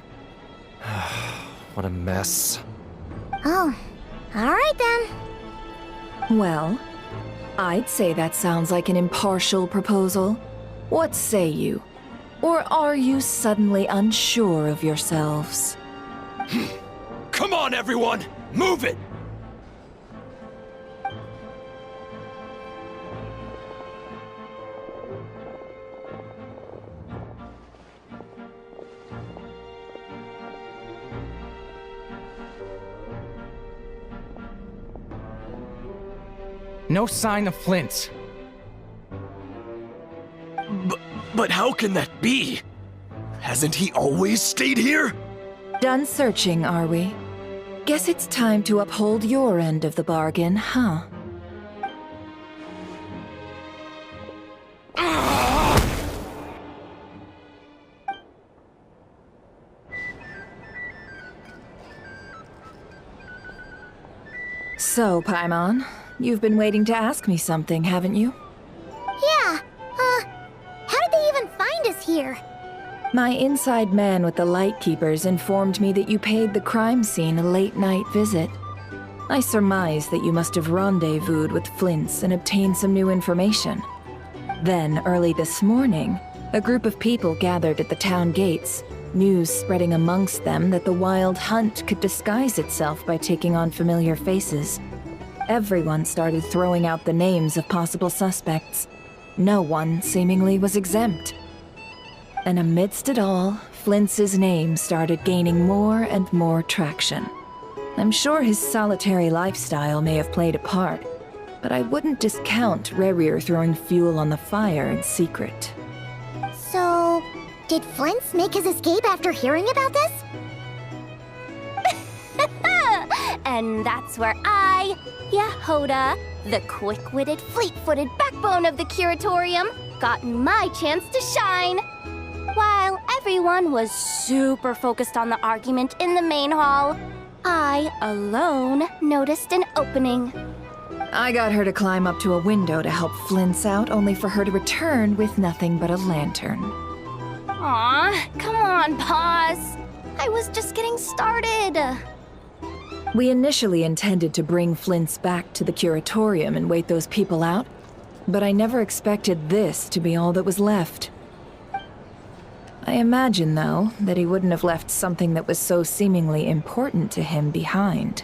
What a mess. Oh, all right then. Well, I'd say that sounds like an impartial proposal. What say you? Or are you suddenly unsure of yourselves? Come on, everyone! Move it! No sign of Flint's. But how can that be? Hasn't he always stayed here? Done searching, are we? Guess it's time to uphold your end of the bargain, huh? So, Paimon, you've been waiting to ask me something, haven't you? Yeah, how did they even find us here? My inside man with the Lightkeepers informed me that you paid the crime scene a late-night visit. I surmise that you must have rendezvoused with Flint's and obtained some new information. Then, early this morning, a group of people gathered at the town gates, news spreading amongst them that the Wild Hunt could disguise itself by taking on familiar faces. Everyone started throwing out the names of possible suspects. No one, seemingly, was exempt. And amidst it all, Flint's name started gaining more and more traction. I'm sure his solitary lifestyle may have played a part, but I wouldn't discount Rerir throwing fuel on the fire in secret. So, did Flint's make his escape after hearing about this? And that's where I, Yehoda, the quick-witted, fleet-footed backbone of the Curatorium, got my chance to shine. While everyone was super focused on the argument in the main hall, I alone noticed an opening. I got her to climb up to a window to help Flint's out, only for her to return with nothing but a lantern. Aw, come on, pause. I was just getting started. We initially intended to bring Flint's back to the Curatorium and wait those people out, but I never expected this to be all that was left. I imagine, though, that he wouldn't have left something that was so seemingly important to him behind.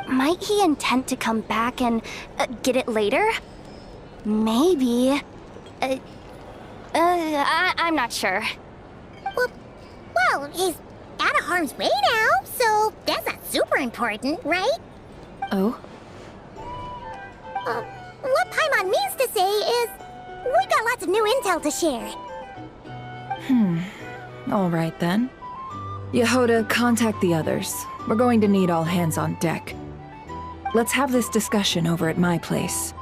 Might he intend to come back and get it later? Maybe. I'm not sure. Well, he's out of harm's way now, so that's not super important, right? Oh? What Paimon means to say is, we've got lots of new intel to share. All right then. Yehoda, contact the others. We're going to need all hands on deck. Let's have this discussion over at my place.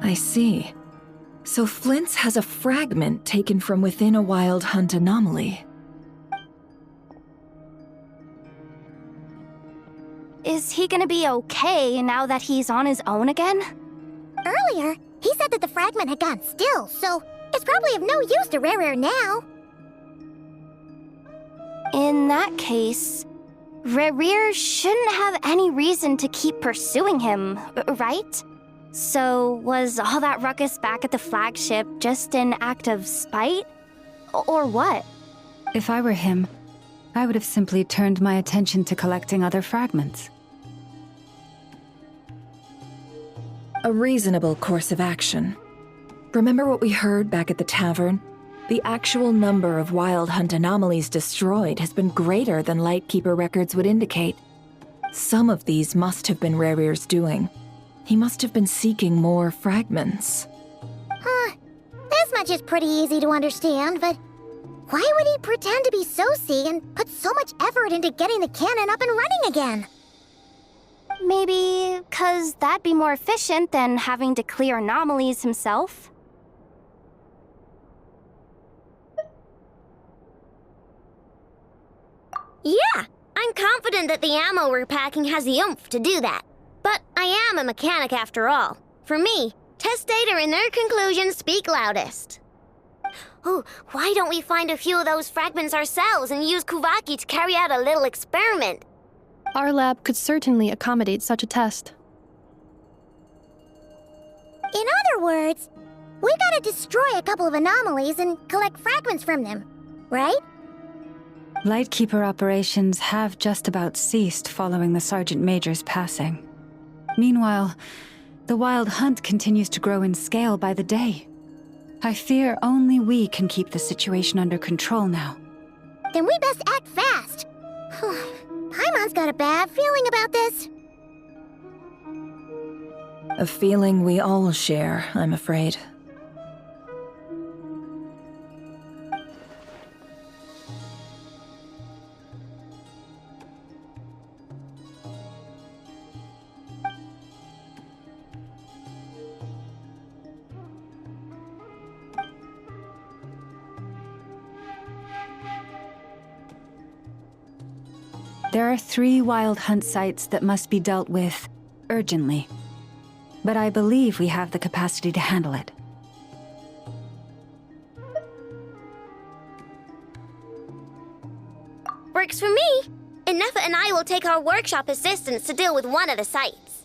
I see. So Flint's has a fragment taken from within a Wild Hunt anomaly. Is he gonna be okay now that he's on his own again? Earlier, he said that the fragment had gone still, so it's probably of no use to Rerir now. In that case, Rerir shouldn't have any reason to keep pursuing him, right? So, was all that ruckus back at the flagship just an act of spite? Or what? If I were him, I would have simply turned my attention to collecting other fragments. A reasonable course of action. Remember what we heard back at the tavern? The actual number of Wild Hunt anomalies destroyed has been greater than Lightkeeper records would indicate. Some of these must have been Rerir's doing. He must have been seeking more fragments. This much is pretty easy to understand, but why would he pretend to be Soci and put so much effort into getting the cannon up and running again? Maybe 'cause that'd be more efficient than having to clear anomalies himself? Yeah, I'm confident that the ammo we're packing has the oomph to do that. But I am a mechanic after all. For me, 10 test data and their conclusions speak loudest. Oh, why don't we find a few of those fragments ourselves and use Kuvaki to carry out a little experiment? Our lab could certainly accommodate such a test. In other words, we gotta destroy a couple of anomalies and collect fragments from them, right? Lightkeeper operations have just about ceased following the Sergeant Major's passing. Meanwhile, the Wild Hunt continues to grow in scale by the day. I fear only we can keep the situation under control now. Then we best act fast. Paimon's got a bad feeling about this. A feeling we all share, I'm afraid. There are 3 Wild Hunt sites that must be dealt with urgently. But I believe we have the capacity to handle it. Works for me. Nefa and I will take our workshop assistants to deal with one of the sites.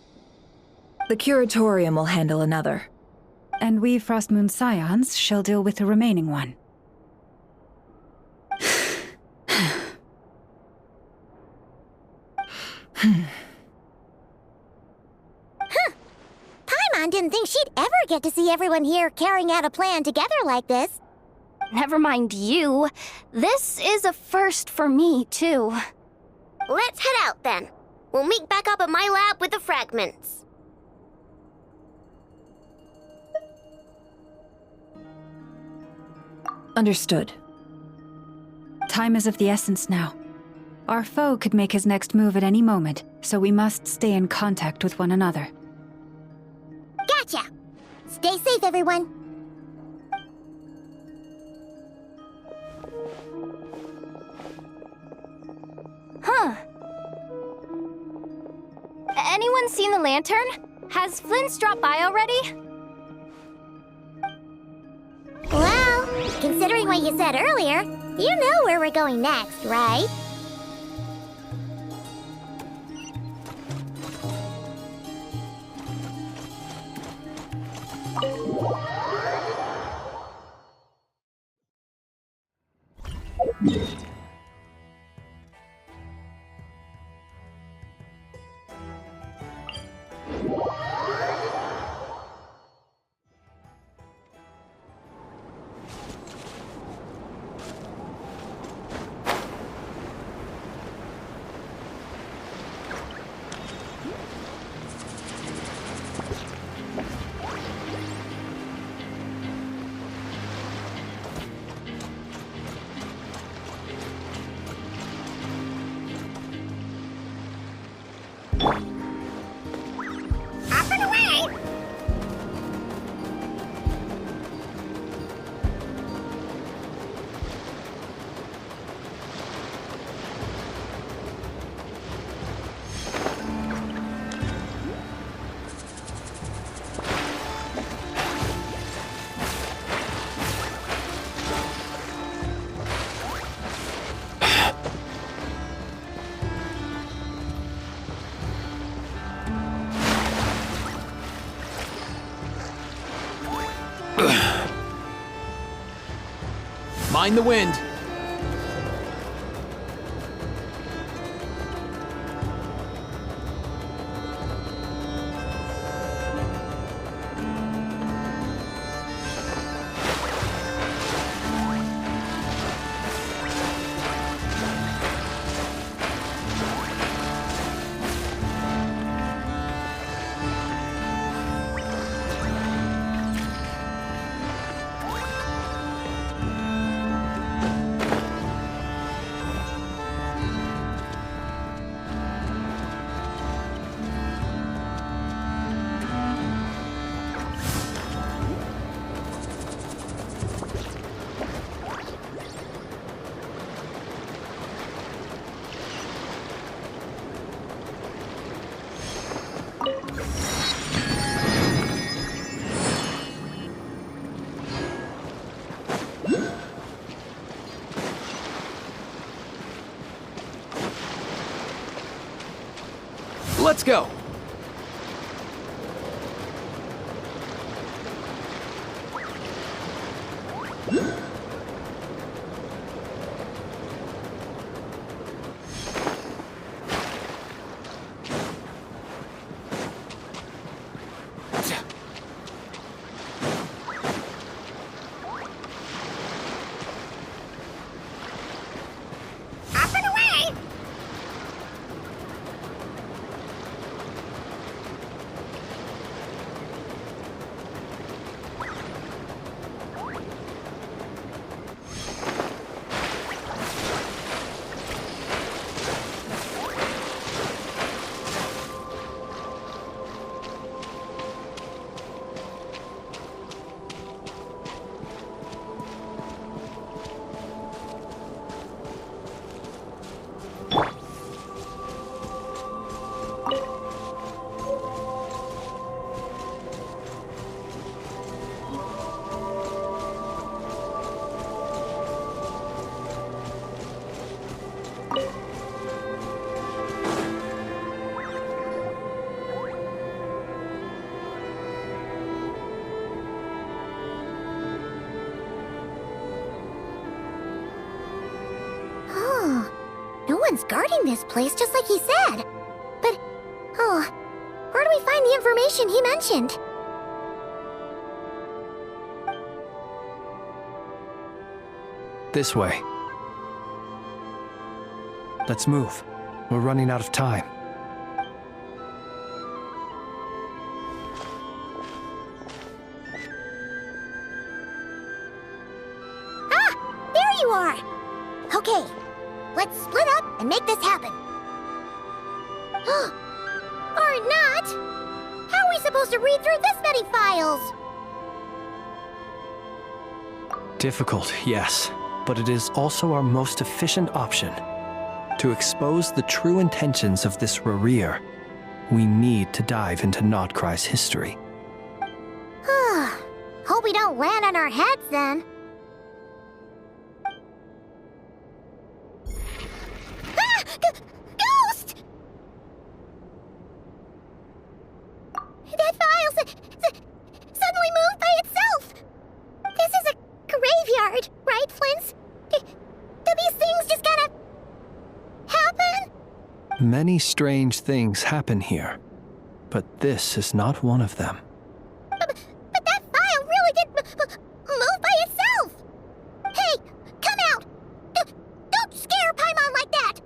The Curatorium will handle another. And we Frostmoon Scions shall deal with the remaining one. Paimon didn't think she'd ever get to see everyone here carrying out a plan together like this. Never mind you. This is a first for me, too. Let's head out, then. We'll meet back up at my lab with the fragments. Understood. Time is of the essence now. Our foe could make his next move at any moment, so we must stay in contact with one another. Gotcha! Stay safe, everyone. Huh. Anyone seen the lantern? Has Flint's dropped by already? Well, considering what you said earlier, you know where we're going next, right? Up and away! Mind the wind. Let's go! No one's guarding this place, just like he said. But, where do we find the information he mentioned? This way. Let's move. We're running out of time. Ah! There you are! Okay, let's split up and make this happen. Or not! How are we supposed to read through this many files? Difficult, yes, but it is also our most efficient option. To expose the true intentions of this Rereer, we need to dive into Notcry's history. Hope we don't land on our heads then. Ghost! That file suddenly moved by itself. This is a graveyard, right, Flint? Do these things just kind of happen? Many strange things happen here, but this is not one of them. But that file really did move by itself! Hey, come out! Don't scare Paimon like that!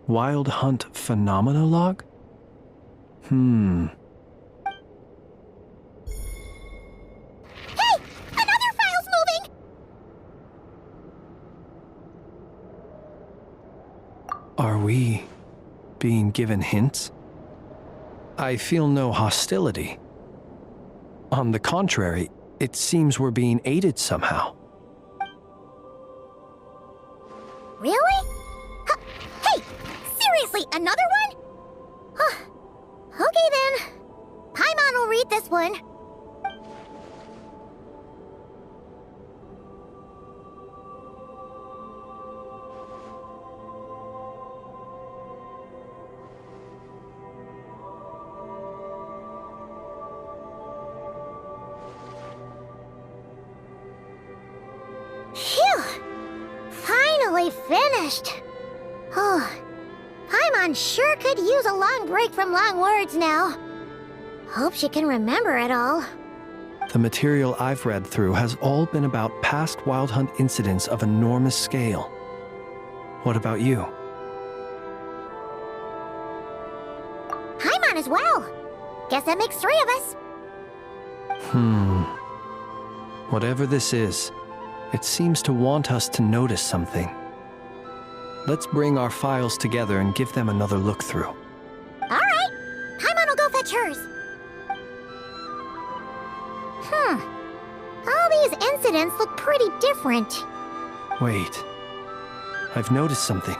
Wild Hunt Phenomenologue? Hey! Another file's moving! Are we being given hints? I feel no hostility. On the contrary, it seems we're being aided somehow. Really? Hey! Seriously, another one? Okay then. Paimon will read this one. Phew! Finally finished. Paimon sure could use a long break from long words now. Hope she can remember it all. The material I've read through has all been about past Wild Hunt incidents of enormous scale. What about you? Paimon as well. Guess that makes 3 of us. Whatever this is, it seems to want us to notice something. Let's bring our files together and give them another look through. All right. Paimon will go fetch hers. All these incidents look pretty different. Wait. I've noticed something.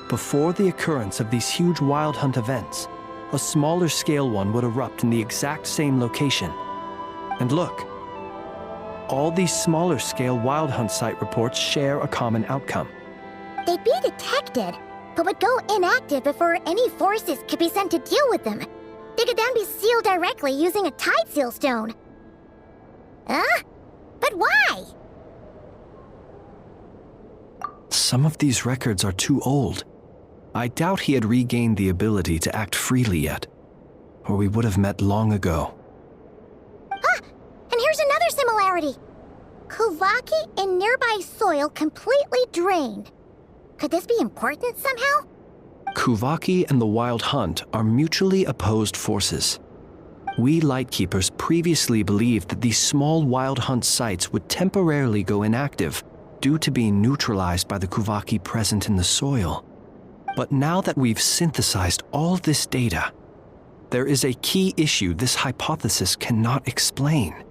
Before the occurrence of these huge Wild Hunt events, a smaller scale one would erupt in the exact same location. And look, all these smaller scale Wild Hunt site reports share a common outcome. They'd be detected, but would go inactive before any forces could be sent to deal with them. They could then be sealed directly using a tide seal stone. Huh? But why? Some of these records are too old. I doubt he had regained the ability to act freely yet, or we would have met long ago. Ah! And here's another similarity. Kuvaki and nearby soil completely drained. Could this be important somehow? Kuvaki and the Wild Hunt are mutually opposed forces. We Lightkeepers previously believed that these small Wild Hunt sites would temporarily go inactive due to being neutralized by the Kuvaki present in the soil. But now that we've synthesized all this data, there is a key issue this hypothesis cannot explain.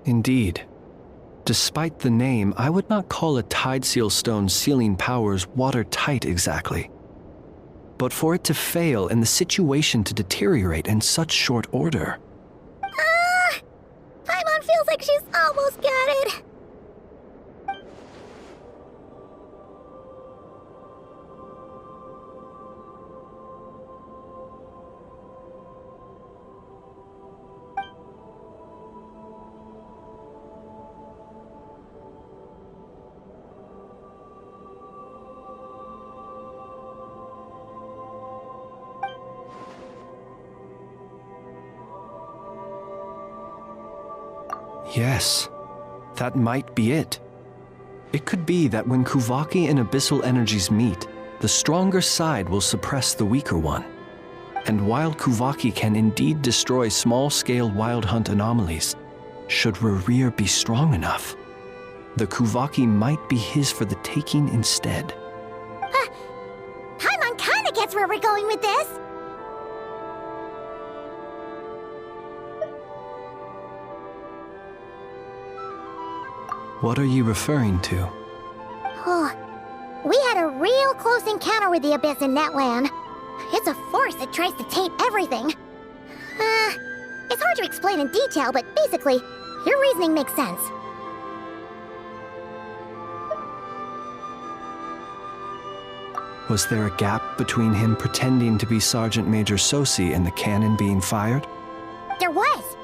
Indeed. Despite the name, I would not call a tide seal stone's sealing powers watertight exactly. But for it to fail and the situation to deteriorate in such short order. Paimon feels like she's almost got it. Yes, that might be it. It could be that when Kuvaki and Abyssal energies meet, the stronger side will suppress the weaker one. And while Kuvaki can indeed destroy small-scale Wild Hunt anomalies, should Rerir be strong enough, the Kuvaki might be his for the taking instead. Paimon kinda gets where we're going with this. What are you referring to? Oh, we had a real close encounter with the Abyss in Netland. It's a force that tries to taint everything. It's hard to explain in detail, but basically, your reasoning makes sense. Was there a gap between him pretending to be Sergeant Major Sosi and the cannon being fired? There was.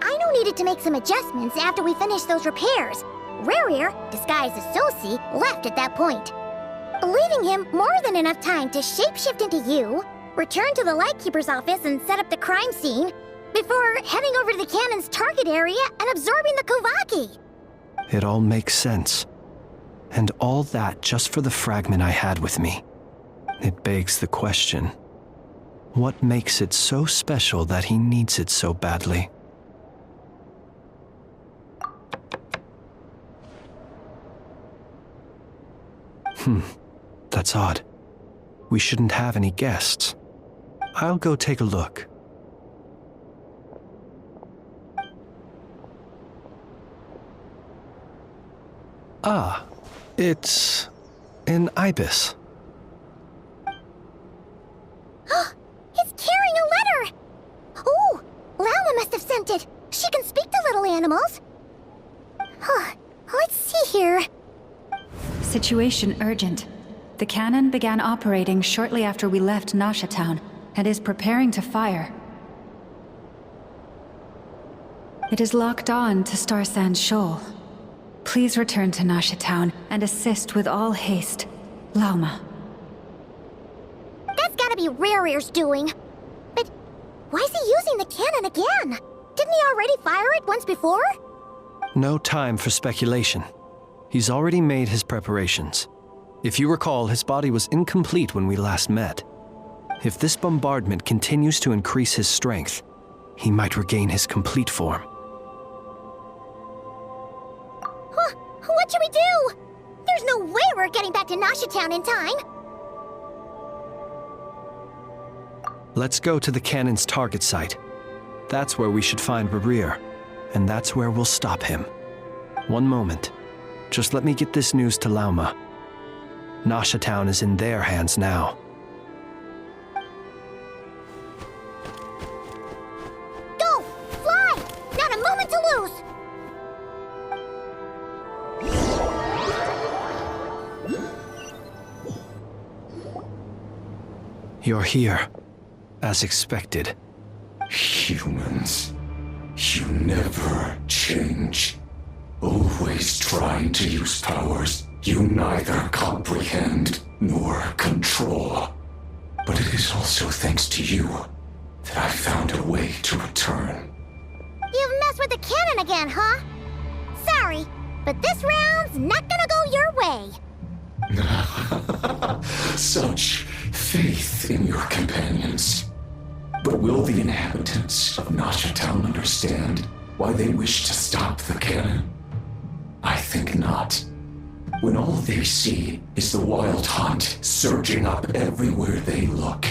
Aino needed to make some adjustments after we finished those repairs. Rerir, disguised as Sosi, left at that point, leaving him more than enough time to shapeshift into you, return to the Lightkeeper's office and set up the crime scene, before heading over to the cannon's target area and absorbing the Kuvaki. It all makes sense. And all that just for the fragment I had with me. It begs the question, what makes it so special that he needs it so badly? That's odd. We shouldn't have any guests. I'll go take a look. Ah, it's an ibis. It's carrying a letter! Ooh, Lala must have sent it. She can speak to little animals. Let's see here. Situation urgent. The cannon began operating shortly after we left Nasha Town and is preparing to fire. It is locked on to Star Sand Shoal. Please return to Nasha Town and assist with all haste. Lauma. That's gotta be Rerir's doing. But why is he using the cannon again? Didn't he already fire it once before? No time for speculation. He's already made his preparations. If you recall, his body was incomplete when we last met. If this bombardment continues to increase his strength, he might regain his complete form. What should we do? There's no way we're getting back to Nasha Town in time. Let's go to the cannon's target site. That's where we should find Rerir, and that's where we'll stop him. One moment. Just let me get this news to Lauma. Nasha Town is in their hands now. Go! Fly! Not a moment to lose! You're here, as expected. Humans, you never change. Always trying to use powers you neither comprehend nor control. But it is also thanks to you that I found a way to return. You've messed with the cannon again, huh? Sorry, but this round's not gonna go your way. Such faith in your companions. But will the inhabitants of Nasha Town understand why they wish to stop the cannon? I think not. When all they see is the wild hunt surging up everywhere they look,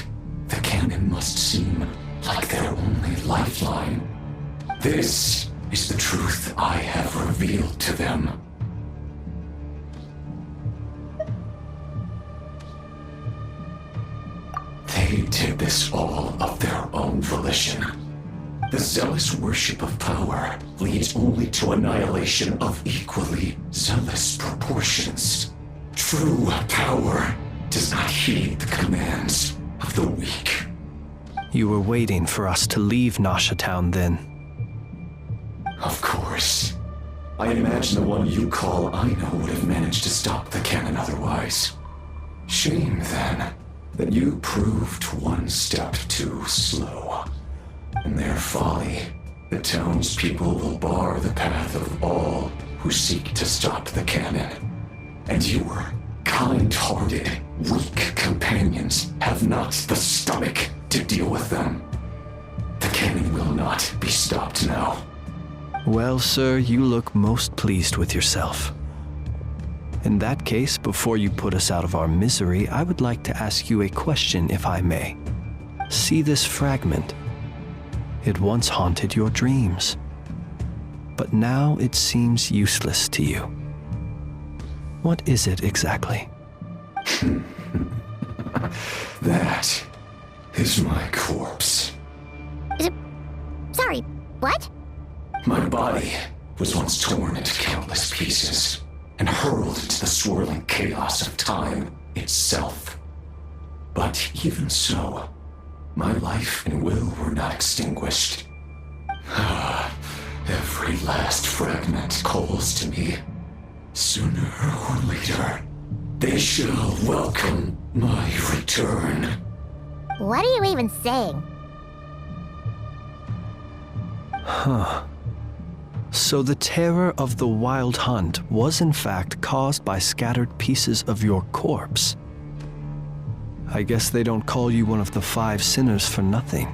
the cannon must seem like their only lifeline. This is the truth I have revealed to them. They did this all of their own volition. The zealous worship of power leads only to annihilation of equally zealous proportions. True power does not heed the commands of the weak. You were waiting for us to leave Nasha Town then. Of course. I imagine the one you call Aino would have managed to stop the cannon otherwise. Shame, then, that you proved one step too slow. In their folly, the townspeople will bar the path of all who seek to stop the cannon. And your kind-hearted, weak companions have not the stomach to deal with them. The cannon will not be stopped now. Well, sir, you look most pleased with yourself. In that case, before you put us out of our misery, I would like to ask you a question, if I may. See this fragment? It once haunted your dreams, but now it seems useless to you. What is it exactly? That is my corpse. Sorry, what? My body was once torn into countless pieces and hurled into the swirling chaos of time itself. But even so, my life and will were not extinguished. Every last fragment calls to me. Sooner or later, they shall welcome my return. What are you even saying? Huh. So the terror of the wild hunt was in fact caused by scattered pieces of your corpse. I guess they don't call you one of the 5 sinners for nothing.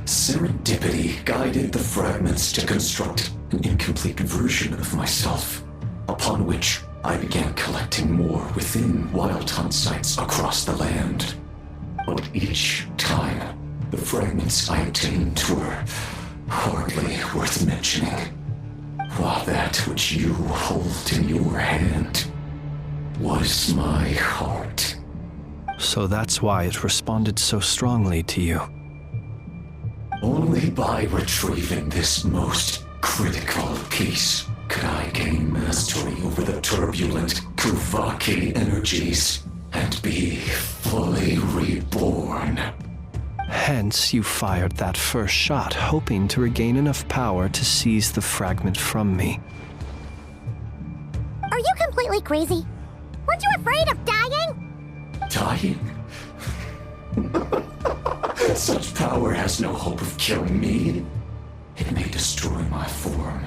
Serendipity guided the fragments to construct an incomplete version of myself, upon which I began collecting more within wild hunt sites across the land. But each time, the fragments I obtained were hardly worth mentioning, while that which you hold in your hand was my heart. So that's why it responded so strongly to you. Only by retrieving this most critical piece could I gain mastery over the turbulent Kuvaki energies and be fully reborn. Hence, you fired that first shot, hoping to regain enough power to seize the fragment from me. Are you completely crazy? Weren't you afraid of dying? Dying? Such power has no hope of killing me. It may destroy my form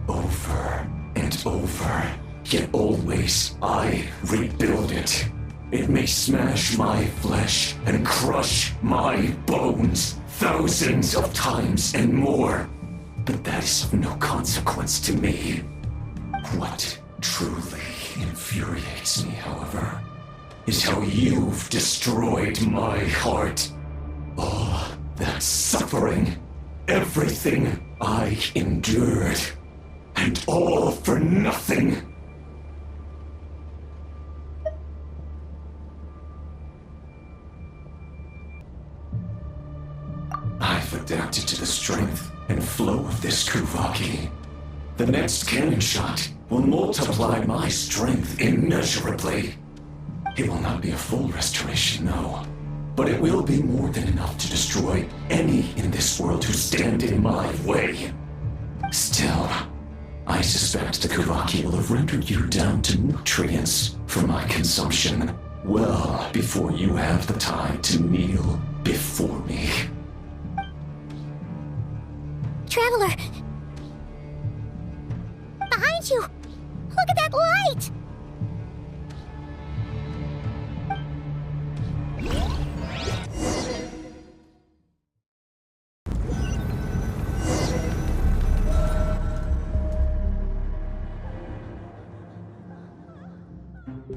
over and over, yet always I rebuild it. It may smash my flesh and crush my bones thousands of times and more, but that is of no consequence to me. What truly infuriates me, however, is how you've destroyed my heart. All that suffering, everything I endured, and all for nothing. adapted to the strength and flow of this Kuvaki. The next cannon shot will multiply my strength immeasurably. It will not be a full restoration, no, but it will be more than enough to destroy any in this world who stand in my way. Still, I suspect the Kuvaki will have rendered you down to nutrients for my consumption well before you have the time to kneel before me. Traveler! Behind you! Look at that light!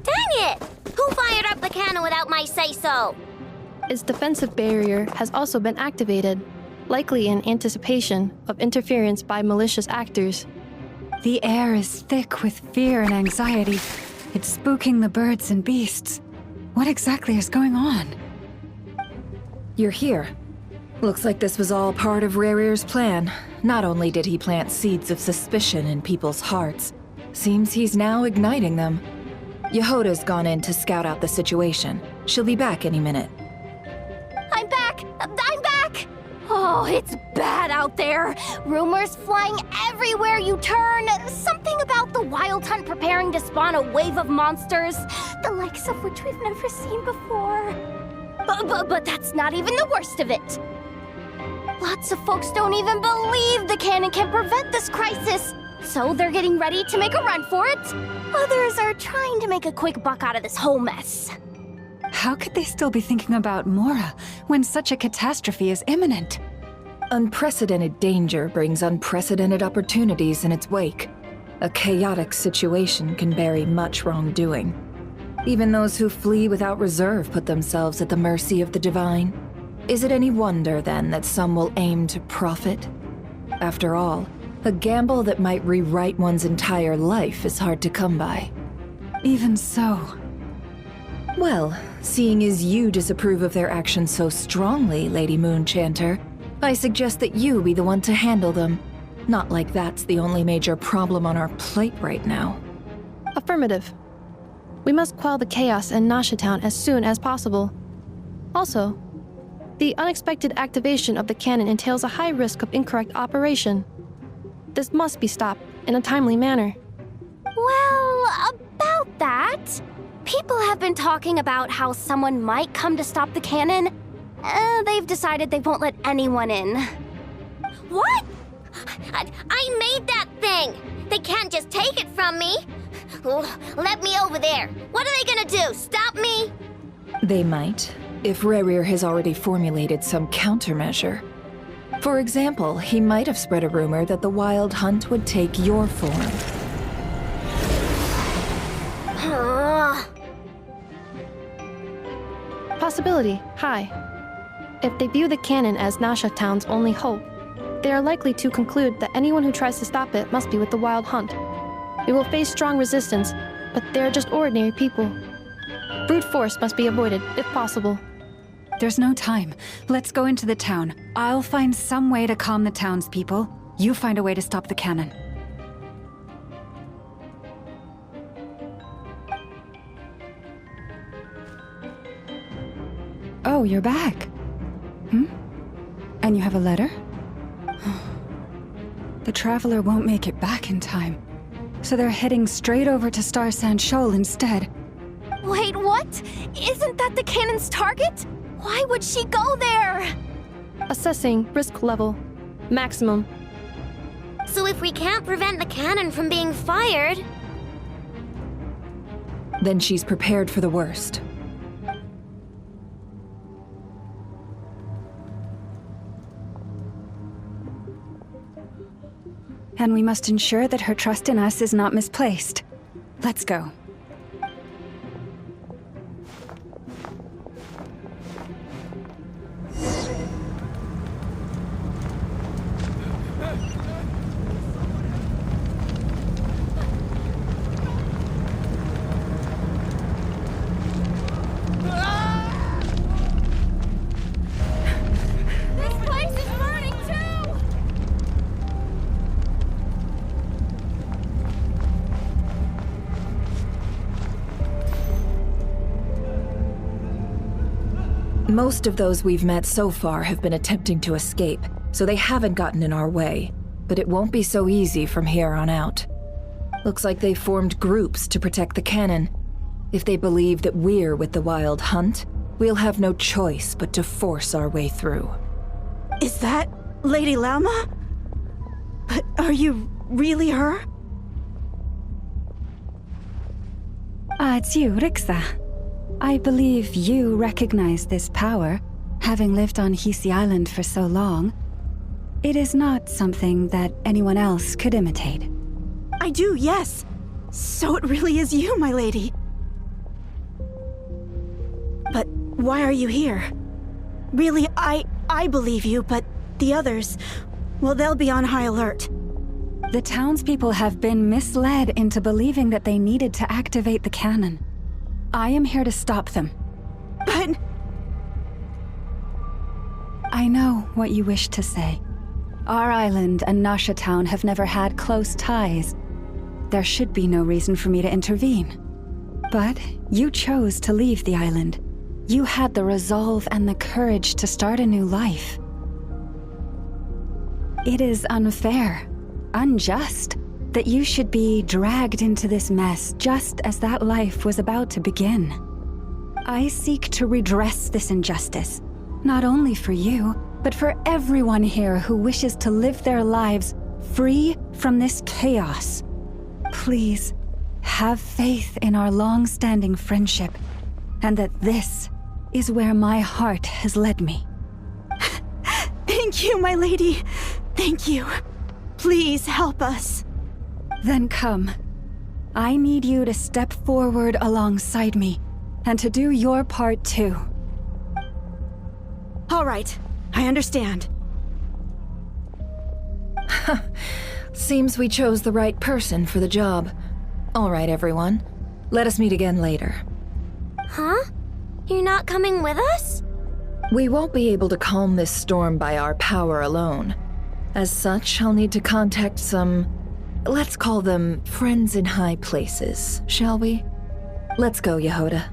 Dang it! Who fired up the cannon without my say-so? Its defensive barrier has also been activated, likely in anticipation of interference by malicious actors. The air is thick with fear and anxiety. It's spooking the birds and beasts. What exactly is going on? You're here. Looks like this was all part of Rarir's plan. Not only did he plant seeds of suspicion in people's hearts, seems he's now igniting them. Yehoda's gone in to scout out the situation. She'll be back any minute. I'm back! I'm back! Oh, it's bad out there. Rumors flying everywhere you turn. Something about the Wild Hunt preparing to spawn a wave of monsters, the likes of which we've never seen before. But that's not even the worst of it. Lots of folks don't even believe the cannon can prevent this crisis, so they're getting ready to make a run for it. Others are trying to make a quick buck out of this whole mess. How could they still be thinking about Mora when such a catastrophe is imminent? Unprecedented danger brings unprecedented opportunities in its wake. A chaotic situation can bury much wrongdoing. Even those who flee without reserve put themselves at the mercy of the divine. Is it any wonder, then, that some will aim to profit? After all, a gamble that might rewrite one's entire life is hard to come by. Even so. Well, seeing as you disapprove of their actions so strongly, Lady Moonchanter, I suggest that you be the one to handle them. Not like that's the only major problem on our plate right now. Affirmative. We must quell the chaos in Nasha Town as soon as possible. Also, the unexpected activation of the cannon entails a high risk of incorrect operation. This must be stopped in a timely manner. Well, about that, people have been talking about how someone might come to stop the cannon. They've decided they won't let anyone in. What? I made that thing! They can't just take it from me! Let me over there! What are they gonna do, stop me? They might, if Rarir has already formulated some countermeasure. For example, he might have spread a rumor that the Wild Hunt would take your form. Possibility high. If they view the cannon as Nasha Town's only hope, they are likely to conclude that anyone who tries to stop it must be with the Wild Hunt. We will face strong resistance, but they are just ordinary people. Brute force must be avoided, if possible. There's no time. Let's go into the town. I'll find some way to calm the townspeople. You find a way to stop the cannon. Oh, you're back. And you have a letter? The Traveler won't make it back in time. So they're heading straight over to Star Sand Shoal instead. Wait, what? Isn't that the cannon's target? Why would she go there? Assessing risk level. Maximum. So if we can't prevent the cannon from being fired... Then she's prepared for the worst. And we must ensure that her trust in us is not misplaced. Let's go. This place is burning Most of those we've met so far have been attempting to escape, so they haven't gotten in our way. But it won't be so easy from here on out. Looks like they've formed groups to protect the cannon. If they believe that we're with the Wild Hunt, we'll have no choice but to force our way through. Is that Lady Lauma? But are you really her? It's you, Rixa. I believe you recognize this power, having lived on Hisi Island for so long. It is not something that anyone else could imitate. I do, yes. So it really is you, my lady. But why are you here? Really, I believe you, but the others, well, they'll be on high alert. The townspeople have been misled into believing that they needed to activate the cannon. I am here to stop them. But... I know what you wish to say. Our island and Nasha Town have never had close ties. There should be no reason for me to intervene. But you chose to leave the island. You had the resolve and the courage to start a new life. It is unfair, unjust, that you should be dragged into this mess just as that life was about to begin. I seek to redress this injustice, not only for you, but for everyone here who wishes to live their lives free from this chaos. Please, have faith in our long-standing friendship, and that this is where my heart has led me. Thank you, my lady. Thank you. Please help us. Then come. I need you to step forward alongside me, and to do your part too. All right, I understand. Seems we chose the right person for the job. All right, everyone. Let us meet again later. Huh? You're not coming with us? We won't be able to calm this storm by our power alone. As such, I'll need to contact some... let's call them friends in high places, shall we? Let's go, Yehoda.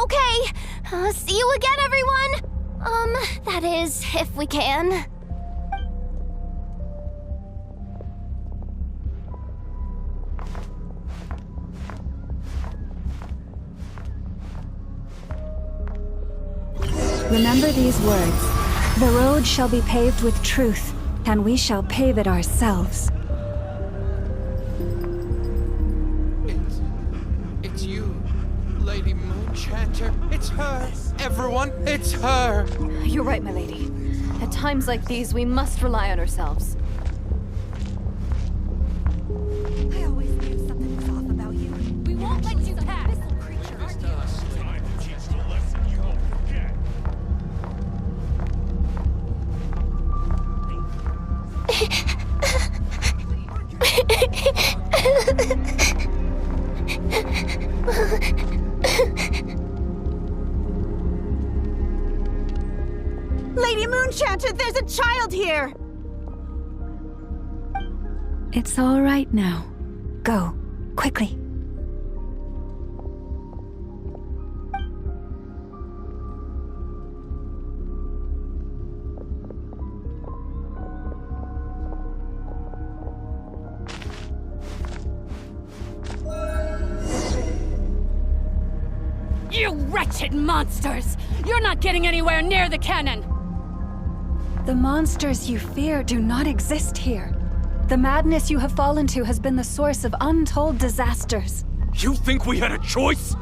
Okay. See you again, everyone! That is, if we can. Remember these words. The road shall be paved with truth, and we shall pave it ourselves. It's you, Lady Moonchanter. It's her. Everyone, it's her. You're right, my lady. At times like these, we must rely on ourselves. I always knew something was off about you. We won't let you pass. Lady Moonchanter, there's a child here! It's all right now. Go, quickly. You wretched monsters! You're not getting anywhere near the cannon! The monsters you fear do not exist here. The madness you have fallen to has been the source of untold disasters. You think we had a choice?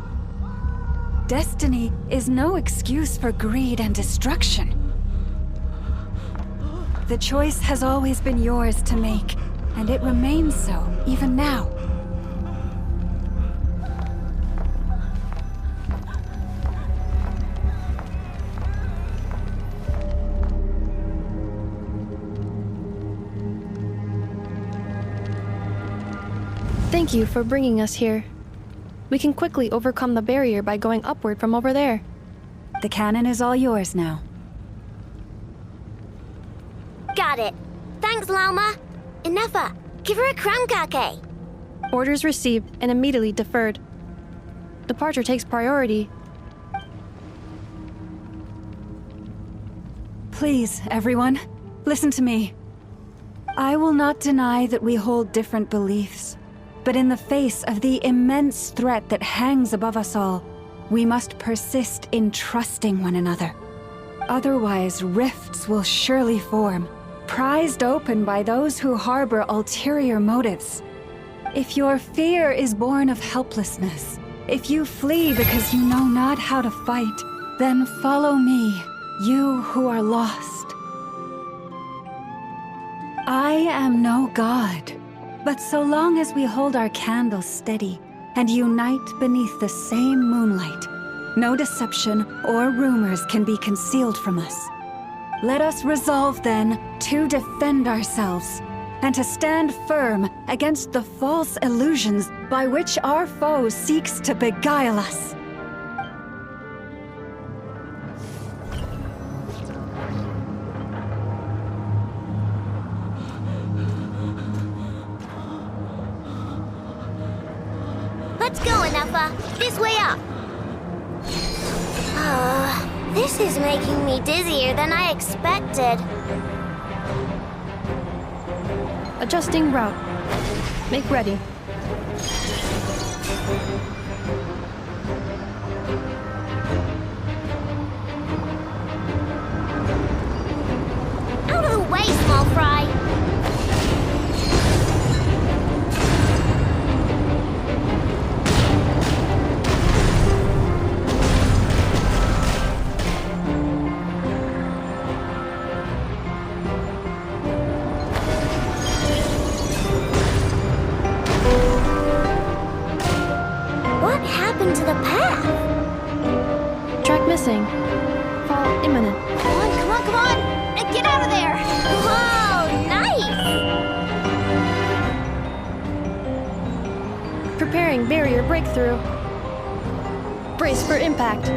Destiny is no excuse for greed and destruction. The choice has always been yours to make, and it remains so, even now. Thank you for bringing us here. We can quickly overcome the barrier by going upward from over there. The cannon is all yours now. Got it. Thanks, Lauma. Inefa, give her a crown kake. Orders received and immediately deferred. Departure takes priority. Please, everyone, listen to me. I will not deny that we hold different beliefs, but in the face of the immense threat that hangs above us all, we must persist in trusting one another. Otherwise, rifts will surely form, prized open by those who harbor ulterior motives. If your fear is born of helplessness, if you flee because you know not how to fight, then follow me, you who are lost. I am no god, but so long as we hold our candles steady and unite beneath the same moonlight, no deception or rumors can be concealed from us. Let us resolve then to defend ourselves and to stand firm against the false illusions by which our foe seeks to beguile us. Let's go, Anafa. This way up. This is making me dizzier than I expected. Adjusting route. Make ready. Out of the way, small fry. To the path. Track missing. Fall imminent. Come on, come on, come on! Get out of there! Whoa, nice! Preparing barrier breakthrough. Brace for impact.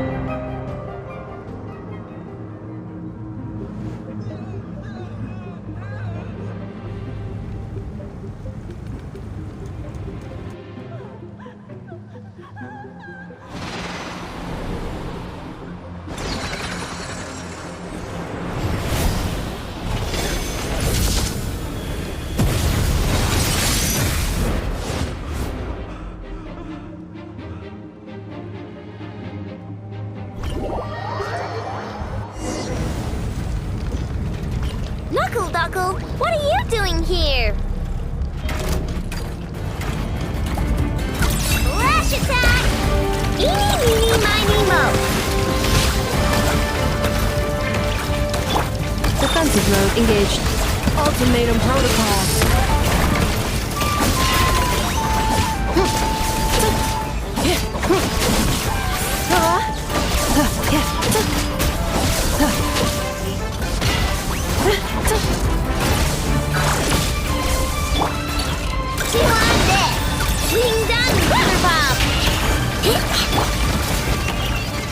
Knuckle, what are you doing here? Lash attack! Eeny, meeny, miny, mo. Defensive mode engaged. Ultimatum protocol.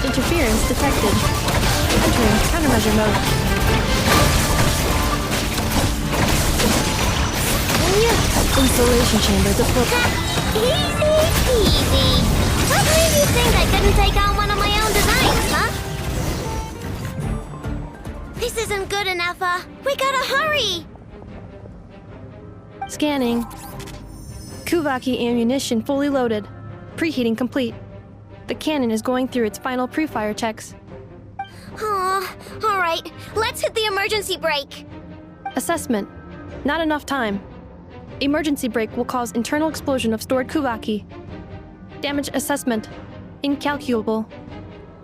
Interference detected. Entering countermeasure mode. Insulation chamber deployed. Easy peasy. What made you think I couldn't take on one of my own designs, huh? This isn't good enough, we gotta hurry! Scanning. Kuvaki ammunition fully loaded. Preheating complete. The cannon is going through its final pre-fire checks. Aw, alright, let's hit the emergency brake. Assessment. Not enough time. Emergency brake will cause internal explosion of stored Kuvaki. Damage assessment. Incalculable.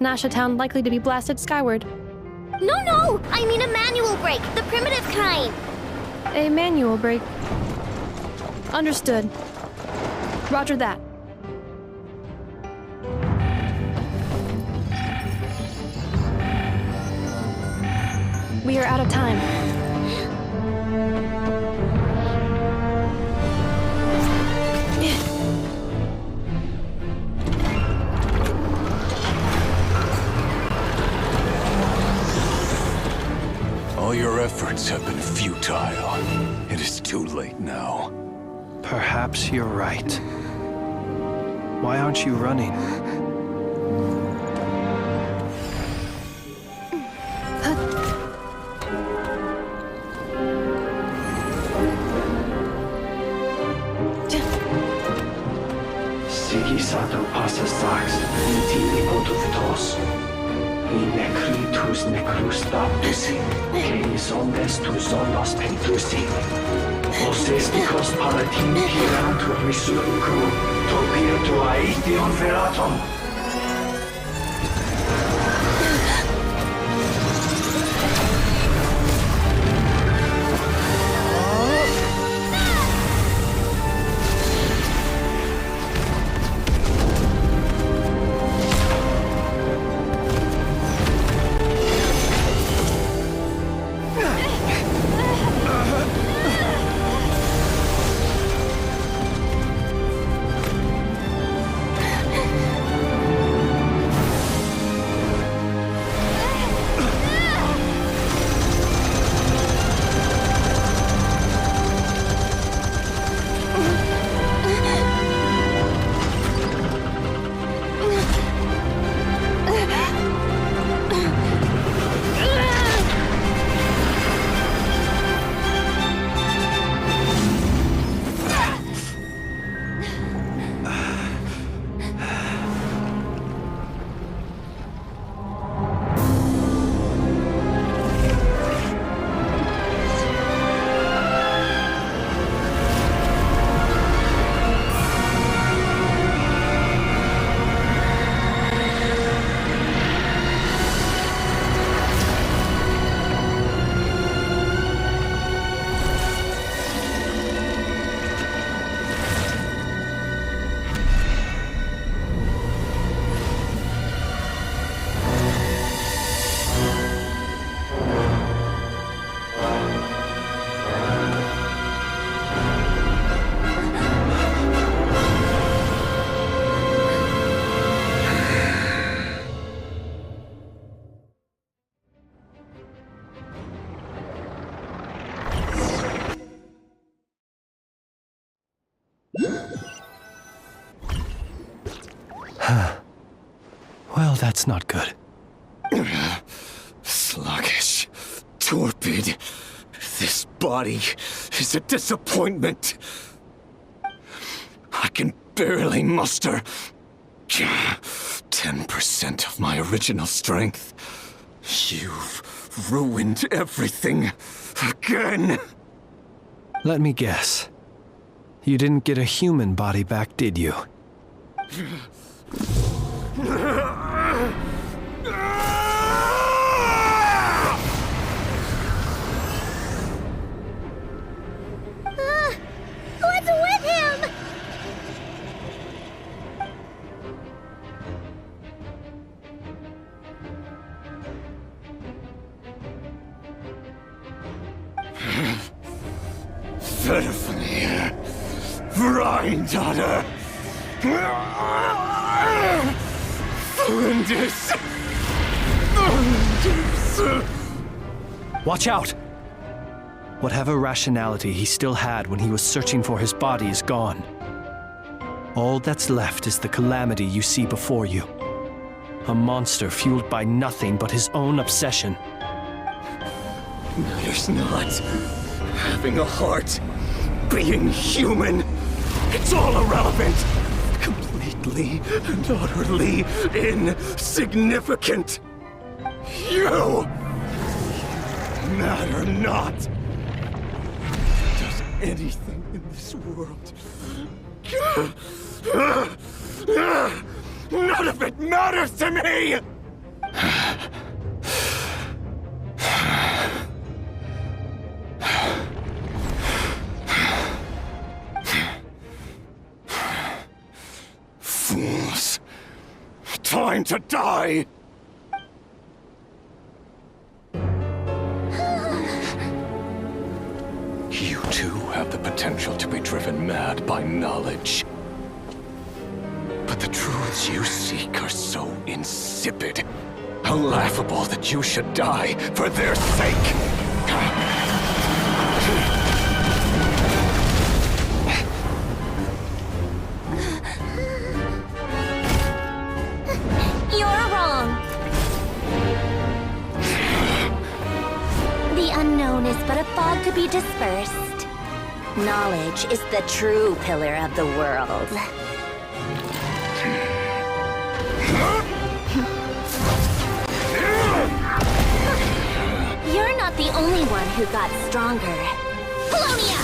Nasha Town likely to be blasted skyward. No, I mean a manual brake, the primitive kind. A manual brake. Understood. Roger that. We are out of time. All your efforts have been futile. It is too late now. Perhaps you're right. Why aren't you running? Sigisato passa sax, intili potuftos. In necritus necrus baptisi, canis omnes tu zonos pentusi. Osesticos palatin pirantur resurcu, topietu aetheon veratum. Well, that's not good. Sluggish. Torpid. This body is a disappointment. I can barely muster 10% of my original strength. You've ruined everything again. Let me guess. You didn't get a human body back, did you? What's with him? Verfnir. Rhine-daughter. Watch out! Whatever rationality he still had when he was searching for his body is gone. All that's left is the calamity you see before you. A monster fueled by nothing but his own obsession. There's not. Having a heart. Being human. It's all irrelevant. Completely and utterly insignificant. You matter not. Does anything in this world. None of it matters to me! Fools. Time to die! You too have the potential to be driven mad by knowledge. But the truths you seek are so insipid, how laughable that you should die for their sake. You're wrong. The unknown is but a fog to be dispersed. Knowledge is the true pillar of the world. You're not the only one who got stronger. Polonia!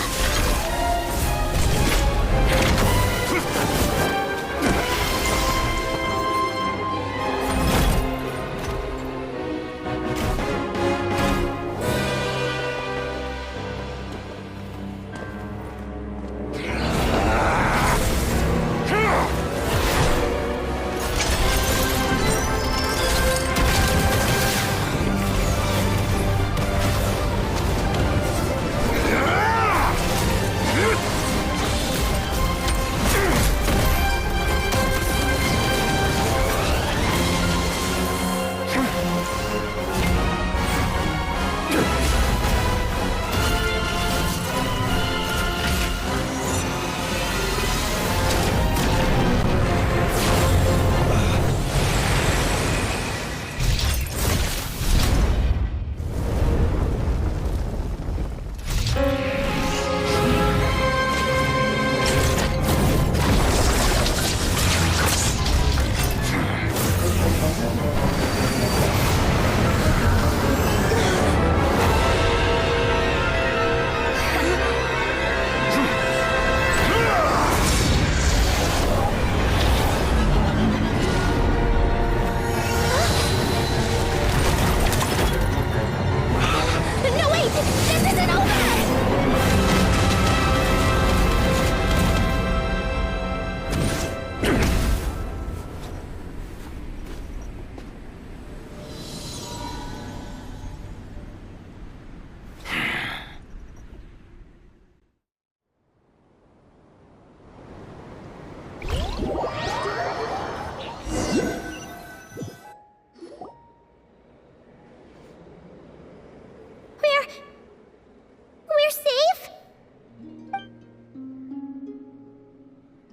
We're safe?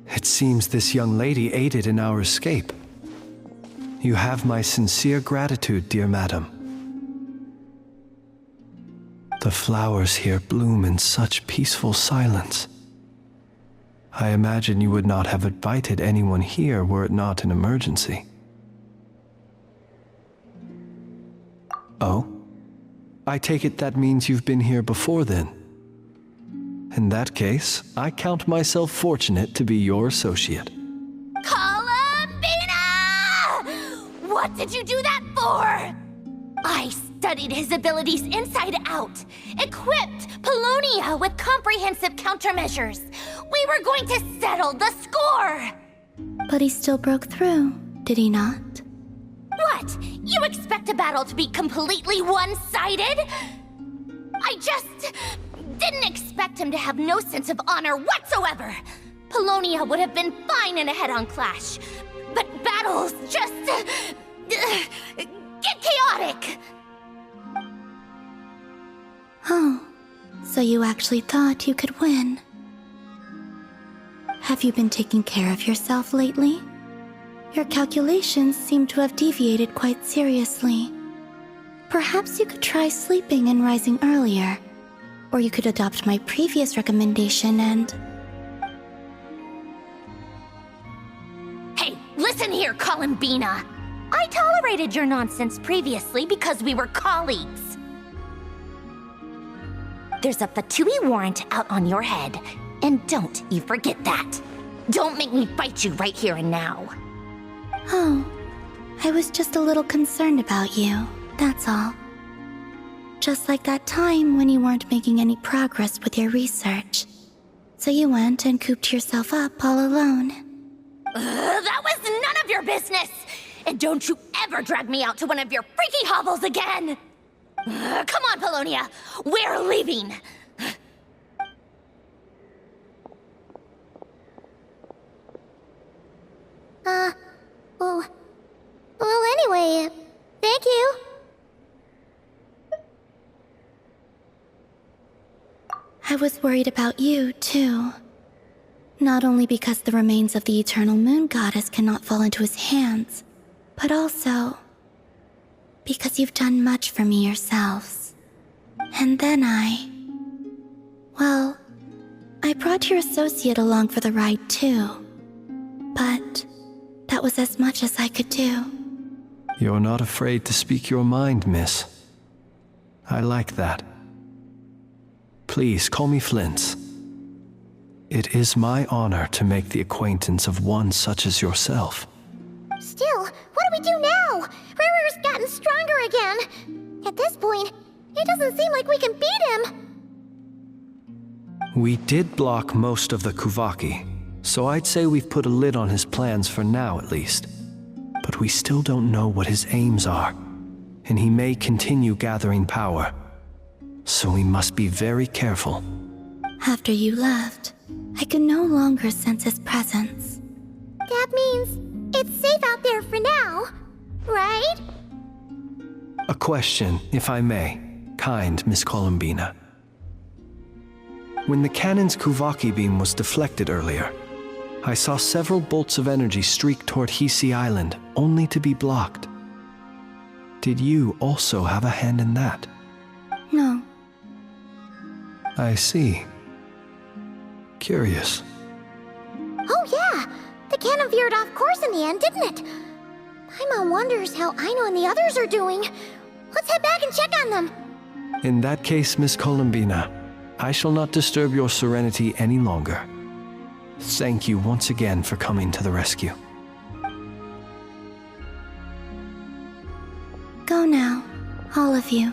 It seems this young lady aided in our escape. You have my sincere gratitude, dear madam. The flowers here bloom in such peaceful silence. I imagine you would not have invited anyone here were it not an emergency. Oh? I take it that means you've been here before then. In that case, I count myself fortunate to be your associate. Columbina! What did you do that for? I studied his abilities inside out, equipped Polonia with comprehensive countermeasures. We were going to settle the score! But he still broke through, did he not? What? You expect a battle to be completely one-sided? I just didn't expect him to have no sense of honor whatsoever. Polonia would have been fine in a head-on clash, but battles just get chaotic. Oh, so you actually thought you could win. Have you been taking care of yourself lately? Your calculations seem to have deviated quite seriously. Perhaps you could try sleeping and rising earlier. Or you could adopt my previous recommendation and... Hey, listen here, Columbina. I tolerated your nonsense previously because we were colleagues. There's a Fatui warrant out on your head, and don't you forget that. Don't make me fight you right here and now. Oh, I was just a little concerned about you, that's all. Just like that time when you weren't making any progress with your research. So you went and cooped yourself up all alone. That was none of your business! And don't you ever drag me out to one of your freaky hovels again! Come on, Polonia! We're leaving! Well, anyway, thank you. I was worried about you, too. Not only because the remains of the eternal moon goddess cannot fall into his hands, but also because you've done much for me yourselves. And then I brought your associate along for the ride, too. But that was as much as I could do. You're not afraid to speak your mind, miss. I like that. Please call me Flint. It is my honor to make the acquaintance of one such as yourself. Still, what do we do now? Riri's gotten stronger again. At this point, it doesn't seem like we can beat him. We did block most of the Kuvaki, so I'd say we've put a lid on his plans for now at least. But we still don't know what his aims are, and he may continue gathering power. So we must be very careful. After you left, I could no longer sense his presence. That means it's safe out there for now, right? A question, if I may, kind Miss Columbina. When the cannon's Kuvaki beam was deflected earlier, I saw several bolts of energy streak toward Hisi Island, only to be blocked. Did you also have a hand in that? No. I see. Curious. Oh yeah! The cannon veered off course in the end, didn't it? Paimon wonders how Aino and the others are doing. Let's head back and check on them. In that case, Miss Columbina, I shall not disturb your serenity any longer. Thank you once again for coming to the rescue. Go now, all of you.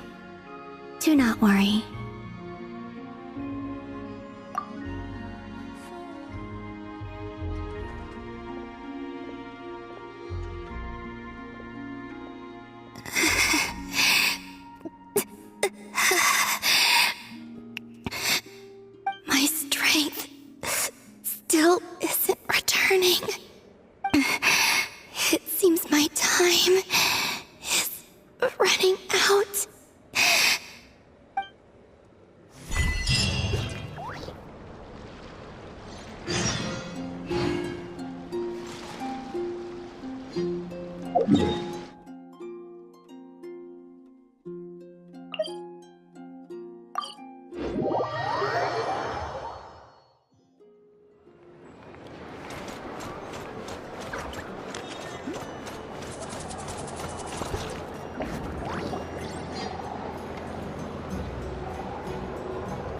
Do not worry. My strength still isn't returning. It seems my time is running out.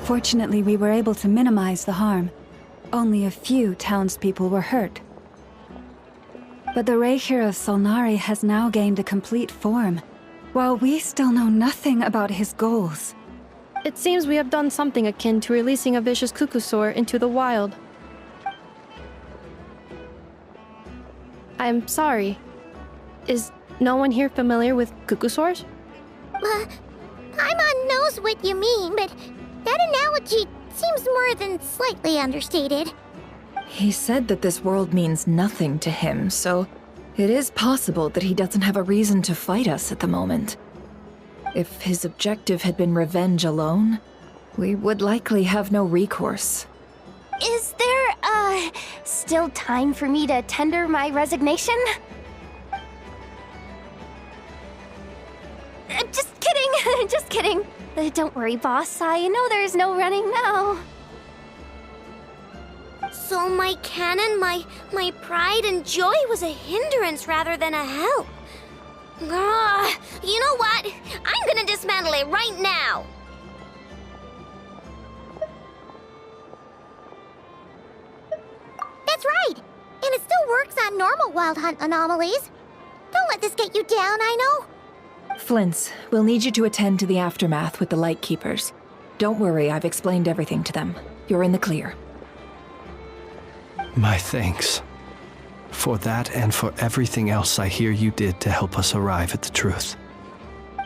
Fortunately, we were able to minimize the harm. Only a few townspeople were hurt. But the Reikir of Solnari has now gained a complete form, while we still know nothing about his goals. It seems we have done something akin to releasing a vicious Kukusaur into the wild. I'm sorry. Is no one here familiar with Kukusaurs? Paimon knows what you mean, but that analogy seems more than slightly understated. He said that this world means nothing to him, so it is possible that he doesn't have a reason to fight us at the moment. If his objective had been revenge alone, we would likely have no recourse. Is there, still time for me to tender my resignation? Just kidding, just kidding. Don't worry, boss. I know there's no running now. So my cannon, my pride and joy was a hindrance rather than a help. You know what? I'm gonna dismantle it right now. That's right! And it still works on normal Wild Hunt anomalies. Don't let this get you down, Aino. Flint's, we'll need you to attend to the aftermath with the Lightkeepers. Don't worry, I've explained everything to them. You're in the clear. My thanks. For that and for everything else I hear you did to help us arrive at the truth.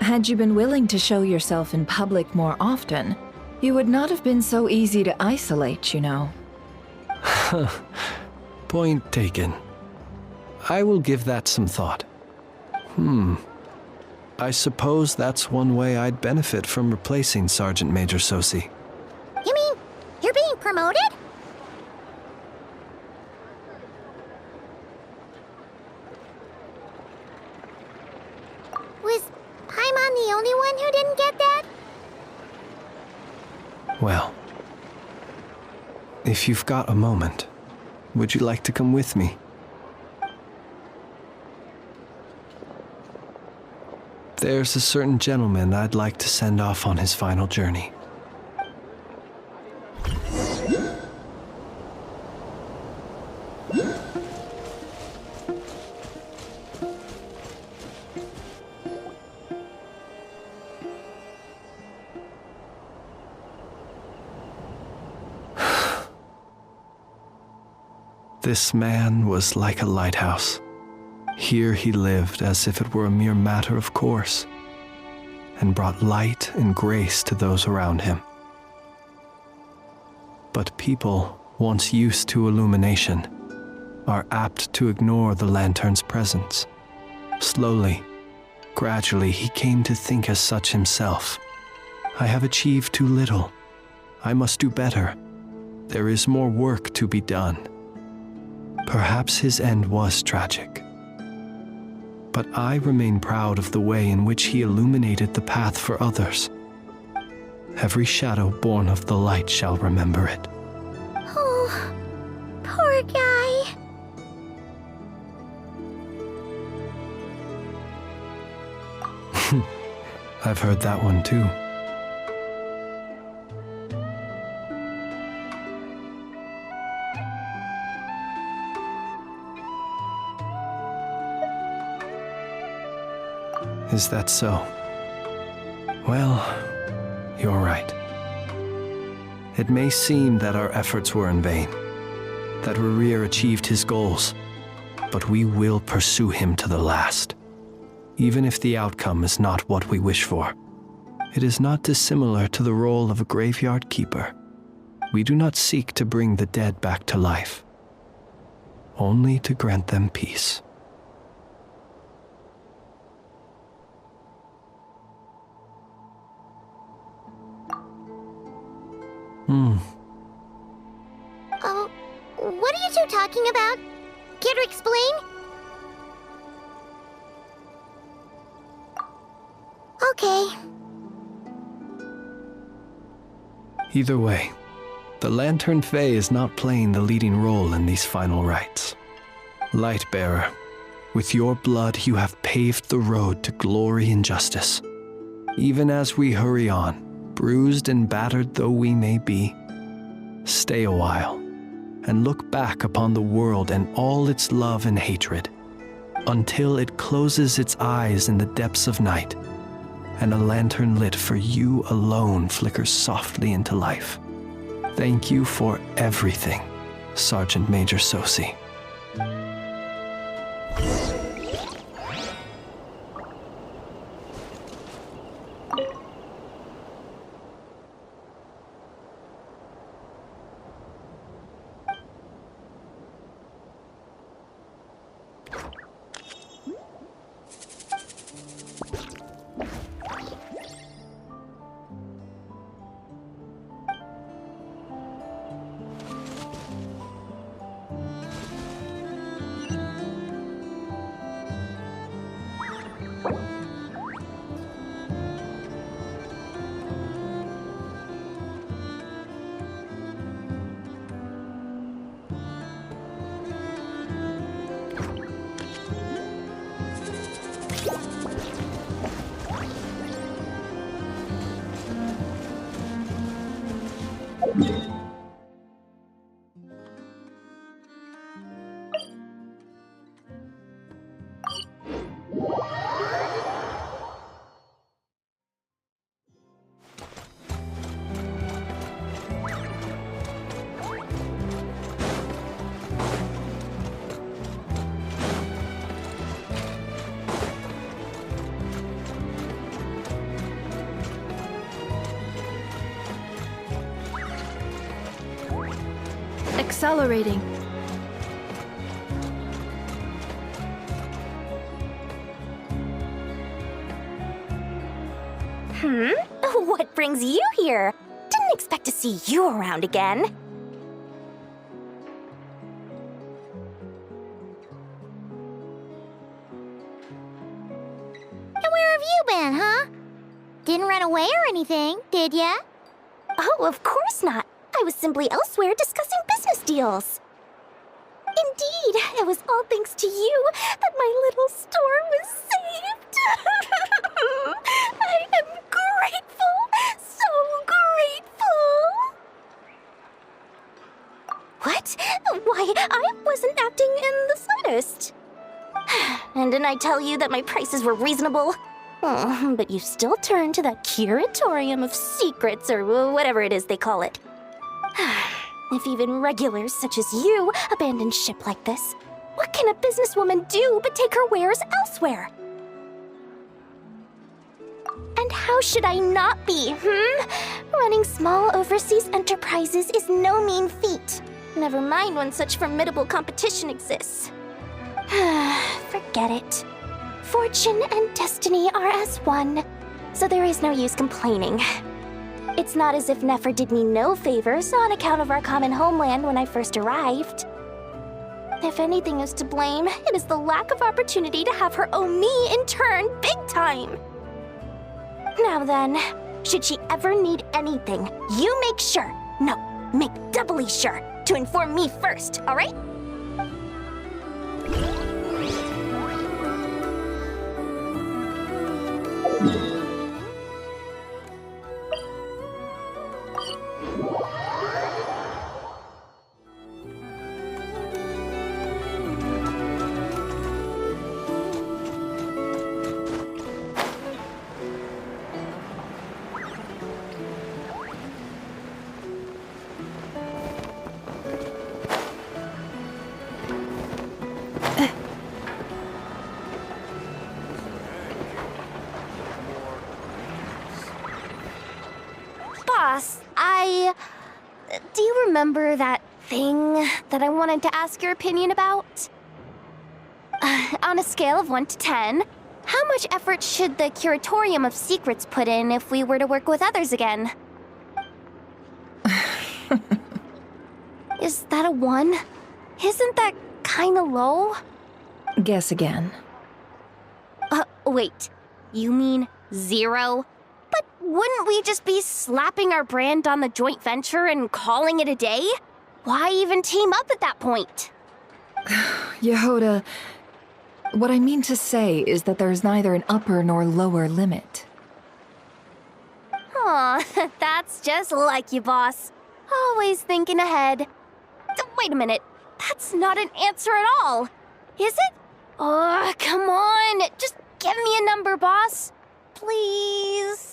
Had you been willing to show yourself in public more often, you would not have been so easy to isolate, you know. Point taken. I will give that some thought. I suppose that's one way I'd benefit from replacing Sergeant Major Sosi. You mean you're being promoted? Was Paimon the only one who didn't get that? Well, if you've got a moment, would you like to come with me? There's a certain gentleman I'd like to send off on his final journey. This man was like a lighthouse. Here he lived as if it were a mere matter of course, and brought light and grace to those around him. But people, once used to illumination, are apt to ignore the lantern's presence. Slowly, gradually, he came to think as such himself. I have achieved too little. I must do better. There is more work to be done. Perhaps his end was tragic. But I remain proud of the way in which he illuminated the path for others. Every shadow born of the light shall remember it. Oh, poor guy. I've heard that one too. Is that so? Well, you're right. It may seem that our efforts were in vain, that Rerir achieved his goals, but we will pursue him to the last, even if the outcome is not what we wish for. It is not dissimilar to the role of a graveyard keeper. We do not seek to bring the dead back to life, only to grant them peace. Oh, what are you two talking about? Care to explain? Okay. Either way, the Lantern Fae is not playing the leading role in these final rites. Lightbearer, with your blood you have paved the road to glory and justice. Even as we hurry on, bruised and battered though we may be, stay a while and look back upon the world and all its love and hatred, until it closes its eyes in the depths of night, and a lantern lit for you alone flickers softly into life. Thank you for everything, Sergeant Major Sosi. Accelerating. What brings you here? Didn't expect to see you around again. And where have you been, huh? Didn't run away or anything, did ya? Oh, of course not. I was simply elsewhere discussing business deals. Indeed, it was all thanks to you that my little store was saved. I am grateful, so grateful. What? Why, I wasn't acting in the slightest. And didn't I tell you that my prices were reasonable? Oh, but you still turn to that curatorium of secrets, or whatever it is they call it. If even regulars such as you abandon ship like this, what can a businesswoman do but take her wares elsewhere? And how should I not be, Running small overseas enterprises is no mean feat. Never mind when such formidable competition exists. Forget it. Fortune and destiny are as one, so there is no use complaining. It's not as if Nefer did me no favors on account of our common homeland when I first arrived. If anything is to blame, it is the lack of opportunity to have her owe me in turn big time. Now then, should she ever need anything, you make sure, make doubly sure, to inform me first, alright? Boss, do you remember that thing that I wanted to ask your opinion about? On a scale of 1 to 10, how much effort should the Curatorium of Secrets put in if we were to work with others again? Is that a 1? Isn't that kinda low? Guess again. Wait, you mean 0? But wouldn't we just be slapping our brand on the joint venture and calling it a day? Why even team up at that point? Yehoda, what I mean to say is that there's neither an upper nor lower limit. Aw, that's just like you, boss. Always thinking ahead. Wait a minute, that's not an answer at all. Is it? Oh, come on, just give me a number, boss. Please.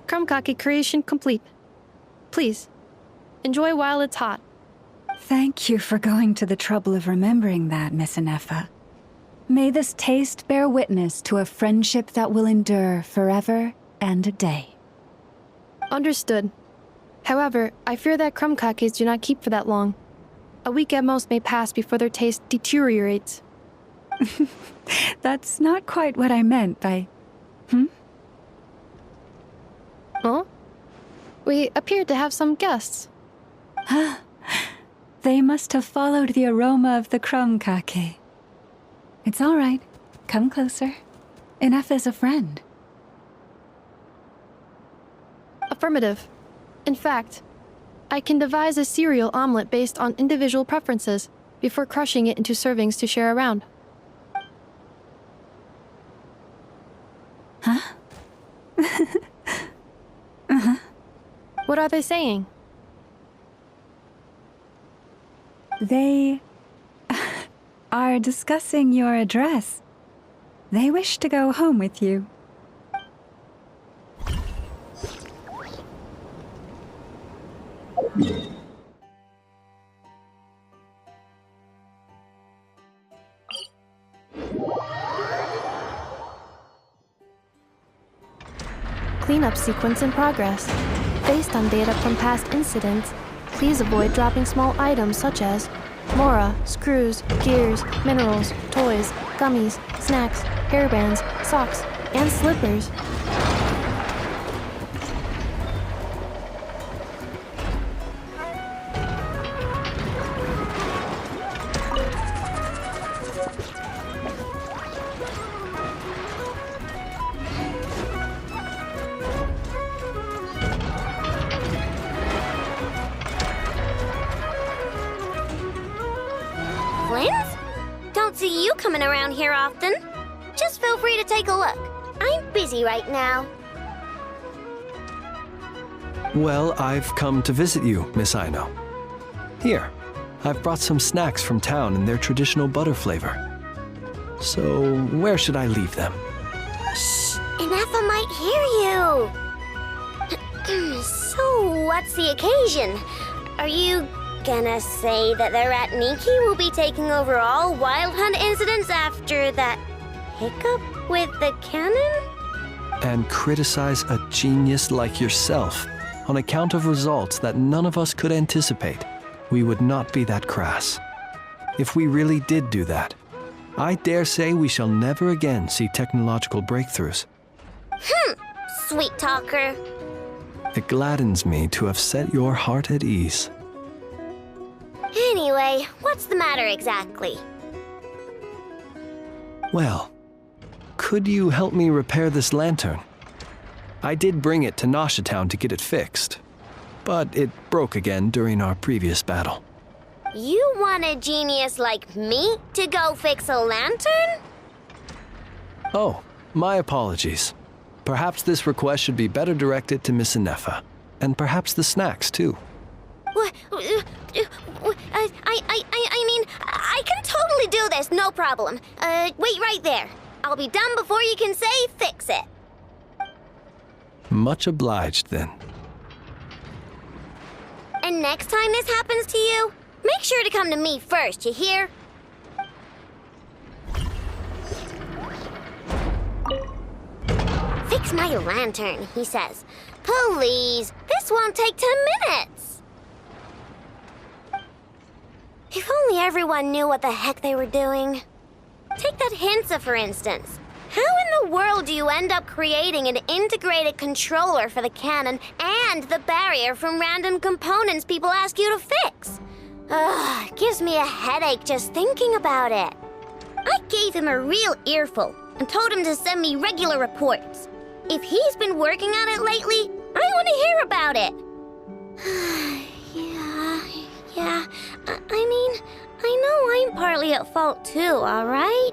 Krumkake creation complete. Please, enjoy while it's hot. Thank you for going to the trouble of remembering that, Miss Anefa. May this taste bear witness to a friendship that will endure forever and a day. Understood. However, I fear that krumkakes do not keep for that long. A week at most may pass before their taste deteriorates. That's not quite what I meant by... Huh? We appeared to have some guests. They must have followed the aroma of the krumkake. It's all right. Come closer. Enough is a friend. Affirmative. In fact, I can devise a cereal omelet based on individual preferences before crushing it into servings to share around. Huh? What are they saying? They are discussing your address. They wish to go home with you. Cleanup sequence in progress. Based on data from past incidents, please avoid dropping small items such as Mora, screws, gears, minerals, toys, gummies, snacks, hairbands, socks, and slippers. Flins? Don't see you coming around here often. Just feel free to take a look. I'm busy right now. Well, I've come to visit you, Miss Aino. Here, I've brought some snacks from town in their traditional butter flavor. So, where should I leave them? Shh! Ineffa might hear you! So, what's the occasion? Are you gonna say that the Rat Niki will be taking over all Wild Hunt incidents after that hiccup with the cannon? And criticize a genius like yourself on account of results that none of us could anticipate? We would not be that crass. If we really did do that, I dare say we shall never again see technological breakthroughs. Sweet talker. It gladdens me to have set your heart at ease. Anyway, what's the matter exactly? Well, could you help me repair this lantern? I did bring it to Nasha Town to get it fixed, but it broke again during our previous battle. You want a genius like me to go fix a lantern? Oh, my apologies. Perhaps this request should be better directed to Miss Ineffa, and perhaps the snacks, too. What? I mean, I can totally do this, no problem. Wait right there. I'll be done before you can say fix it. Much obliged, then. And next time this happens to you, make sure to come to me first, you hear? Fix my lantern, he says. Please, this won't take 10 minutes. If only everyone knew what the heck they were doing. Take that Hinsa, for instance. How in the world do you end up creating an integrated controller for the cannon and the barrier from random components people ask you to fix? Ugh, it gives me a headache just thinking about it. I gave him a real earful and told him to send me regular reports. If he's been working on it lately, I want to hear about it. Yeah, I mean, I know I'm partly at fault too, all right?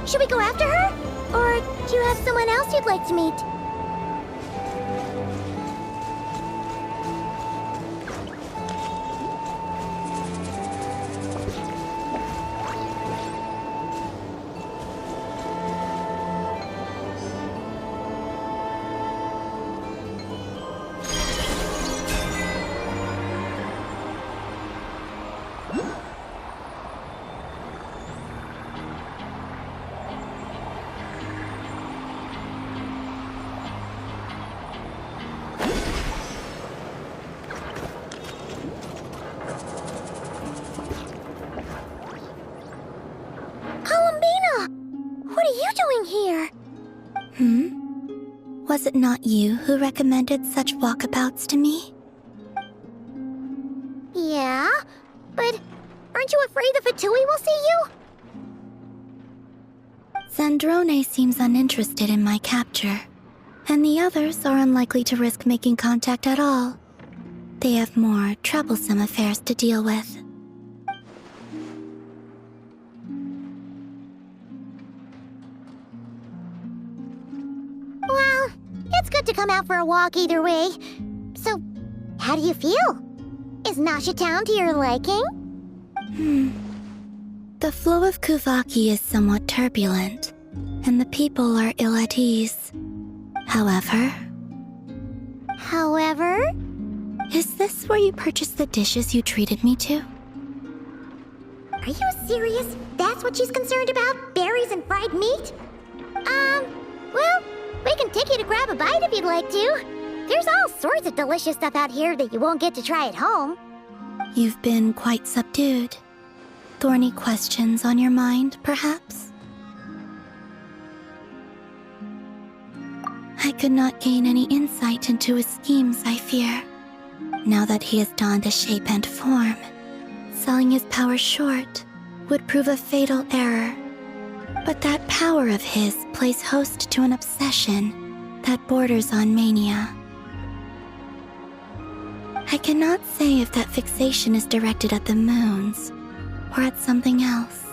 Should we go after her? Or do you have someone else you'd like to meet? Was it not you who recommended such walkabouts to me? Yeah, but aren't you afraid the Fatui will see you? Zandrone seems uninterested in my capture, and the others are unlikely to risk making contact at all. They have more troublesome affairs to deal with. Well, it's good to come out for a walk either way. So, how do you feel? Is Nasha Town to your liking? The flow of Kuvaki is somewhat turbulent, and the people are ill at ease. However... Is this where you purchased the dishes you treated me to? Are you serious? That's what she's concerned about? Berries and fried meat? Well, we can take you to grab a bite if you'd like to. There's all sorts of delicious stuff out here that you won't get to try at home. You've been quite subdued. Thorny questions on your mind, perhaps? I could not gain any insight into his schemes, I fear. Now that he has donned a shape and form, selling his power short would prove a fatal error. But that power of his plays host to an obsession that borders on mania. I cannot say if that fixation is directed at the moons or at something else.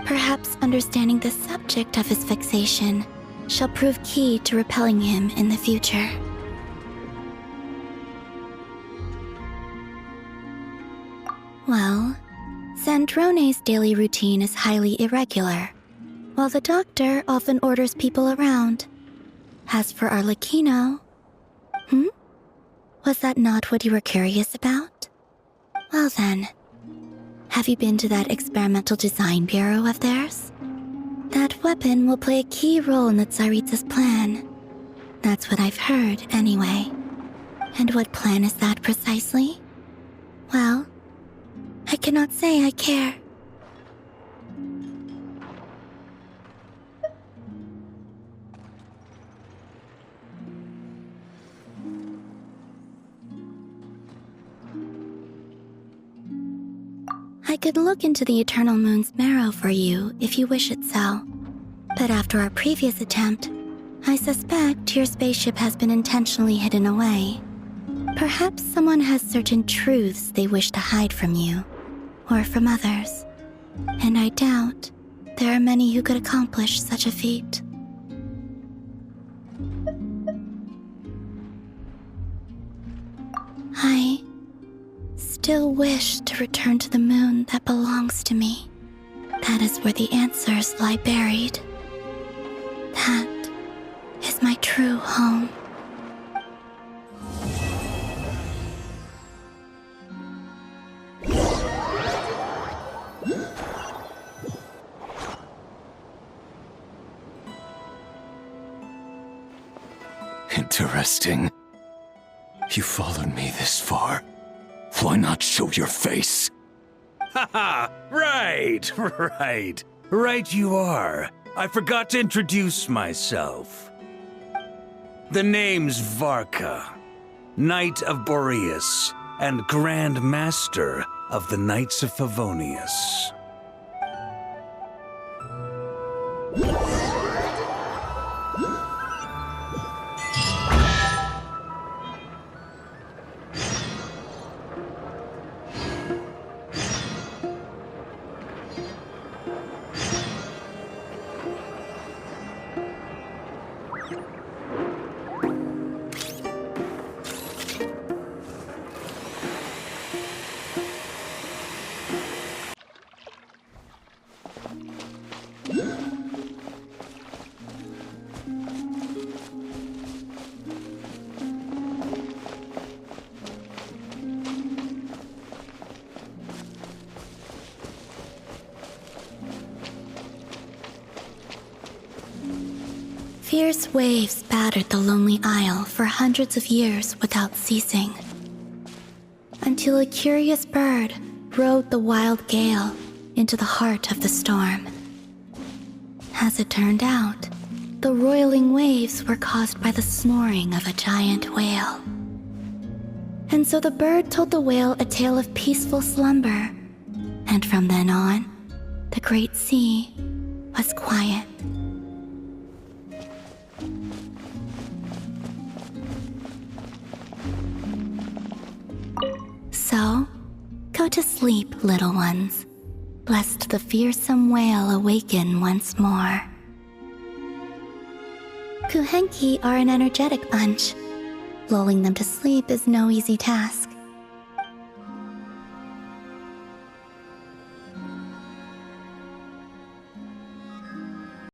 Perhaps understanding the subject of his fixation shall prove key to repelling him in the future. Well, Zandrone's daily routine is highly irregular, while the doctor often orders people around. As for Arlecchino... Was that not what you were curious about? Well then, have you been to that experimental design bureau of theirs? That weapon will play a key role in the Tsaritsa's plan. That's what I've heard, anyway. And what plan is that precisely? Well, I cannot say I care. I could look into the Eternal Moon's marrow for you if you wish it so. But after our previous attempt, I suspect your spaceship has been intentionally hidden away. Perhaps someone has certain truths they wish to hide from you, or from others. And I doubt there are many who could accomplish such a feat. I still wish to return to the moon that belongs to me. That is where the answers lie buried. That is my true home. Interesting. You followed me this far. Why not show your face? Haha! Right! Right you are. I forgot to introduce myself. The name's Varka, Knight of Boreas, and Grand Master of the Knights of Favonius. Fierce waves battered the lonely isle for hundreds of years without ceasing, until a curious bird rode the wild gale into the heart of the storm. As it turned out, the roiling waves were caused by the snoring of a giant whale. And so the bird told the whale a tale of peaceful slumber, and from then on, the great sea was quiet. So, go to sleep, little ones, lest the fearsome whale awaken once more. Kuhenki are an energetic bunch. Lulling them to sleep is no easy task.